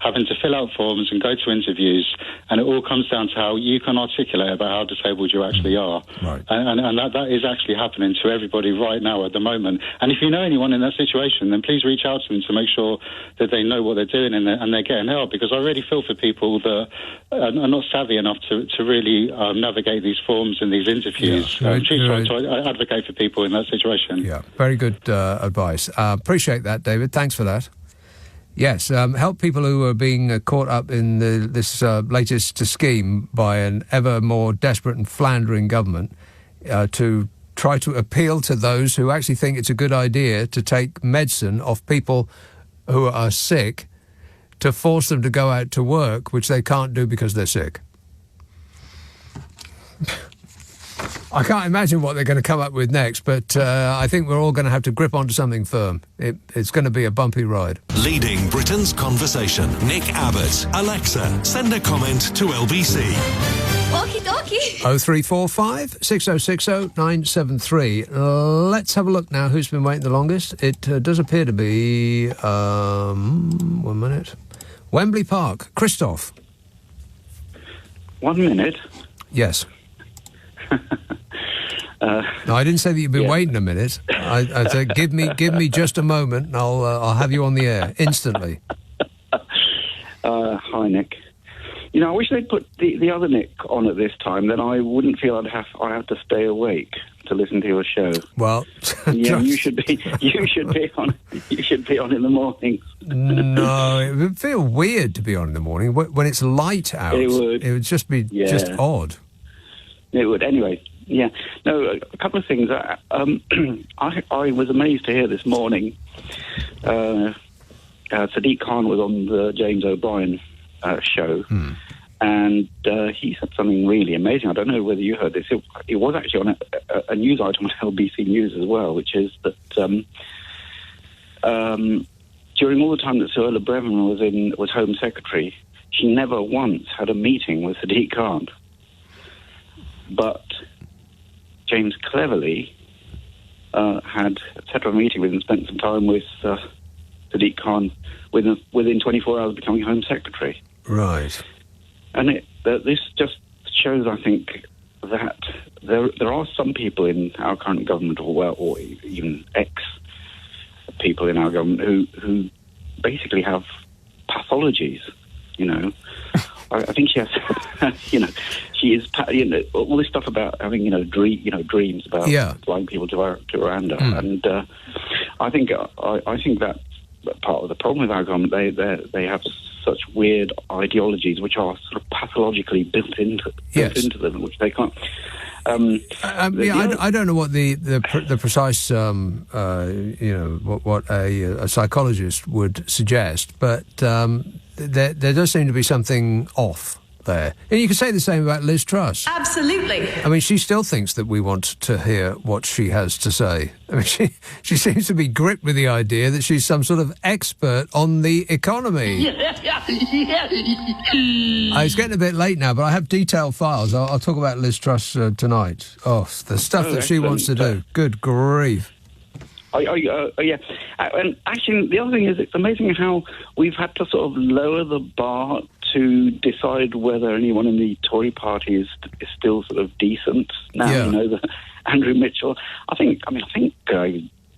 having to fill out forms and go to interviews, and it all comes down to how you can articulate about how disabled you actually are. Right. And that is actually happening to everybody right now at the moment. And if you know anyone in that situation, then please reach out to them to make sure that they know what they're doing and they're getting help, because I really feel for people that are not savvy enough to really navigate these forms and these interviews. Please try to advocate for people in that situation. Yeah, very good advice. Appreciate that, David. Thanks for that. Yes, help people who are being caught up in this latest scheme by an ever more desperate and floundering government to try to appeal to those who actually think it's a good idea to take medicine off people who are sick, to force them to go out to work, which they can't do because they're sick. I can't imagine what they're going to come up with next, but I think we're all going to have to grip onto something firm. It's going to be a bumpy ride. Leading Britain's conversation. Nick Abbot. Alexa, send a comment to LBC. Okie dokie. 0345 6060 973. Let's have a look now who's been waiting the longest. It does appear to be 1 minute. Wembley Park. Christoph. 1 minute? Yes. No, I didn't say that you've been waiting a minute. I said give me just a moment, and I'll have you on the air instantly. Hi, Nick. You know, I wish they'd put the other Nick on at this time. Then I wouldn't feel I have to stay awake to listen to your show. Well, yeah, you should be on. You should be on in the morning. No, it would feel weird to be on in the morning when it's light out. It would. It would just be just odd. It would. Anyway, yeah. No, a couple of things. I was amazed to hear this morning. Sadiq Khan was on the James O'Brien show, and he said something really amazing. I don't know whether you heard this. It was actually on a news item on LBC News as well, which is that during all the time that Suella Braverman was Home Secretary, she never once had a meeting with Sadiq Khan. But James cleverly had set up a meeting with him, spent some time with Sadiq Khan within 24 hours becoming Home Secretary. Right. And this just shows, I think, that there are some people in our current government, or even ex-people in our government, who basically have pathologies, you know. I think she has, she is, all this stuff about having, dreams about flying people to Rwanda, and I think that part of the problem with our government, they have such weird ideologies which are sort of pathologically built into them, which they can't. I don't know what the precise what a psychologist would suggest, but there does seem to be something off there. And you can say the same about Liz Truss. Absolutely. I mean, she still thinks that we want to hear what she has to say. I mean, she seems to be gripped with the idea that she's some sort of expert on the economy. It's getting a bit late now, but I have detailed files. I'll talk about Liz Truss tonight. Oh, the stuff that she wants to do. Good grief. Yeah. And actually, the other thing is, it's amazing how we've had to sort of lower the bar to decide whether anyone in the Tory party is still sort of decent now. Yeah. You know, Andrew Mitchell. I think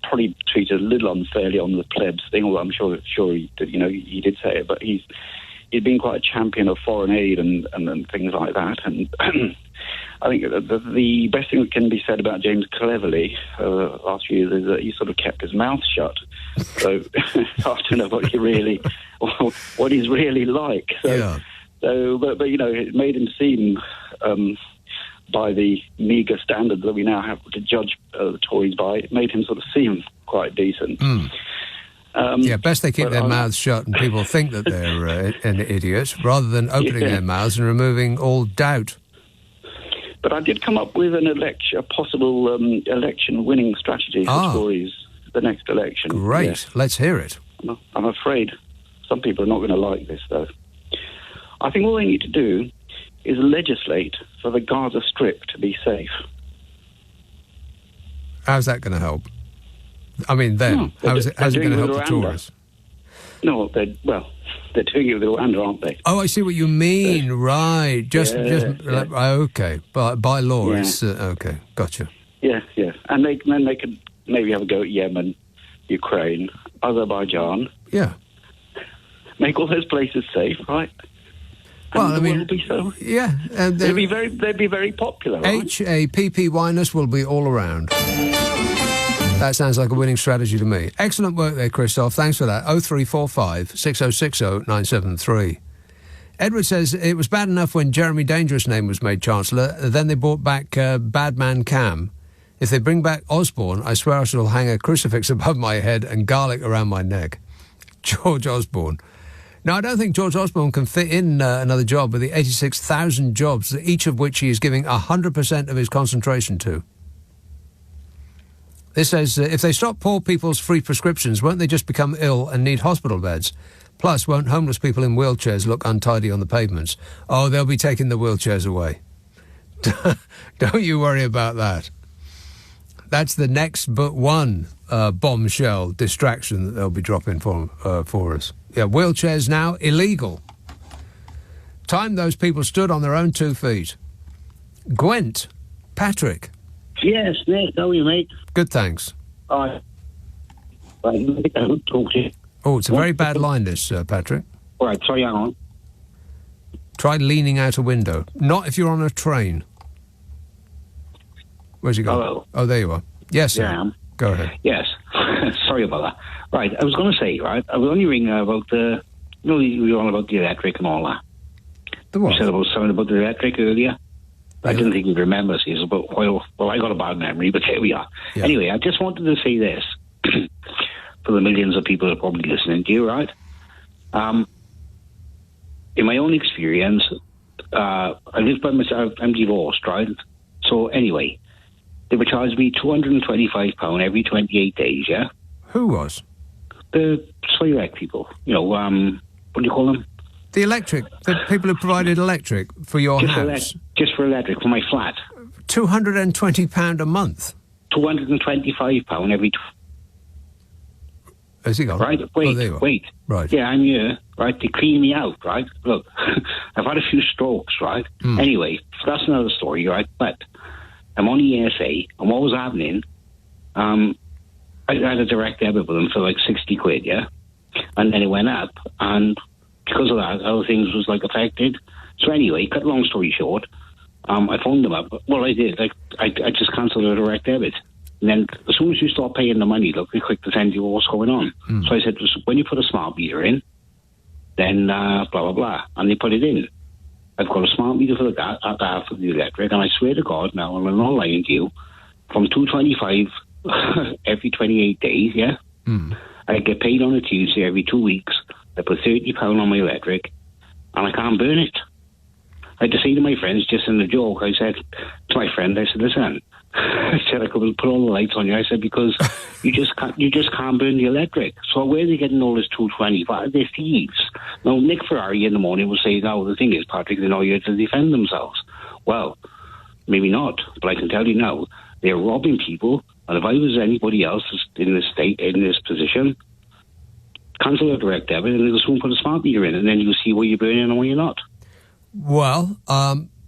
probably treated a little unfairly on the plebs thing. Although I'm sure he did, he did say it, but he'd been quite a champion of foreign aid and things like that. And I think the best thing that can be said about James Cleverly last few years is that he sort of kept his mouth shut. So I don't know what he's really like. But it made him seem, by the meagre standards that we now have to judge the Tories by, it made him sort of seem quite decent. Best they keep their mouths shut and people think that they're an idiot, rather than opening their mouths and removing all doubt. But I did come up with a possible election-winning strategy for Tories the next election. Great. Yes. Let's hear it. I'm afraid some people are not going to like this, though. I think all they need to do is legislate for the Gaza Strip to be safe. How's that going to help? I mean, them. How's it going to help the Tories? No, they're doing it with Rwanda, aren't they? Oh, I see what you mean. Right. Okay. By law, it's... okay, gotcha. Yeah. And then they could maybe have a go at Yemen, Ukraine, Azerbaijan. Yeah. Make all those places safe, right? Well, and will be so. Yeah. They'd be very popular, right? HAPPY-ness will be all around. That sounds like a winning strategy to me. Excellent work there, Christoph. Thanks for that. 0345 6060 973. Edward says it was bad enough when Jeremy Dangerous' name was made Chancellor. Then they brought back Badman Cam. If they bring back Osborne, I swear I shall hang a crucifix above my head and garlic around my neck. George Osborne. Now, I don't think George Osborne can fit in another job with the 86,000 jobs, each of which he is giving 100% of his concentration to. This says, if they stop poor people's free prescriptions, won't they just become ill and need hospital beds? Plus, won't homeless people in wheelchairs look untidy on the pavements? Oh, they'll be taking the wheelchairs away. Don't you worry about that. That's the next but one bombshell distraction that they'll be dropping for us. Yeah, wheelchairs now illegal. Time those people stood on their own 2 feet. Gwent, Patrick. Yes, Nick, how are you, mate? Good, thanks. I don't talk to you. Oh, it's a very bad line, this, Patrick. All right, sorry, hang on. Try leaning out a window. Not if you're on a train. Where's he gone? Hello. Oh, there you are. Yes, sir. Yeah, I am. Go ahead. Yes. Sorry about that. Right, I was going to say, right, I was only ringing about the... we were on about the electric and all that. The what? You said about something about the electric earlier. I didn't think you'd remember, see, but well, I got a bad memory, but here we are. Yeah. Anyway, I just wanted to say this for the millions of people that are probably listening to you, right? In my own experience, I live by myself, I'm divorced, right? So anyway, they would charge me £225 every 28 days, yeah? Who was? The Swirec people. You know, what do you call them? The people who provided electric for your house. Just for electric, for my flat. £220 a month? £225 every... Has he gone? Right, wait. Right. Yeah, I'm here, right? They clean me out, right? Look, I've had a few strokes, right? Anyway, that's another story, right? But I'm on ESA, and what was happening, I had a direct debit with them for like 60 quid, yeah? And then it went up, and because of that, other things was like affected. So anyway, cut long story short, I phoned them up. Well, I did. I just cancelled the direct debit. And then as soon as you start paying the money, look, we're quick to send you what's going on. So I said, when you put a smart meter in, then blah, blah, blah. And they put it in. I've got a smart meter for the half of the electric, and I swear to God now, and I'm not lying to you, from $225 every 28 days, yeah? I get paid on a Tuesday every 2 weeks. I put £30 on my electric, and I can't burn it. I had to say to my friends, just in a joke, I said to my friend, I said, listen, I said I could put all the lights on you. I said, because you just can't burn the electric. So where are they getting all this $225? They're thieves. Now, Nick Ferrari in the morning will say, no, the thing is, Patrick, they're not here to defend themselves. Well, maybe not, but I can tell you now, they're robbing people, and if I was anybody else in this state, in this position, cancel the direct debit and they'll soon put a smart meter in, and then you'll see where you're burning and where you're not. Well,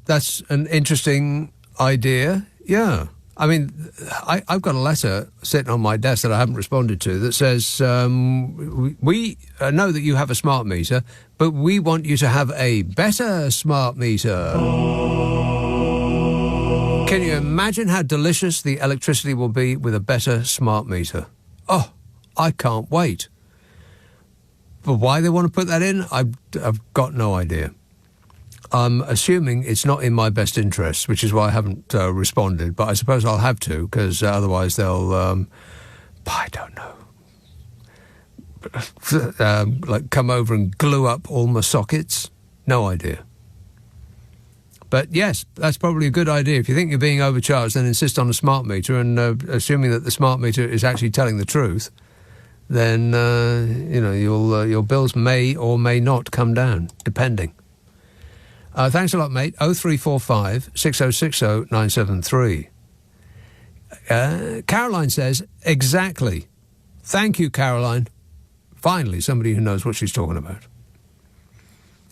that's an interesting idea. Yeah. I mean, I've got a letter sitting on my desk that I haven't responded to that says, we know that you have a smart meter, but we want you to have a better smart meter. Can you imagine how delicious the electricity will be with a better smart meter? Oh, I can't wait. But why they want to put that in, I've got no idea. I'm assuming it's not in my best interest, which is why I haven't responded. But I suppose I'll have to, because otherwise they'll, I don't know, like come over and glue up all my sockets. No idea. But yes, that's probably a good idea. If you think you're being overcharged, then insist on a smart meter, and assuming that the smart meter is actually telling the truth, then your bills may or may not come down, depending. Thanks a lot, mate. 0345 6060 973. Caroline says, exactly. Thank you, Caroline. Finally, somebody who knows what she's talking about.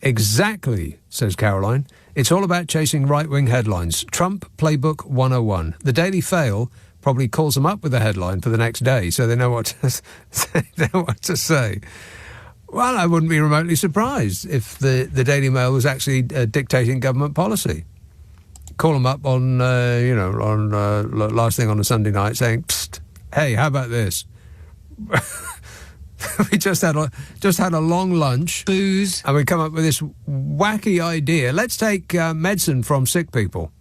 Exactly, says Caroline. It's all about chasing right-wing headlines. Trump Playbook 101. The Daily Fail probably calls them up with a headline for the next day, so they know what to say. Well, I wouldn't be remotely surprised if the Daily Mail was actually dictating government policy. Call them up on last thing on a Sunday night, saying, "Psst, hey, how about this? We just had a long lunch, booze, and we come up with this wacky idea. Let's take medicine from sick people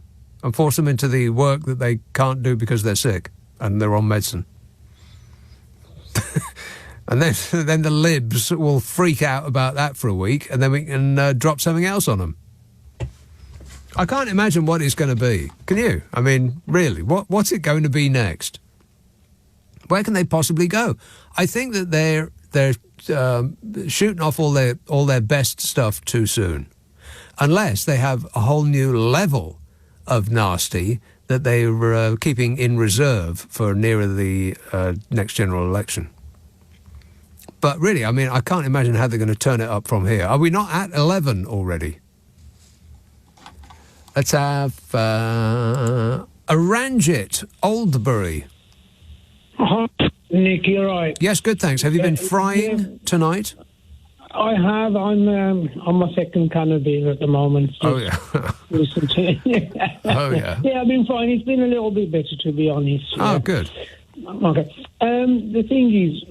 and force them into the work that they can't do because they're sick and they're on medicine." And then the libs will freak out about that for a week, and then we can drop something else on them. I can't imagine what it's going to be. Can you? I mean, really, what's it going to be next? Where can they possibly go? I think that they're shooting off all their best stuff too soon, unless they have a whole new level of nasty that they're keeping in reserve for nearer the next general election. But really, I mean, I can't imagine how they're going to turn it up from here. Are we not at 11 already? Let's have Aranjit, Oldbury. Nick, you're right. Yes, good, thanks. Have you been frying tonight? I have. I'm on my second can of beer at the moment. Oh, yeah. Oh, yeah. Yeah, I've been frying. It's been a little bit better, to be honest. Oh, good. Okay. The thing is,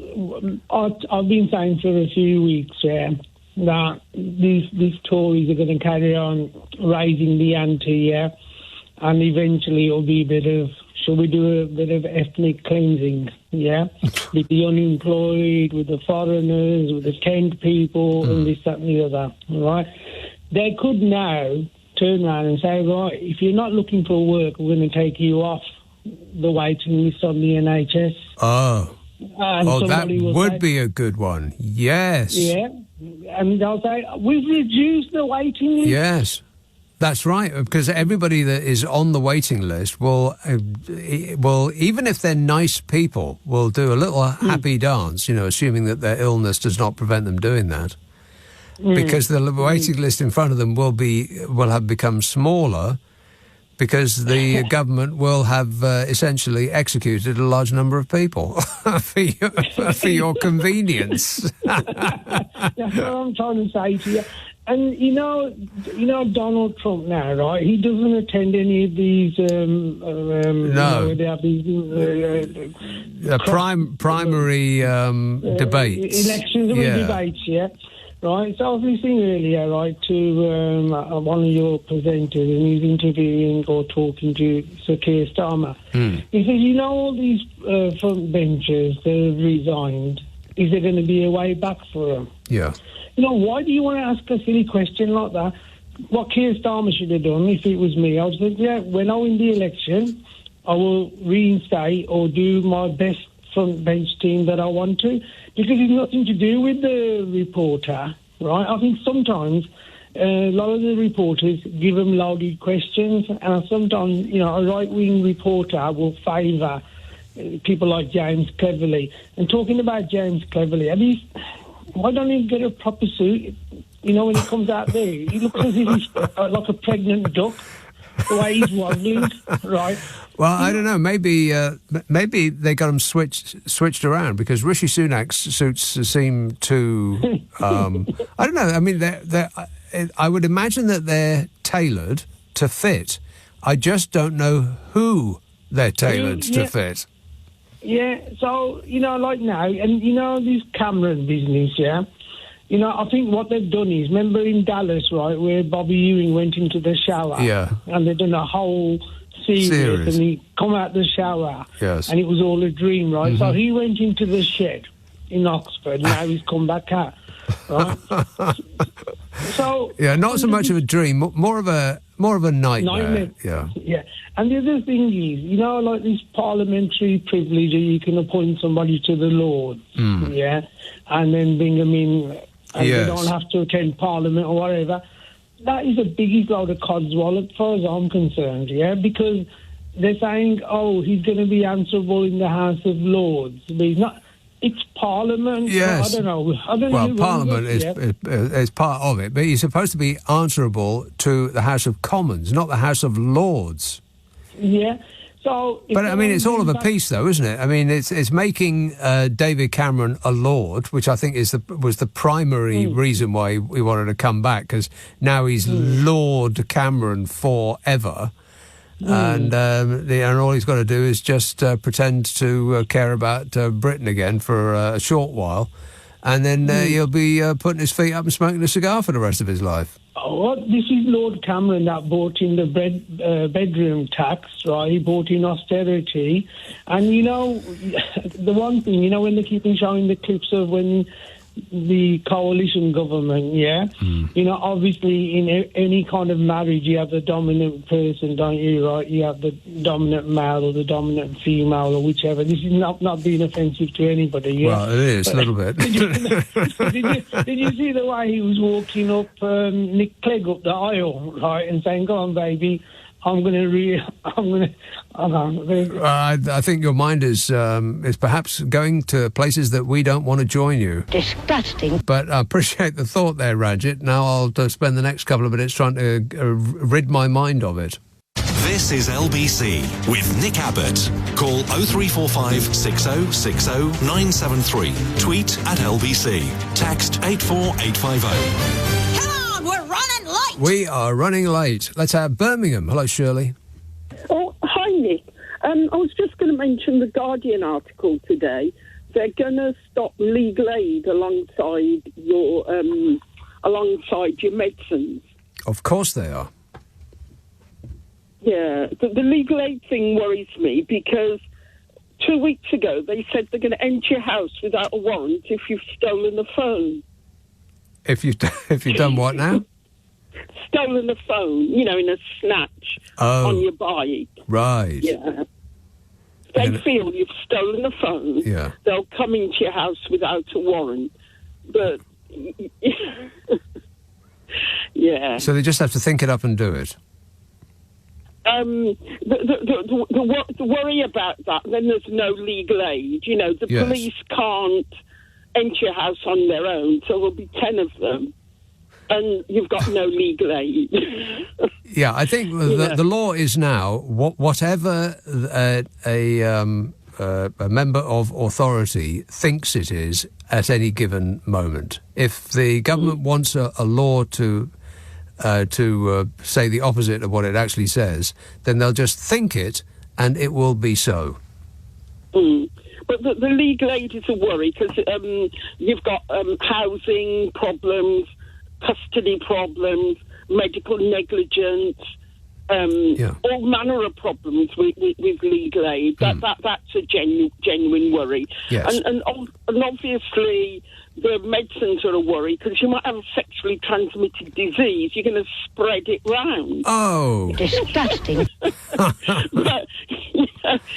I've been saying for a few weeks that these Tories are going to carry on raising the ante, and eventually it'll be a bit of, shall we do a bit of ethnic cleansing, with the unemployed, with the foreigners, with the tent people, and this, that, and the other, right? They could now turn around and say, right, if you're not looking for work, we're going to take you off the waiting list on the NHS. Oh, that would be a good one. Yes. Yeah, and they'll say, we've reduced the waiting list. Yes, that's right, because everybody that is on the waiting list will, even if they're nice people, will do a little happy dance, assuming that their illness does not prevent them doing that. Because the waiting list in front of them will have become smaller, because the government will have essentially executed a large number of people for your convenience. That's what I'm trying to say to you. And you know Donald Trump now, right? He doesn't attend any of these. No. Primary debates, elections, debates, yeah. Right, so I was listening earlier, right, to one of your presenters, and he's interviewing or talking to Sir Keir Starmer. He says, all these front benchers that have resigned, is there going to be a way back for them? Yeah. Why do you want to ask a silly question like that? What Keir Starmer should have done, if it was me, I would say, when I win the election, I will reinstate or do my best front bench team that I want to, because it's nothing to do with the reporter, right? I think sometimes a lot of the reporters give them loaded questions, and sometimes, a right-wing reporter will favour people like James Cleverly. And talking about James Cleverly, why don't he get a proper suit? You know, when he comes out there, he looks as if he's like a pregnant duck, the way he's waddling, right? Well, I don't know. Maybe they got them switched around, because Rishi Sunak's suits seem to. I don't know. I mean, I would imagine that they're tailored to fit. I just don't know who they're tailored to fit. Yeah. So like now, and this Cameron business, yeah. I think what they've done is, remember in Dallas, right, where Bobby Ewing went into the shower, and they've done a whole series, and he come out the shower, and it was all a dream, right? Mm-hmm. So he went into the shed in Oxford, and now he's come back out, right? So not so much of a dream, more of a nightmare. Yeah. And the other thing is, like this parliamentary privilege, you can appoint somebody to the Lords, and then bring them in, and they don't have to attend Parliament or whatever. That is the biggest load of codswallop, as far as I'm concerned, because they're saying, he's going to be answerable in the House of Lords. But he's not. It's Parliament. Yes. I don't know. Well, Parliament is part of it, but he's supposed to be answerable to the House of Commons, not the House of Lords. Yeah. So, but I mean, it's all of a piece, though, isn't it? I mean, it's making David Cameron a Lord, which I think was the primary reason why we wanted to come back, because now he's Lord Cameron forever, and all he's got to do is just pretend to care about Britain again for a short while, and then he'll be putting his feet up and smoking a cigar for the rest of his life. This is Lord Cameron that brought in the bedroom tax, right? He brought in austerity. And, the one thing, when they keep on showing the clips of when the coalition government, obviously in any kind of marriage you have the dominant person, don't you, right? You have the dominant male or the dominant female or whichever. This is not being offensive to anybody, yeah? Well, it is, a little bit. Did you see the way he was walking up Nick Clegg up the aisle, right, and saying, "Go on, baby, I think your mind is perhaps going to places that we don't want to join you. Disgusting. But I appreciate the thought there, Rajit. Now I'll spend the next couple of minutes trying to rid my mind of it. This is LBC with Nick Abbott. Call 0345 6060 973. Tweet at LBC. Text 84850. We are running late. Let's have Birmingham. Hello, Shirley. Oh, hi, Nick. I was just going to mention the Guardian article today. They're going to stop legal aid alongside your medicines. Of course they are. Yeah, the legal aid thing worries me because 2 weeks ago they said they're going to enter your house without a warrant if you've stolen a phone. If you've done what now? Stolen a phone, in a snatch on your bike. Right. Yeah. They feel you've stolen a phone. Yeah. They'll come into your house without a warrant. But, yeah. So they just have to think it up and do it. The worry about that, then there's no legal aid. The police can't enter your house on their own, so there'll be 10 of them. And you've got no legal aid. Yeah, I think the law is now whatever a member of authority thinks it is at any given moment. If the government wants a law to say the opposite of what it actually says, then they'll just think it, and it will be so. But the legal aid is a worry because you've got housing problems, custody problems, medical negligence, all manner of problems with legal aid. That's a genuine worry. Yes. And obviously the medicines are a worry because you might have a sexually transmitted disease. You're going to spread it round. Oh. Disgusting. But,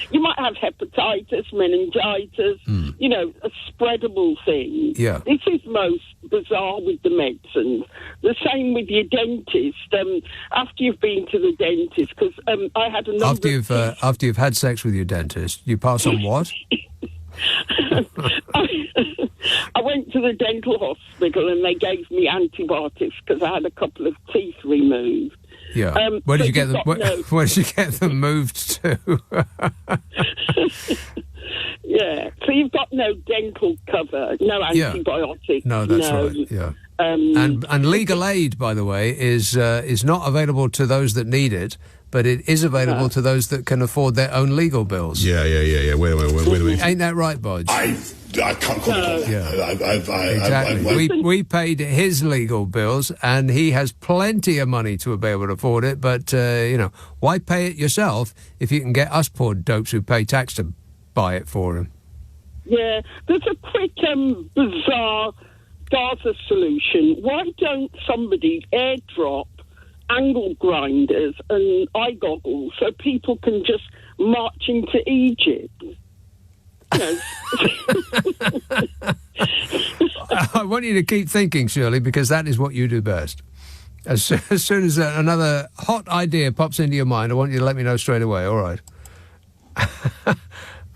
you might have hepatitis, meningitis, a spreadable thing. Yeah. This is most bizarre with the medicines. The same with your dentist. After you've been to the dentist, because I had a number after you've had sex with your dentist, you pass on what? I went to the dental hospital and they gave me antibiotics because I had a couple of teeth removed. Yeah. Where did you get them? Where did you get them moved to? Yeah. So you've got no dental cover, no antibiotics. No, that's right. Yeah. And legal aid, by the way, is not available to those that need it, but it is available to those that can afford their own legal bills. Yeah. Wait a minute. Ain't that right, Bodge? I can't comment on that. Exactly. We paid his legal bills, and he has plenty of money to be able to afford it. But why pay it yourself if you can get us poor dopes who pay tax to buy it for him? Yeah, there's a quick, bizarre Gaza solution. Why don't somebody airdrop angle grinders and eye goggles so people can just march into Egypt? I want you to keep thinking, Shirley, because that is what you do best. As soon as another hot idea pops into your mind, I want you to let me know straight away, all right?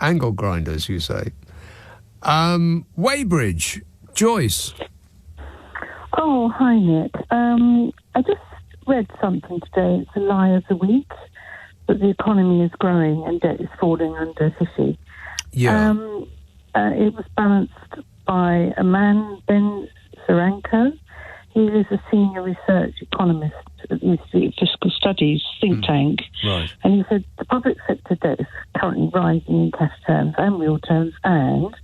Angle grinders, you say. Weybridge, Joyce. Oh, hi, Nick. I just read something today. It's a lie of the week, that the economy is growing and debt is falling under Fishy. Yeah. It was balanced by a man, Ben Saranko. He is a senior research economist at the Institute of Fiscal Studies think tank. Right. And he said the public sector debt is currently rising in cash terms and real terms, and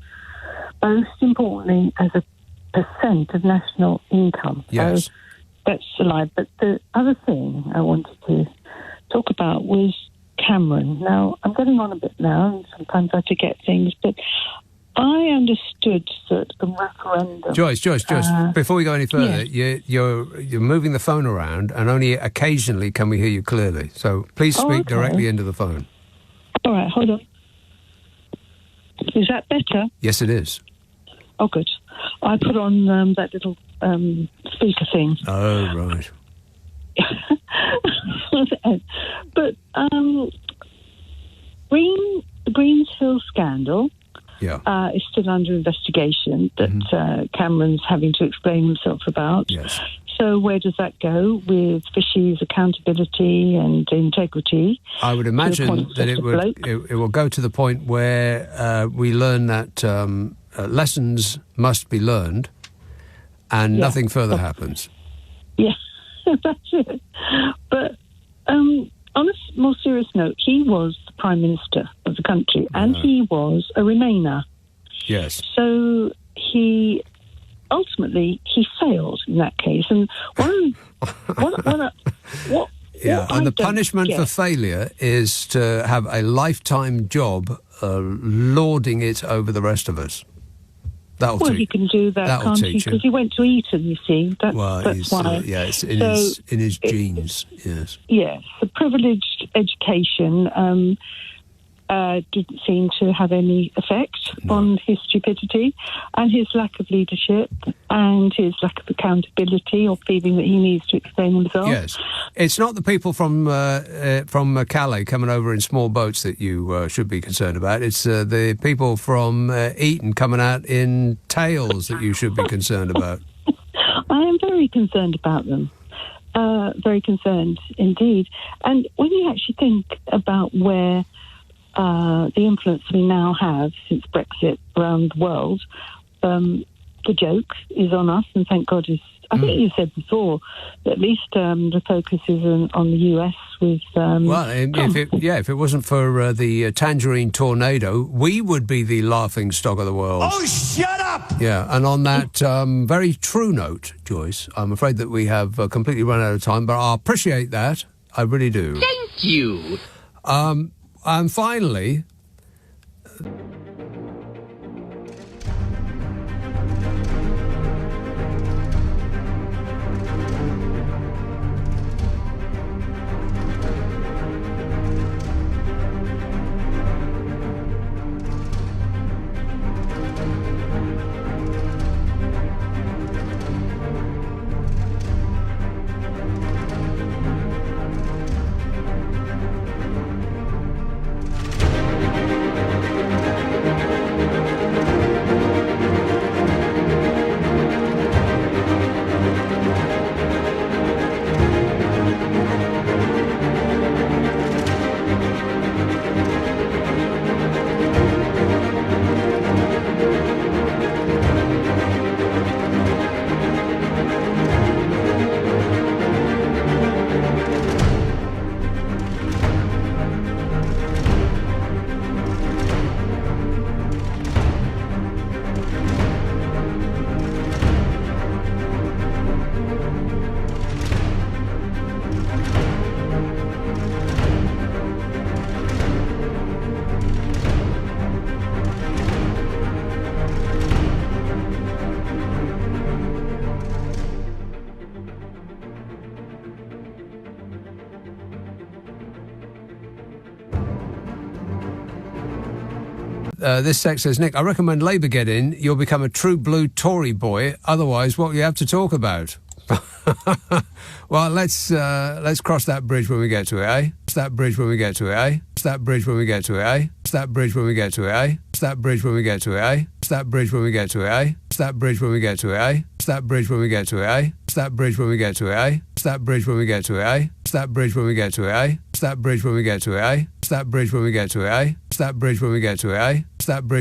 most importantly, as a percent of national income. Yes. So that's a lie. But the other thing I wanted to talk about was Cameron. Now, I'm getting on a bit now, and sometimes I forget things, but I understood that a referendum... Joyce, before we go any further, you're moving the phone around, and only occasionally can we hear you clearly. So please speak directly into the phone. All right, hold on. Is that better? Yes, it is. Oh, good. I put on that little speaker thing. Oh, right. But the Greens Hill scandal is still under investigation that Cameron's having to explain himself about. Yes. So where does that go with Fishy's accountability and integrity? I would imagine that it will go to the point where we learn that lessons must be learned and nothing further happens. Yeah, that's it. But on a more serious note, he was the Prime Minister of the country and he was a Remainer. Yes. So he failed in that case. And the punishment for failure is to have a lifetime job lording it over the rest of us. He can do that, can't he? Because he went to Eton, you see. That's why. It's in his genes, yes. Yes, the privileged education didn't seem to have any effect on his stupidity and his lack of leadership and his lack of accountability or feeling that he needs to explain himself. Yes. It's not the people from Calais coming over in small boats that you should be concerned about. It's the people from Eton coming out in tails that you should be concerned about. I am very concerned about them. Very concerned indeed. And when you actually think about where the influence we now have since Brexit around the world, the joke is on us, and thank God I think you said before that at least the focus is on the US with... if it wasn't for the Tangerine tornado, we would be the laughing stock of the world. Oh, shut up! Yeah, and on that very true note, Joyce, I'm afraid that we have completely run out of time, but I appreciate that. I really do. Thank you. And finally... This sec says, Nick, I recommend Labour get in. You'll become a true blue Tory boy. Otherwise, what will you have to talk about? Well, let's cross that bridge when we get to it, eh? Cross that bridge when we get to it, eh? Cross that bridge when we get to it, eh? Cross that bridge when we get to it, eh? Cross that bridge when we get to it, eh? Cross that bridge when we get to it, eh? Cross that bridge when we get to it, eh? Cross that bridge when we get to it, eh? Cross that bridge when we get to it, eh? Cross that bridge when we get to it, eh? Cross that bridge when we get to it, eh? Cross that bridge when we get to it, eh? Cross that bridge when we get to it, eh? Cross that bridge when we get to it, eh? Cross that bridge